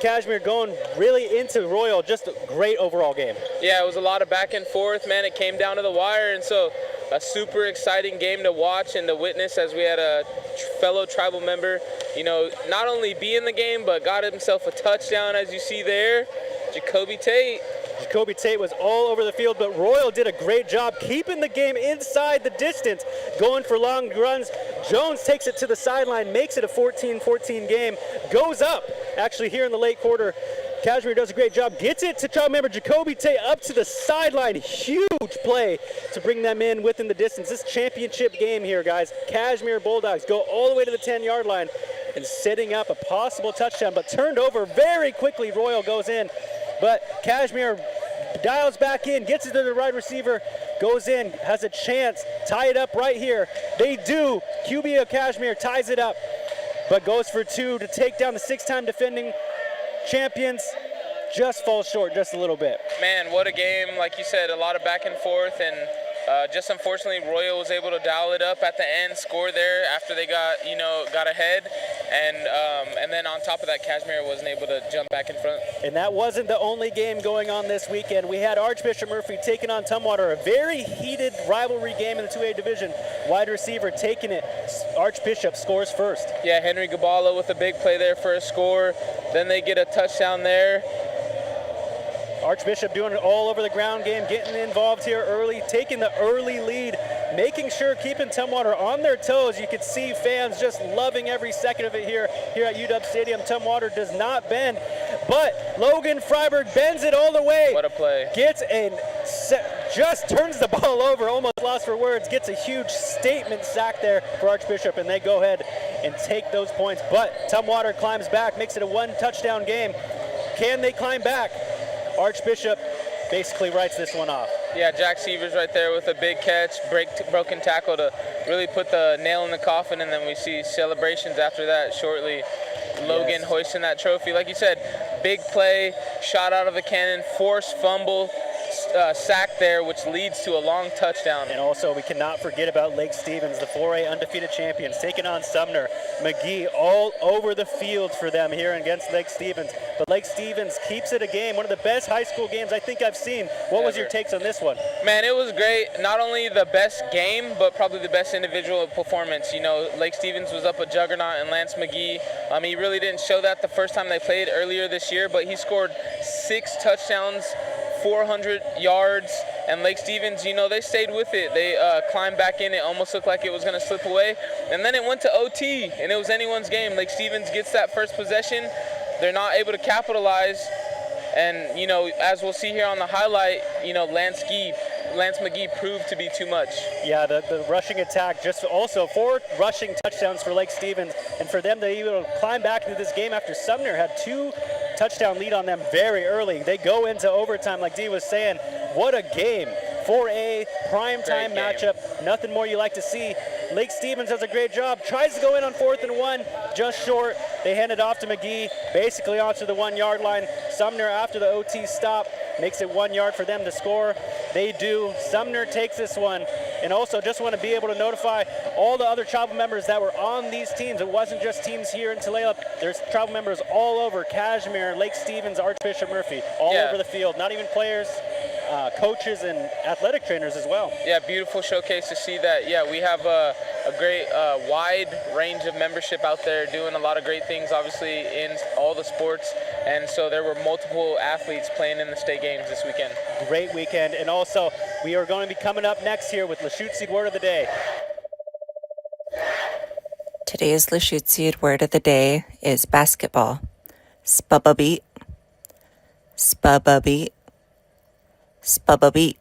S1: Kashmir going really into Royal. Just a great overall game.
S4: Yeah, it was a lot of back and forth, man. It came down to the wire, and so a super exciting game to watch and to witness as we had a fellow tribal member, you know, not only be in the game, but got himself a touchdown, as you see there. Jacoby Tate
S1: Jacoby Tate was all over the field, but Royal did a great job keeping the game inside the distance, going for long runs. Jones takes it to the sideline, makes it a 14-14 game, goes up actually here in the late quarter. Kashmir does a great job, gets it to child member Jacoby Tate up to the sideline. Huge play to bring them in within the distance. This championship game here, guys. Kashmir Bulldogs go all the way to the 10-yard line and setting up a possible touchdown, but turned over very quickly. Royal goes in, but Kashmir dials back in, gets it to the wide receiver, goes in, has a chance, tie it up right here. They do. QB of Kashmir ties it up, but goes for two to take down the 6-time defending champions. Just falls short just a little bit.
S4: Man, what a game. Like you said, a lot of back and forth, and just unfortunately Royal was able to dial it up at the end, score there after they got ahead, and then on top of that, Kashmir wasn't able to jump back in front.
S1: And that wasn't the only game going on this weekend. We had Archbishop Murphy taking on Tumwater, a very heated rivalry game in the 2A division. Wide receiver taking it. Archbishop scores first.
S4: Yeah, Henry Gabala with a big play there for a score. Then they get a touchdown there.
S1: Archbishop doing it all over the ground game, getting involved here early, taking the early lead, making sure, keeping Tumwater on their toes. You could see fans just loving every second of it here at UW Stadium. Tumwater does not bend, but Logan Freiberg bends it all the way.
S4: What a play.
S1: Just turns the ball over, almost lost for words, gets a huge statement sack there for Archbishop, and they go ahead and take those points. But Tumwater climbs back, makes it a 1-touchdown game. Can they climb back? Archbishop basically writes this one off.
S4: Yeah, Jack Severs right there with a big catch, broken tackle to really put the nail in the coffin, and then we see celebrations after that shortly. Logan hoisting that trophy. Like you said, big play, shot out of the cannon, forced fumble, sack there, which leads to a long touchdown.
S1: And also, we cannot forget about Lake Stevens, the 4A undefeated champions, taking on Sumner. McGee all over the field for them here against Lake Stevens. But Lake Stevens keeps it a game, one of the best high school games I think I've seen. What was your takes on this one?
S4: Man, it was great. Not only the best game, but probably the best individual performance. You know, Lake Stevens was up a juggernaut, and Lance McGee, he really didn't show that the first time they played earlier this year, but he scored 6 touchdowns, 400 yards, and Lake Stevens, they stayed with it. They climbed back in. It almost looked like it was going to slip away, and then it went to OT, and it was anyone's game. Lake Stevens gets that first possession. They're not able to capitalize, and, as we'll see here on the highlight, Lance McGee proved to be too much.
S1: Yeah, the rushing attack, just also 4 rushing touchdowns for Lake Stevens, and for them to even climb back into this game after Sumner had 2 touchdown lead on them very early. They go into overtime, like Dee was saying. What a game. 4A, primetime matchup. Nothing more you like to see. Lake Stevens does a great job. Tries to go in on 4th and 1, just short. They hand it off to McGee, basically onto the 1-yard line. Sumner, after the OT stop, makes it 1 yard for them to score. They do. Sumner takes this one. And also just want to be able to notify all the other tribal members that were on these teams. It wasn't just teams here in Tulalip. There's tribal members all over. Kashmir, Lake Stevens, Archbishop Murphy, all over the field. Not even players, coaches, and athletic trainers as well.
S4: Yeah, beautiful showcase to see that. Yeah, we have a great wide range of membership out there doing a lot of great things, obviously, in all the sports. And so there were multiple athletes playing in the state games this weekend.
S1: Great weekend. And also, we are going to be coming up next here with Lachute Seed Word of the Day.
S7: Today's Lachute Seed Word of the Day is basketball. Spubba beat. Spubba beat. Spubba beat.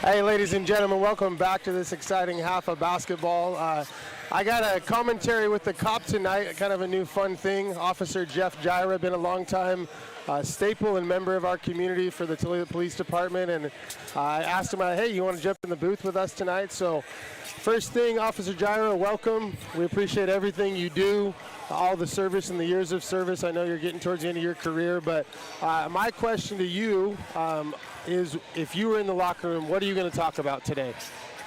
S5: Hey, ladies and gentlemen, welcome back to this exciting half of basketball. I got a commentary with the cop tonight, kind of a new fun thing. Officer Jeff Jira, been a long time staple and member of our community for the Tulalip Police Department, and I asked him, hey, you want to jump in the booth with us tonight? So first thing, Officer Jira, welcome. We appreciate everything you do, all the service and the years of service. I know you're getting towards the end of your career, but my question to you is, if you were in the locker room, what are you going to talk about today?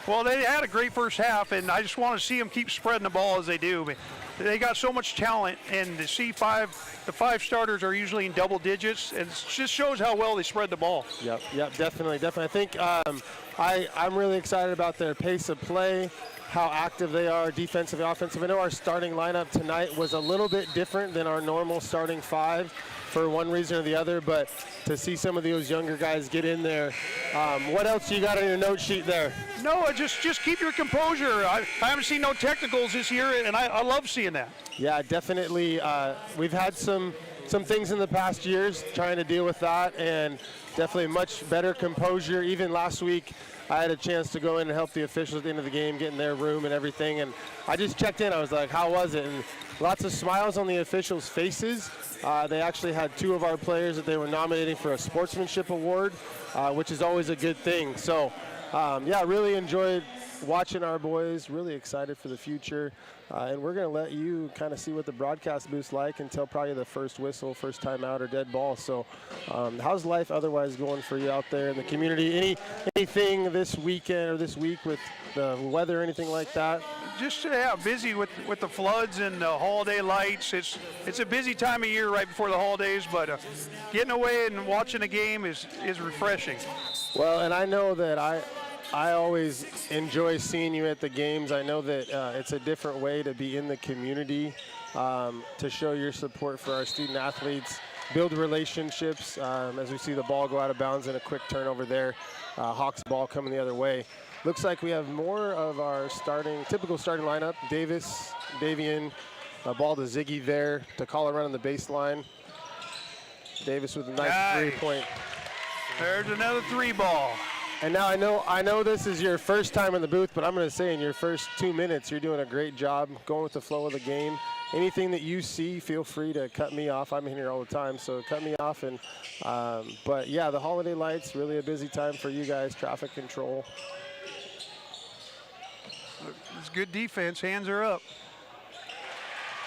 S10: Well, they had a great first half, and I just want to see them keep spreading the ball as they do. They got so much talent, and to see the five starters are usually in double digits, and it just shows how well they spread the ball.
S5: Yep, definitely. I think I'm really excited about their pace of play, how active they are, defensive and offensive. I know our starting lineup tonight was a little bit different than our normal starting five for one reason or the other, but to see some of those younger guys get in there. What else you got on your note sheet there?
S10: No, just keep your composure. I haven't seen no technicals this year, and I love seeing that.
S5: Yeah, definitely. We've had some things in the past years trying to deal with that, and definitely much better composure. Even last week, I had a chance to go in and help the officials at the end of the game, get in their room and everything, and I just checked in. I was like, how was it? And lots of smiles on the officials' faces. They actually had two of our players that they were nominating for a sportsmanship award, which is always a good thing. So, yeah, really enjoyed watching our boys, really excited for the future. And we're going to let you kind of see what the broadcast booth's like until probably the first whistle, first time out, or dead ball. So how's life otherwise going for you out there in the community? Anything this weekend or this week with the weather or anything like that?
S10: Just busy with the floods and the holiday lights. It's a busy time of year right before the holidays, but getting away and watching a game is refreshing.
S5: Well, and I know that I always enjoy seeing you at the games. I know that it's a different way to be in the community, to show your support for our student athletes, build relationships. As we see the ball go out of bounds and a quick turnover there, Hawks ball coming the other way. Looks like we have more of our typical starting lineup. Davian, ball to Ziggy there to call a run on the baseline. Davis with a nice 3-point.
S10: There's another 3-ball.
S5: And now I know this is your first time in the booth, but I'm going to say in your first 2 minutes, you're doing a great job going with the flow of the game. Anything that you see, feel free to cut me off. I'm in here all the time, so cut me off. And but yeah, the holiday lights, really a busy time for you guys, traffic control.
S10: It's good defense, hands are up.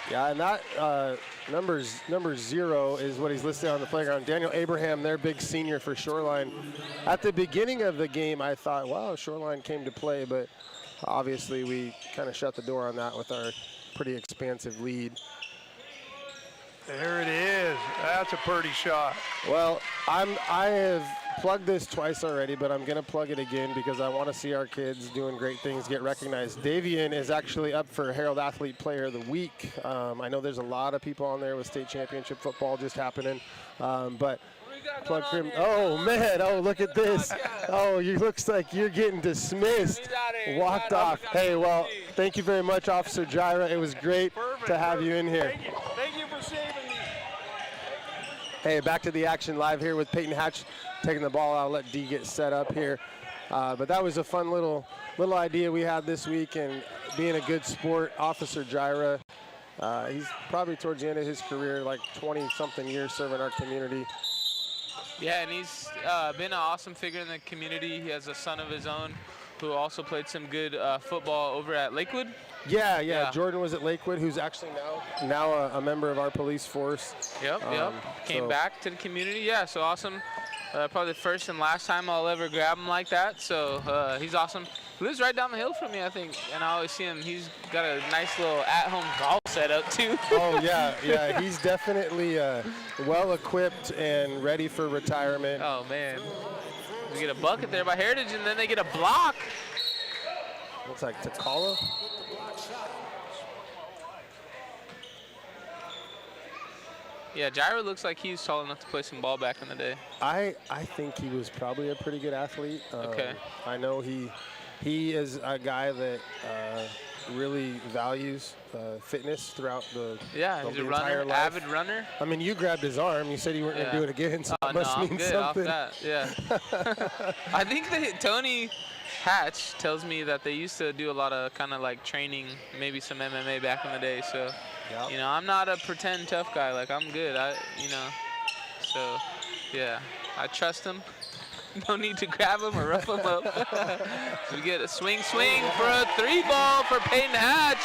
S5: Yeah, and that number 0 is what he's listed on the playground. Daniel Abraham, their big senior for Shoreline. At the beginning of the game, I thought, wow, Shoreline came to play, but obviously we kind of shut the door on that with our pretty expansive lead.
S10: There it is. That's a pretty shot.
S5: Well, I have plugged this twice already, but I'm going to plug it again because I want to see our kids doing great things, get recognized. Davian is actually up for Herald Athlete Player of the Week. I know there's a lot of people on there with state championship football just happening, but plug for him. Oh, man. Oh, look at this. Oh, you looks like you're getting dismissed. Walked off. Hey, well, thank you very much, Officer Jira. It was great to have you in here.
S10: Thank you for saving me.
S5: Hey, back to the action live here with Peyton Hatch taking the ball. I'll let D get set up here. But that was a fun little idea we had this week, and being a good sport, Officer Jira, he's probably towards the end of his career, like 20-something years serving our community.
S4: Yeah, and he's been an awesome figure in the community. He has a son of his own who also played some good football over at Lakewood.
S5: Yeah. Jordan was at Lakewood, who's actually now a member of our police force.
S4: Yep. Came back to the community. Yeah, so awesome. Probably the first and last time I'll ever grab him like that. So he's awesome. He lives right down the hill from me, I think, and I always see him. He's got a nice little at-home golf setup too.
S5: Oh yeah. He's definitely well equipped and ready for retirement.
S4: Oh man, we get a bucket there by Heritage, and then they get a block.
S5: Looks like Takala.
S4: Yeah, Jira looks like he's tall enough to play some ball back in the day.
S5: I think he was probably a pretty good athlete.
S4: Okay.
S5: I know he is a guy that really values fitness throughout the
S4: Yeah, he's a
S5: entire
S4: runner,
S5: life.
S4: avid runner.
S5: I mean, you grabbed his arm. You said you weren't going to do it again, so
S4: Oh,
S5: it must
S4: no,
S5: mean
S4: I'm good
S5: something.
S4: off that. Yeah. I think that Tony Hatch tells me that they used to do a lot of kind of like training, maybe some MMA back in the day. So, you know, I'm not a pretend tough guy. Like, I'm good. So, yeah, I trust him. No need to grab him or rough him up. So we get a swing for a 3-ball for Peyton Hatch.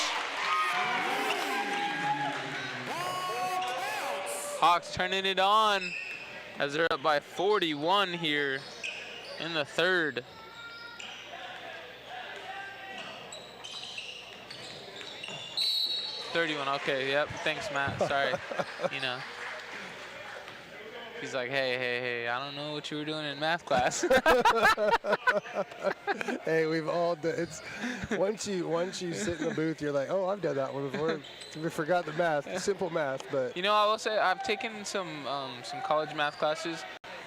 S4: Hawks turning it on as they're up by 41 here in the third. $31, okay, yep, thanks, Matt, sorry, you know. He's like, hey, I don't know what you were doing in math class.
S5: Hey, we've all done it's once you sit in the booth, you're like, oh, I've done that one before. We forgot the math, simple math, but.
S4: You know, I will say I've taken some college math classes,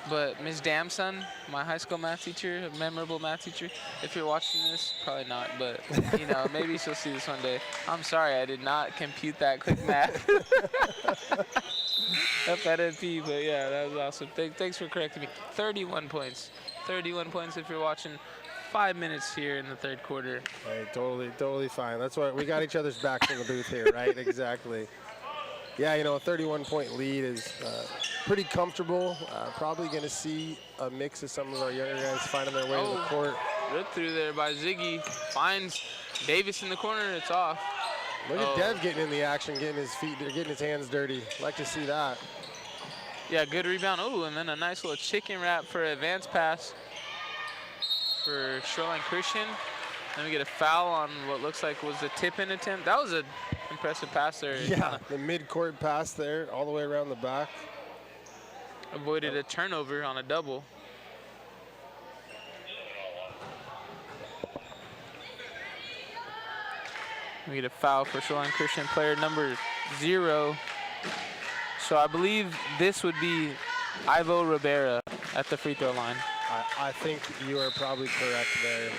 S4: but Ms. Damson, my high school math teacher, a memorable math teacher, if you're watching this, probably not, but you know, maybe she'll see this one day. I'm sorry, I did not compute that quick math. Up at NP, but yeah, that was awesome. Thanks for correcting me. 31 points. 31 points if you're watching. 5 minutes here in the third quarter.
S5: Hey, totally fine. That's why we got each other's backs in the booth here, right? Exactly. Yeah, you know, a 31-point lead is pretty comfortable. Probably going to see a mix of some of our younger guys finding their way to the court.
S4: Ripped through there by Ziggy. Finds Davis in the corner. It's off.
S5: Look at Dev getting in the action, getting his feet, getting his hands dirty. Like to see that.
S4: Yeah, good rebound. Oh, and then a nice little chicken wrap for an advance pass for Shoreline Christian. Then we get a foul on what looks like was a tip-in attempt. That was an impressive pass there.
S5: Yeah, the mid-court pass there, all the way around the back.
S4: Avoided a turnover on a double. We get a foul for Shoreline Christian, player number 0. So I believe this would be Ivo Rivera at the free throw line.
S5: I think you are probably correct there.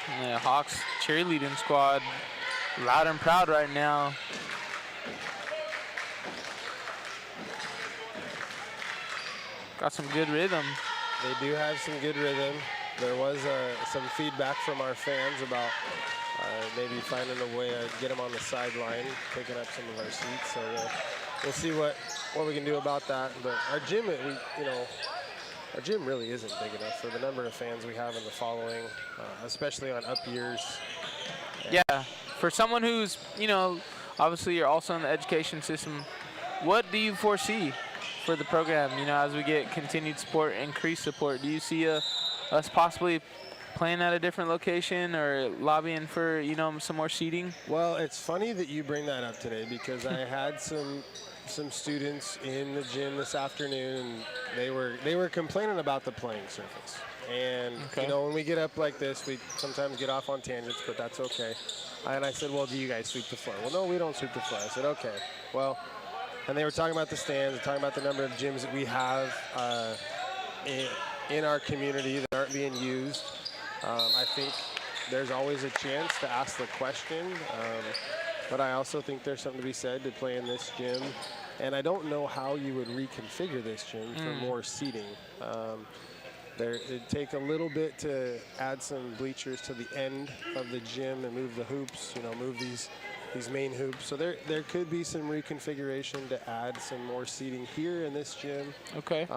S4: And the Hawks cheerleading squad, loud and proud right now. Got some good rhythm.
S5: They do have some good rhythm. There was some feedback from our fans about maybe finding a way to get them on the sideline, taking up some of our seats. So we'll see what we can do about that. But our gym, our gym really isn't big enough for the number of fans we have in the following, especially on up years.
S4: Yeah, for someone who's, obviously you're also in the education system, what do you foresee for the program, as we get continued support, increased support? Do you see us possibly playing at a different location or lobbying for, some more seating?
S5: Well, it's funny that you bring that up today because I had some students in the gym this afternoon, and they were complaining about the playing surface. And when we get up like this, we sometimes get off on tangents, but that's okay. And I said, well, do you guys sweep the floor? Well, no, we don't sweep the floor. I said, okay. Well, and they were talking about the stands, talking about the number of gyms that we have in our community that aren't being used. I think there's always a chance to ask the question, but I also think there's something to be said to play in this gym. And I don't know how you would reconfigure this gym for more seating. It'd take a little bit to add some bleachers to the end of the gym and move the hoops, move these main hoops. So there could be some reconfiguration to add some more seating here in this gym.
S4: Okay.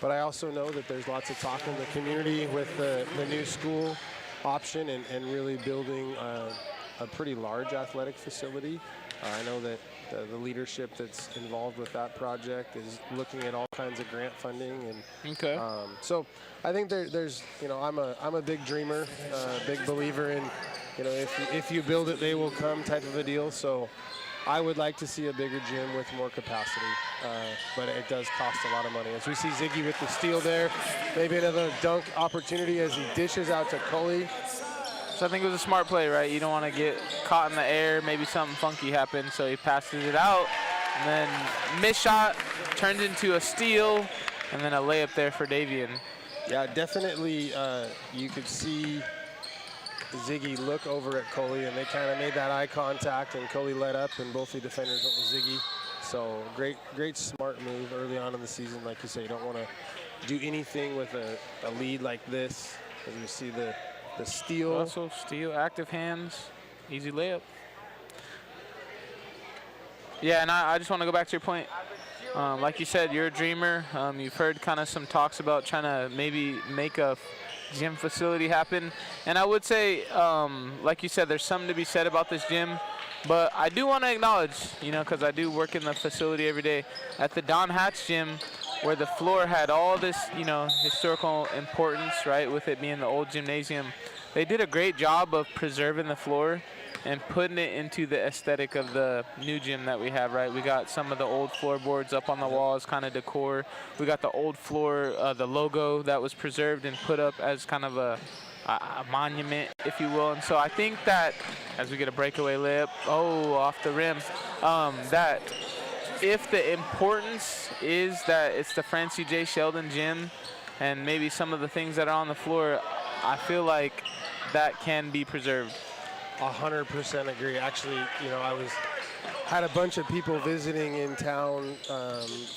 S5: But I also know that there's lots of talk in the community with the new school option and really building a pretty large athletic facility. I know that the leadership that's involved with that project is looking at all kinds of grant funding, and so I think there's I'm a big dreamer, big believer in if you build it they will come type of a deal. So I would like to see a bigger gym with more capacity, but it does cost a lot of money. As we see Ziggy with the steal there, maybe another dunk opportunity as he dishes out to Cully.
S4: So I think it was a smart play, right? You don't want to get caught in the air. Maybe something funky happened, so he passes it out. And then missed shot turns into a steal, and then a layup there for Davian.
S5: Yeah, definitely. You could see Ziggy look over at Coley, and they kind of made that eye contact, and Coley let up, and both the defenders went with Ziggy. So great smart move early on in the season. Like you say, you don't want to do anything with a lead like this. As you see the steal.
S4: Also steal, active hands, easy layup. Yeah, and I just want to go back to your point. Like you said, you're a dreamer. You've heard kind of some talks about trying to maybe make a gym facility happen. And I would say, like you said, there's something to be said about this gym. But I do want to acknowledge, you know, because I do work in the facility every day, at the Don Hatch gym, where the floor had all this, you know, historical importance, right, with it being the old gymnasium. They did a great job of preserving the floor and putting it into the aesthetic of the new gym that we have, right? We got some of the old floorboards up on the walls, kind of decor. We got the old floor, the logo that was preserved and put up as kind of a monument, if you will. And so I think that as we get a breakaway layup, off the rim, that if the importance is that it's the Fancis J. Sheldon gym and maybe some of the things that are on the floor, I feel like that can be preserved.
S5: 100% agree. Actually, you know, had a bunch of people visiting in town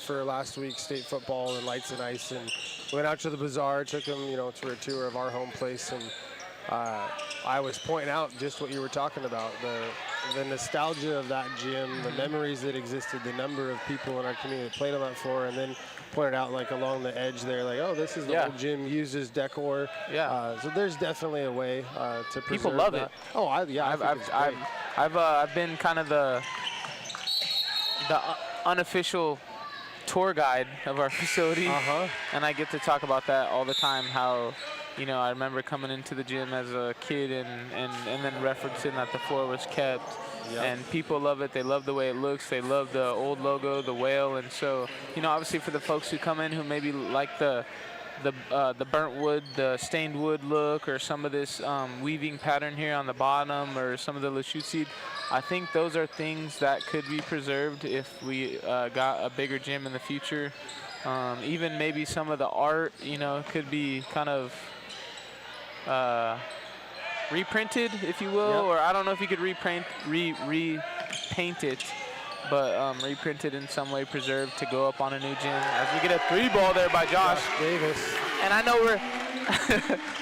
S5: for last week's state football and Lights and Ice, and went out to the bazaar, took them, you know, to a tour of our home place, and I was pointing out just what you were talking about, the nostalgia of that gym, the memories that existed, the number of people in our community that played on that floor, and then pointed out like along the edge there, like, oh, this is the old gym used as decor.
S4: Yeah.
S5: So there's definitely a way to preserve
S4: People love
S5: that.
S4: it.
S5: Oh,
S4: I've been kind of the unofficial tour guide of our facility, and I get to talk about that all the time. How, you know, I remember coming into the gym as a kid and then referencing that the floor was kept. Yep. And people love it. They love the way it looks. They love the old logo, the whale. And so, you know, obviously for the folks who come in who maybe like the burnt wood, the stained wood look, or some of this weaving pattern here on the bottom, or some of the lachute seed, I think those are things that could be preserved if we got a bigger gym in the future. Even maybe some of the art, you know, could be kind of reprinted, if you will, or I don't know if you could repaint it, but reprinted in some way, preserved to go up on a new gym. As we get a 3-ball there by Josh
S5: Davis.
S4: And I know we're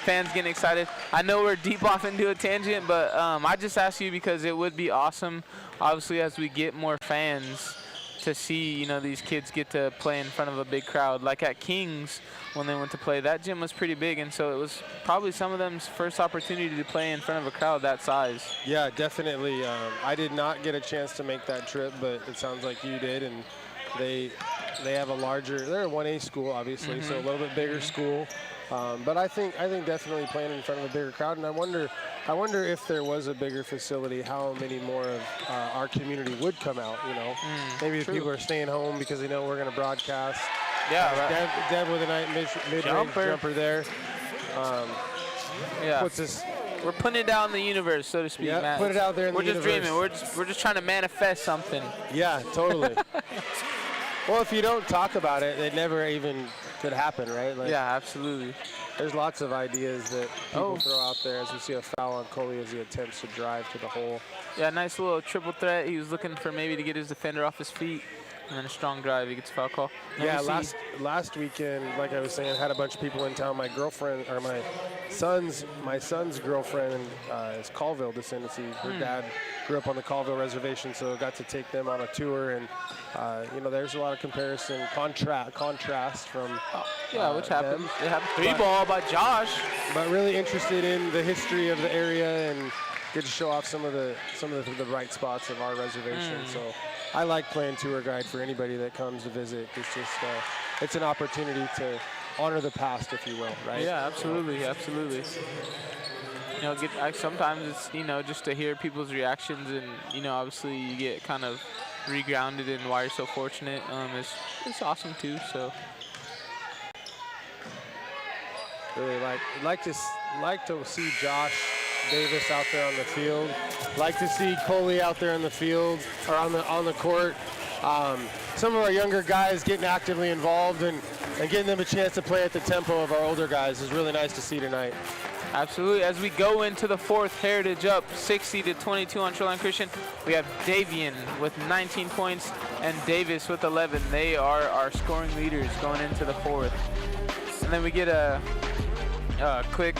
S4: fans getting excited. I know we're deep off into a tangent, but I just asked you because it would be awesome, obviously, as we get more fans, to see, you know, these kids get to play in front of a big crowd. Like at Kings, when they went to play, that gym was pretty big, and so it was probably some of them's first opportunity to play in front of a crowd that size.
S5: Yeah, definitely. I did not get a chance to make that trip, but it sounds like you did, and they have a larger, they're a 1A school, obviously, so a little bit bigger school. But I think definitely playing in front of a bigger crowd, and I wonder if there was a bigger facility, how many more of our community would come out, you know. Maybe if people are staying home because they know we're going to broadcast.
S4: Yeah, right.
S5: Deb with a nice mid-range jumper there. What's this?
S4: We're putting it out in the universe, so to speak, Matt.
S5: Put it out there in the universe.
S4: We're just dreaming. We're just trying to manifest something.
S5: Yeah, totally. Well, if you don't talk about it, it never even could happen, right? Like,
S4: yeah, absolutely.
S5: There's lots of ideas that people throw out there, as we see a foul on Coley as he attempts to drive to the hole.
S4: Yeah, nice little triple threat. He was looking for maybe to get his defender off his feet, and then a strong drive. He gets a foul call.
S5: Yeah, last weekend, like I was saying, had a bunch of people in town. My girlfriend, or my son's girlfriend is Colville descendancy. Her dad grew up on the Colville reservation, so I got to take them on a tour, and you know, there's a lot of comparison, contrast from
S4: which happened. They have a 3-ball by Josh.
S5: But really interested in the history of the area and get to show off some of the bright spots of our reservation. So I like playing tour guide for anybody that comes to visit. It's just it's an opportunity to honor the past, if you will, right?
S4: Yeah, absolutely, absolutely. You know, sometimes it's, you know, just to hear people's reactions, and, you know, obviously you get kind of regrounded in why you're so fortunate. It's awesome too. So
S5: really like to see Josh Davis out there on the field. Like to see Coley out there on the field, or on the court. Some of our younger guys getting actively involved, and And getting them a chance to play at the tempo of our older guys is really nice to see tonight.
S4: Absolutely. As we go into the fourth, Heritage up 60-22 on Shoreline Christian. We have Davian with 19 points and Davis with 11. They are our scoring leaders going into the fourth. And then we get a quick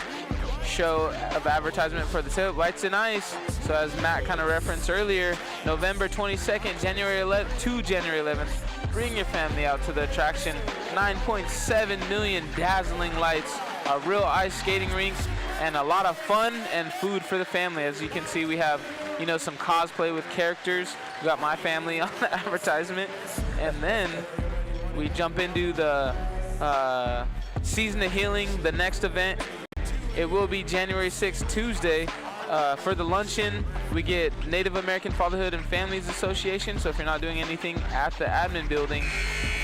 S4: show of advertisement for the Tulalip Lights and Ice. So as Matt kind of referenced earlier, November 22nd, January 11th to January 11th, bring your family out to the attraction. 9.7 million dazzling lights, a real ice skating rink, and a lot of fun and food for the family. As you can see, we have, you know, some cosplay with characters. We got my family on the advertisement. And then we jump into the Season of Healing, the next event. It will be January 6th, Tuesday. For the luncheon, we get Native American Fatherhood and Families Association. So if you're not doing anything at the admin building,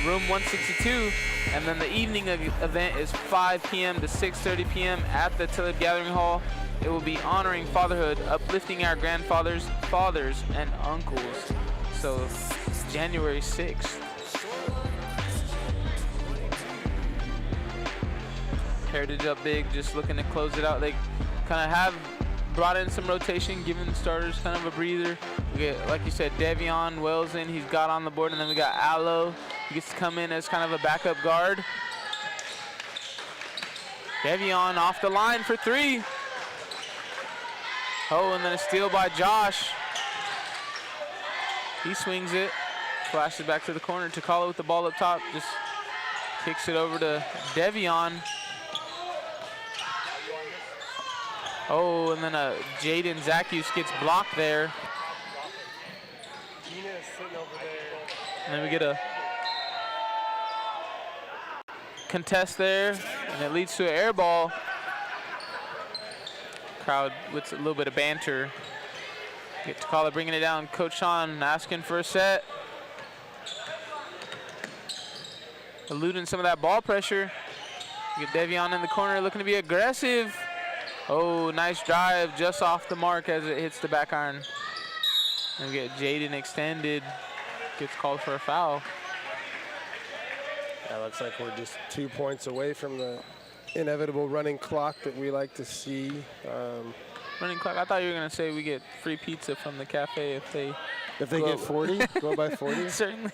S4: room 162. And then the evening event is 5 p.m. to 6:30 p.m. at the Tulalip Gathering Hall. It will be honoring fatherhood, uplifting our grandfathers, fathers, and uncles. So January 6th. Heritage up big, just looking to close it out. They kind of have brought in some rotation, giving the starters kind of a breather. We get, like you said, Devion Wells in. He's got on the board, and then we got Aloe. He gets to come in as kind of a backup guard. Devion off the line for three. Oh, and then a steal by Josh. He swings it, flashes back to the corner. Takala with the ball up top, just kicks it over to Devion. Oh, and then Jaden Zackus gets blocked there. And then we get a contest there, and it leads to an air ball. Crowd with a little bit of banter. Get Takala bringing it down. Coach Sean asking for a set. Eluding some of that ball pressure. Get Devion in the corner looking to be aggressive. Oh, nice drive just off the mark as it hits the back iron. And we get Jaden extended. Gets called for a foul.
S5: Yeah, looks like we're just 2 points away from the inevitable running clock that we like to see.
S4: Running clock? I thought you were going to say we get free pizza from the cafe if they
S5: get 40, go by 40.
S4: Certainly.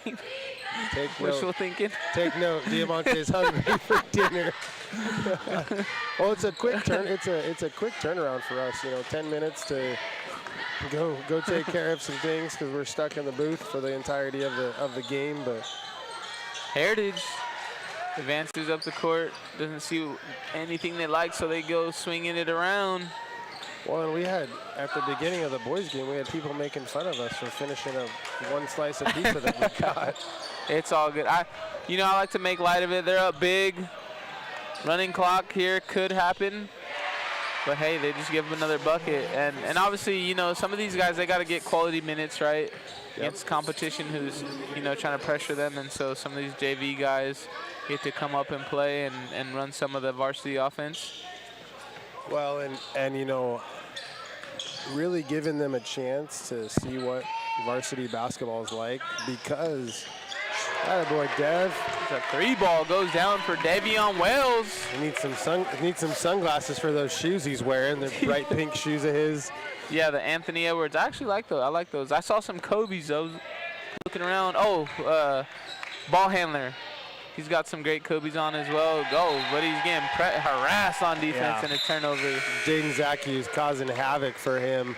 S5: Take
S4: Wishful
S5: note.
S4: thinking.
S5: Take note. Diamante is hungry for dinner. Well, it's a quick turn. It's a quick turnaround for us. You know, 10 minutes to go take care of some things because we're stuck in the booth for the entirety of the game. But
S4: Heritage advances up the court. Doesn't see anything they like, so they go swinging it around.
S5: Well, and we had, at the beginning of the boys' game, we had people making fun of us for finishing one slice of pizza that we got.
S4: It's all good. I like to make light of it. They're up big. Running clock here could happen. But, hey, they just give them another bucket. And obviously, you know, some of these guys, they got to get quality minutes, right? Against competition who's, you know, trying to pressure them. And so some of these JV guys get to come up and play and run some of the varsity offense.
S5: Well, and you know, really giving them a chance to see what varsity basketball is like because, boy, Dev.
S4: The three ball goes down for Devion Wells.
S5: He needs some sunglasses for those shoes he's wearing, the bright pink shoes of his.
S4: Yeah, the Anthony Edwards. I actually like those. I like those. I saw some Kobe's, those looking around. Oh, ball handler. He's got some great Kobe's on as well. But he's getting harassed on defense and a turnover.
S5: Jaden Zackus causing havoc for him.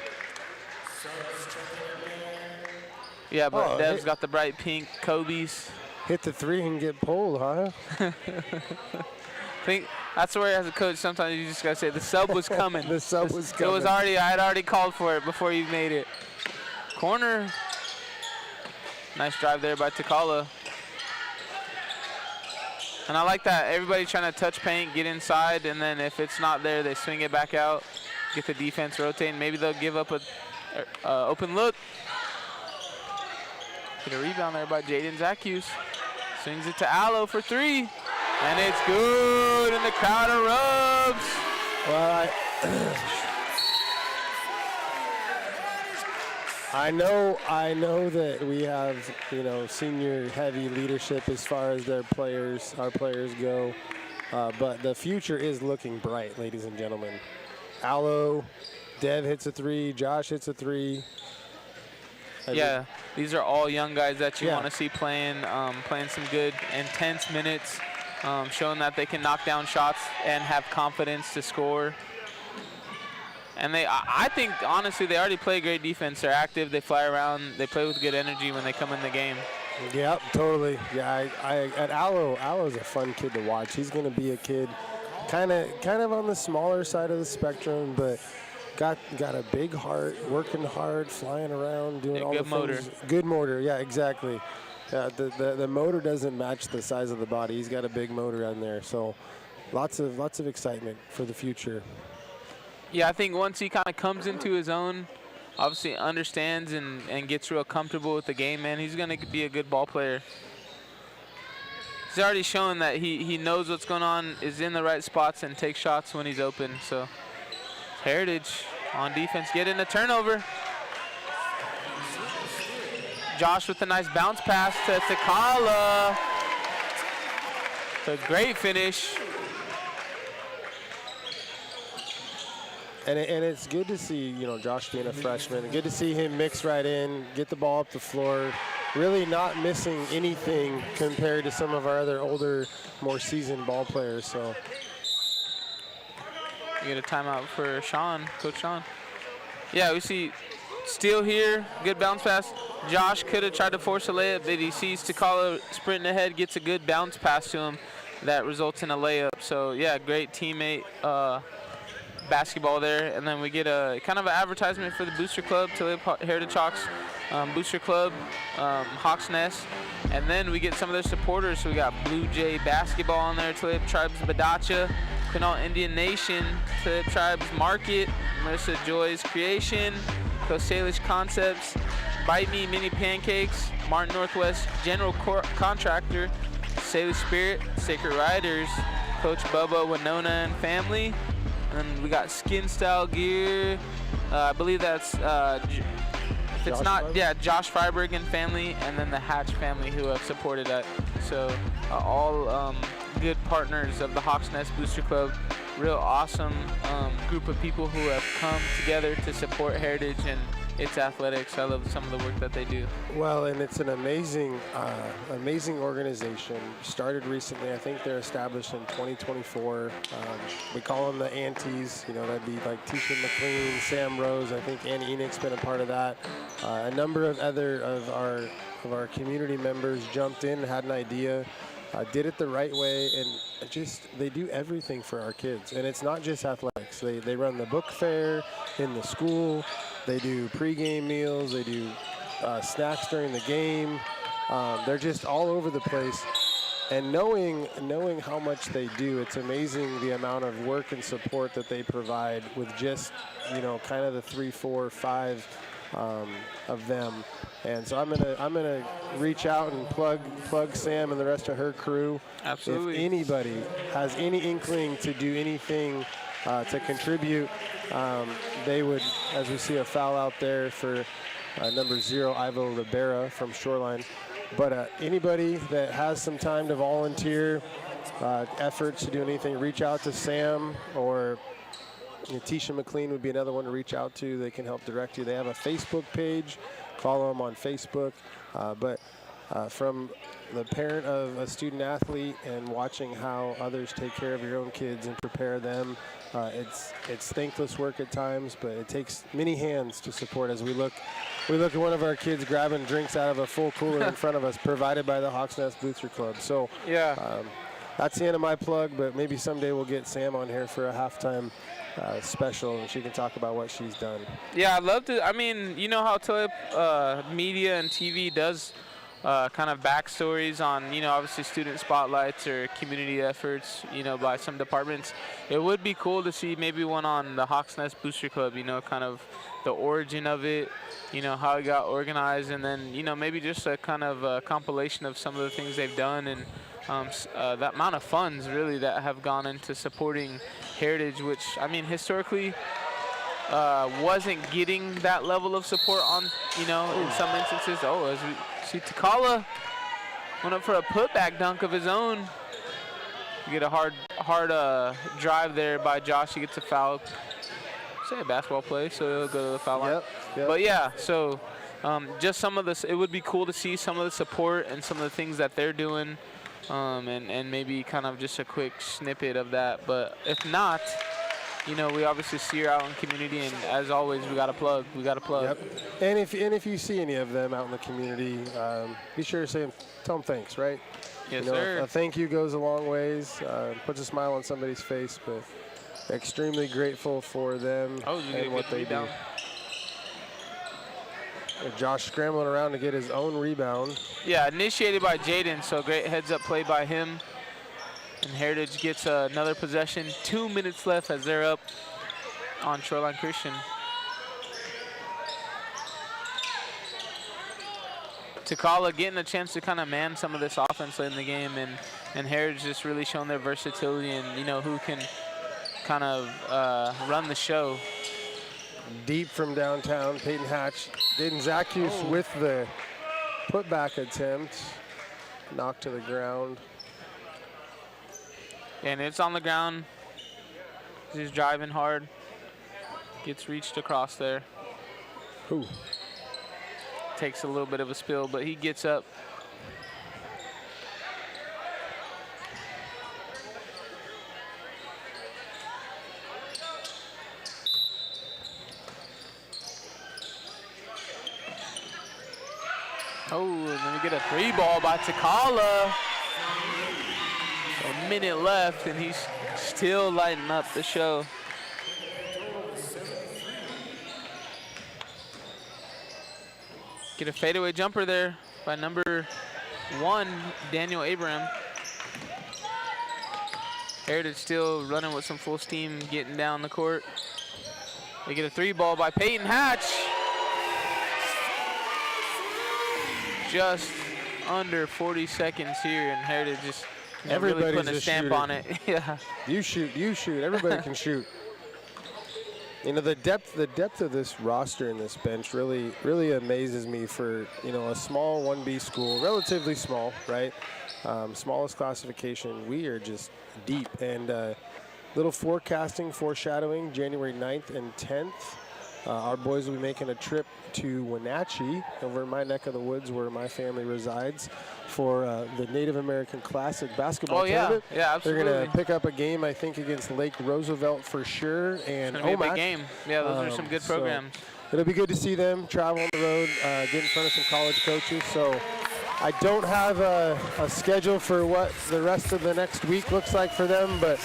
S4: Yeah, but Dev's got the bright pink Kobe's.
S5: Hit the three and get pulled, huh?
S4: I think that's where, as a coach, sometimes you just got to say the sub was coming.
S5: The sub was coming.
S4: It was already, I had already called for it before you made it. Corner. Nice drive there by Takala. And I like that. Everybody trying to touch paint, get inside, and then if it's not there, they swing it back out, get the defense rotating. Maybe they'll give up a open look. Get a rebound there by Jaden Zackus. Swings it to Aloe for three. And it's good, and the crowd erupts.
S5: Well, I know that we have, you know, senior heavy leadership as far as our players go, but the future is looking bright, ladies and gentlemen. Allo, Dev hits a 3, Josh hits a 3.
S4: Yeah, these are all young guys that you want to see playing some good, intense minutes, showing that they can knock down shots and have confidence to score. And I think, honestly, they already play great defense. They're active, they fly around, they play with good energy when they come in the game.
S5: Yep, totally. Yeah, at Allo's a fun kid to watch. He's going to be a kid kind of on the smaller side of the spectrum, but got a big heart, working hard, flying around, doing all the things. Good motor, yeah, exactly. Yeah, the motor doesn't match the size of the body. He's got a big motor on there, so lots of excitement for the future.
S4: Yeah, I think once he kind of comes into his own, obviously understands and gets real comfortable with the game, man, he's going to be a good ball player. He's already shown that he knows what's going on, is in the right spots, and takes shots when he's open. So Heritage on defense getting a turnover. Josh with a nice bounce pass to Takala. It's a great finish.
S5: And it's good to see, you know, Josh being a freshman. Good to see him mix right in, get the ball up the floor, really not missing anything compared to some of our other older, more seasoned ball players. So
S4: we get a timeout for Sean, Coach Sean. Yeah, we see steal here, good bounce pass. Josh could have tried to force a layup, but he sees Takala sprinting ahead, gets a good bounce pass to him that results in a layup. So yeah, great teammate basketball there. And then we get a kind of an advertisement for the Booster Club, Tulalip Heritage Hawks Booster Club, Hawks Nest. And then we get some of their supporters. So we got Blue Jay Basketball on there, Tulalip Tribes Badacha, Quinault Indian Nation, Tulalip Tribes Market, Marissa Joy's Creation, Coast Salish Concepts, Bite Me Mini Pancakes, Martin Northwest General Contractor, Salish Spirit, Sacred Riders, Coach Bubba, Winona and family. And then we got Skin Style Gear. I believe that's, if it's not, yeah, Josh Freiberg and family, and then the Hatch family who have supported that. So all good partners of the Hawks Nest Booster Club. Real awesome group of people who have come together to support Heritage and its athletics. I love some of the work that they do.
S5: Well, and it's an amazing organization. Started recently. I think they're established in 2024. We call them the Antes. You know, that'd be like Tisha McLean, Sam Rose. I think Annie Enoch's been a part of that. A number of other of our community members jumped in, had an idea, did it the right way, and they do everything for our kids. And it's not just athletics. They run the book fair in the school. They do pregame meals. They do snacks during the game. They're just all over the place. And knowing how much they do, it's amazing the amount of work and support that they provide with just, you know, kind of the 3, 4, 5 of them. And so I'm gonna reach out and plug Sam and the rest of her crew.
S4: Absolutely.
S5: If anybody has any inkling to do anything to contribute, they would, as we see a foul out there for number 0, Ivo Rivera from Shoreline. But anybody that has some time to volunteer, efforts to do anything, reach out to Sam, or Tisha McLean would be another one to reach out to. They can help direct you. They have a Facebook page. Follow them on Facebook. But from the parent of a student athlete and watching how others take care of your own kids and prepare them, it's thankless work at times, but it takes many hands to support. As we look at one of our kids grabbing drinks out of a full cooler in front of us, provided by the Hawks Nest Booster Club. So
S4: yeah,
S5: that's the end of my plug, but maybe someday we'll get Sam on here for a halftime special, and she can talk about what she's done.
S4: Yeah, I'd love to. I mean, you know how Tulalip media and TV does kind of backstories on, you know, obviously student spotlights or community efforts, you know, by some departments. It would be cool to see maybe one on the Hawks Nest Booster Club, you know, kind of the origin of it, you know, how it got organized, and then, you know, maybe just a kind of compilation of some of the things they've done, and that amount of funds really that have gone into supporting Heritage, which, I mean, historically, wasn't getting that level of support on, you know, in some instances. Oh, as we see Takala went up for a putback dunk of his own. You get a hard drive there by Josh. He gets a foul. Say a basketball play, so he'll go to the foul line.
S5: Yep.
S4: But yeah, so just some of this, it would be cool to see some of the support and some of the things that they're doing, and maybe kind of just a quick snippet of that. But if not, you know, we obviously see her out in community, and as always, we got to plug. We got to plug.
S5: Yep. And if you see any of them out in the community, be sure to tell them thanks, right?
S4: Yes,
S5: you know,
S4: sir.
S5: A thank you goes a long ways. Puts a smile on somebody's face, but extremely grateful for them and what they do. Josh scrambling around to get his own rebound.
S4: Yeah, initiated by Jaden, so great heads-up play by him. And Heritage gets another possession. 2 minutes left as they're up on Shoreline Christian. Takala getting a chance to kind of man some of this offense late in the game, and Heritage just really showing their versatility and, you know, who can kind of run the show.
S5: Deep from downtown, Peyton Hatch. Jaden Zacchius with the putback attempt. Knocked to the ground.
S4: And it's on the ground. He's driving hard. Gets reached across there.
S5: Ooh.
S4: Takes a little bit of a spill, but he gets up. Oh, and then we get a 3-ball by Takala. A minute left, and he's still lighting up the show. Get a fadeaway jumper there by number 1, Daniel Abraham. Heritage still running with some full steam, getting down the court. They get a 3-ball by Peyton Hatch. Just under 40 seconds here, and Heritage just really putting a stamp on it. Yeah.
S5: You shoot. Everybody can shoot. You know, the depth of this roster and this bench really amazes me for, you know, a small 1B school, relatively small, right? Smallest classification. We are just deep. And little foreshadowing, January 9th and 10th. Our boys will be making a trip to Wenatchee, over in my neck of the woods where my family resides, for the Native American Classic basketball tournament.
S4: Yeah, absolutely.
S5: They're going to pick up a game, I think, against Lake Roosevelt for sure, and
S4: it's gonna be a big game. Yeah, those are some good programs.
S5: So it'll be good to see them travel on the road, get in front of some college coaches. So I don't have a schedule for what the rest of the next week looks like for them, but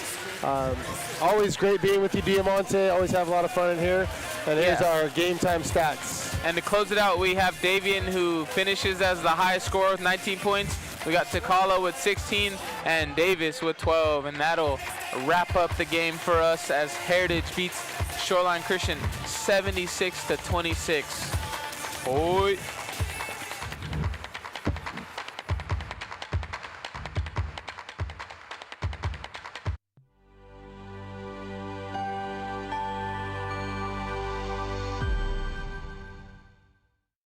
S5: always great being with you, Diamante. Always have a lot of fun in here. And here's our game time stats.
S4: And to close it out, we have Davian, who finishes as the highest scorer with 19 points. We got Takala with 16 and Davis with 12. And that'll wrap up the game for us as Heritage beats Shoreline Christian 76-26. Boy.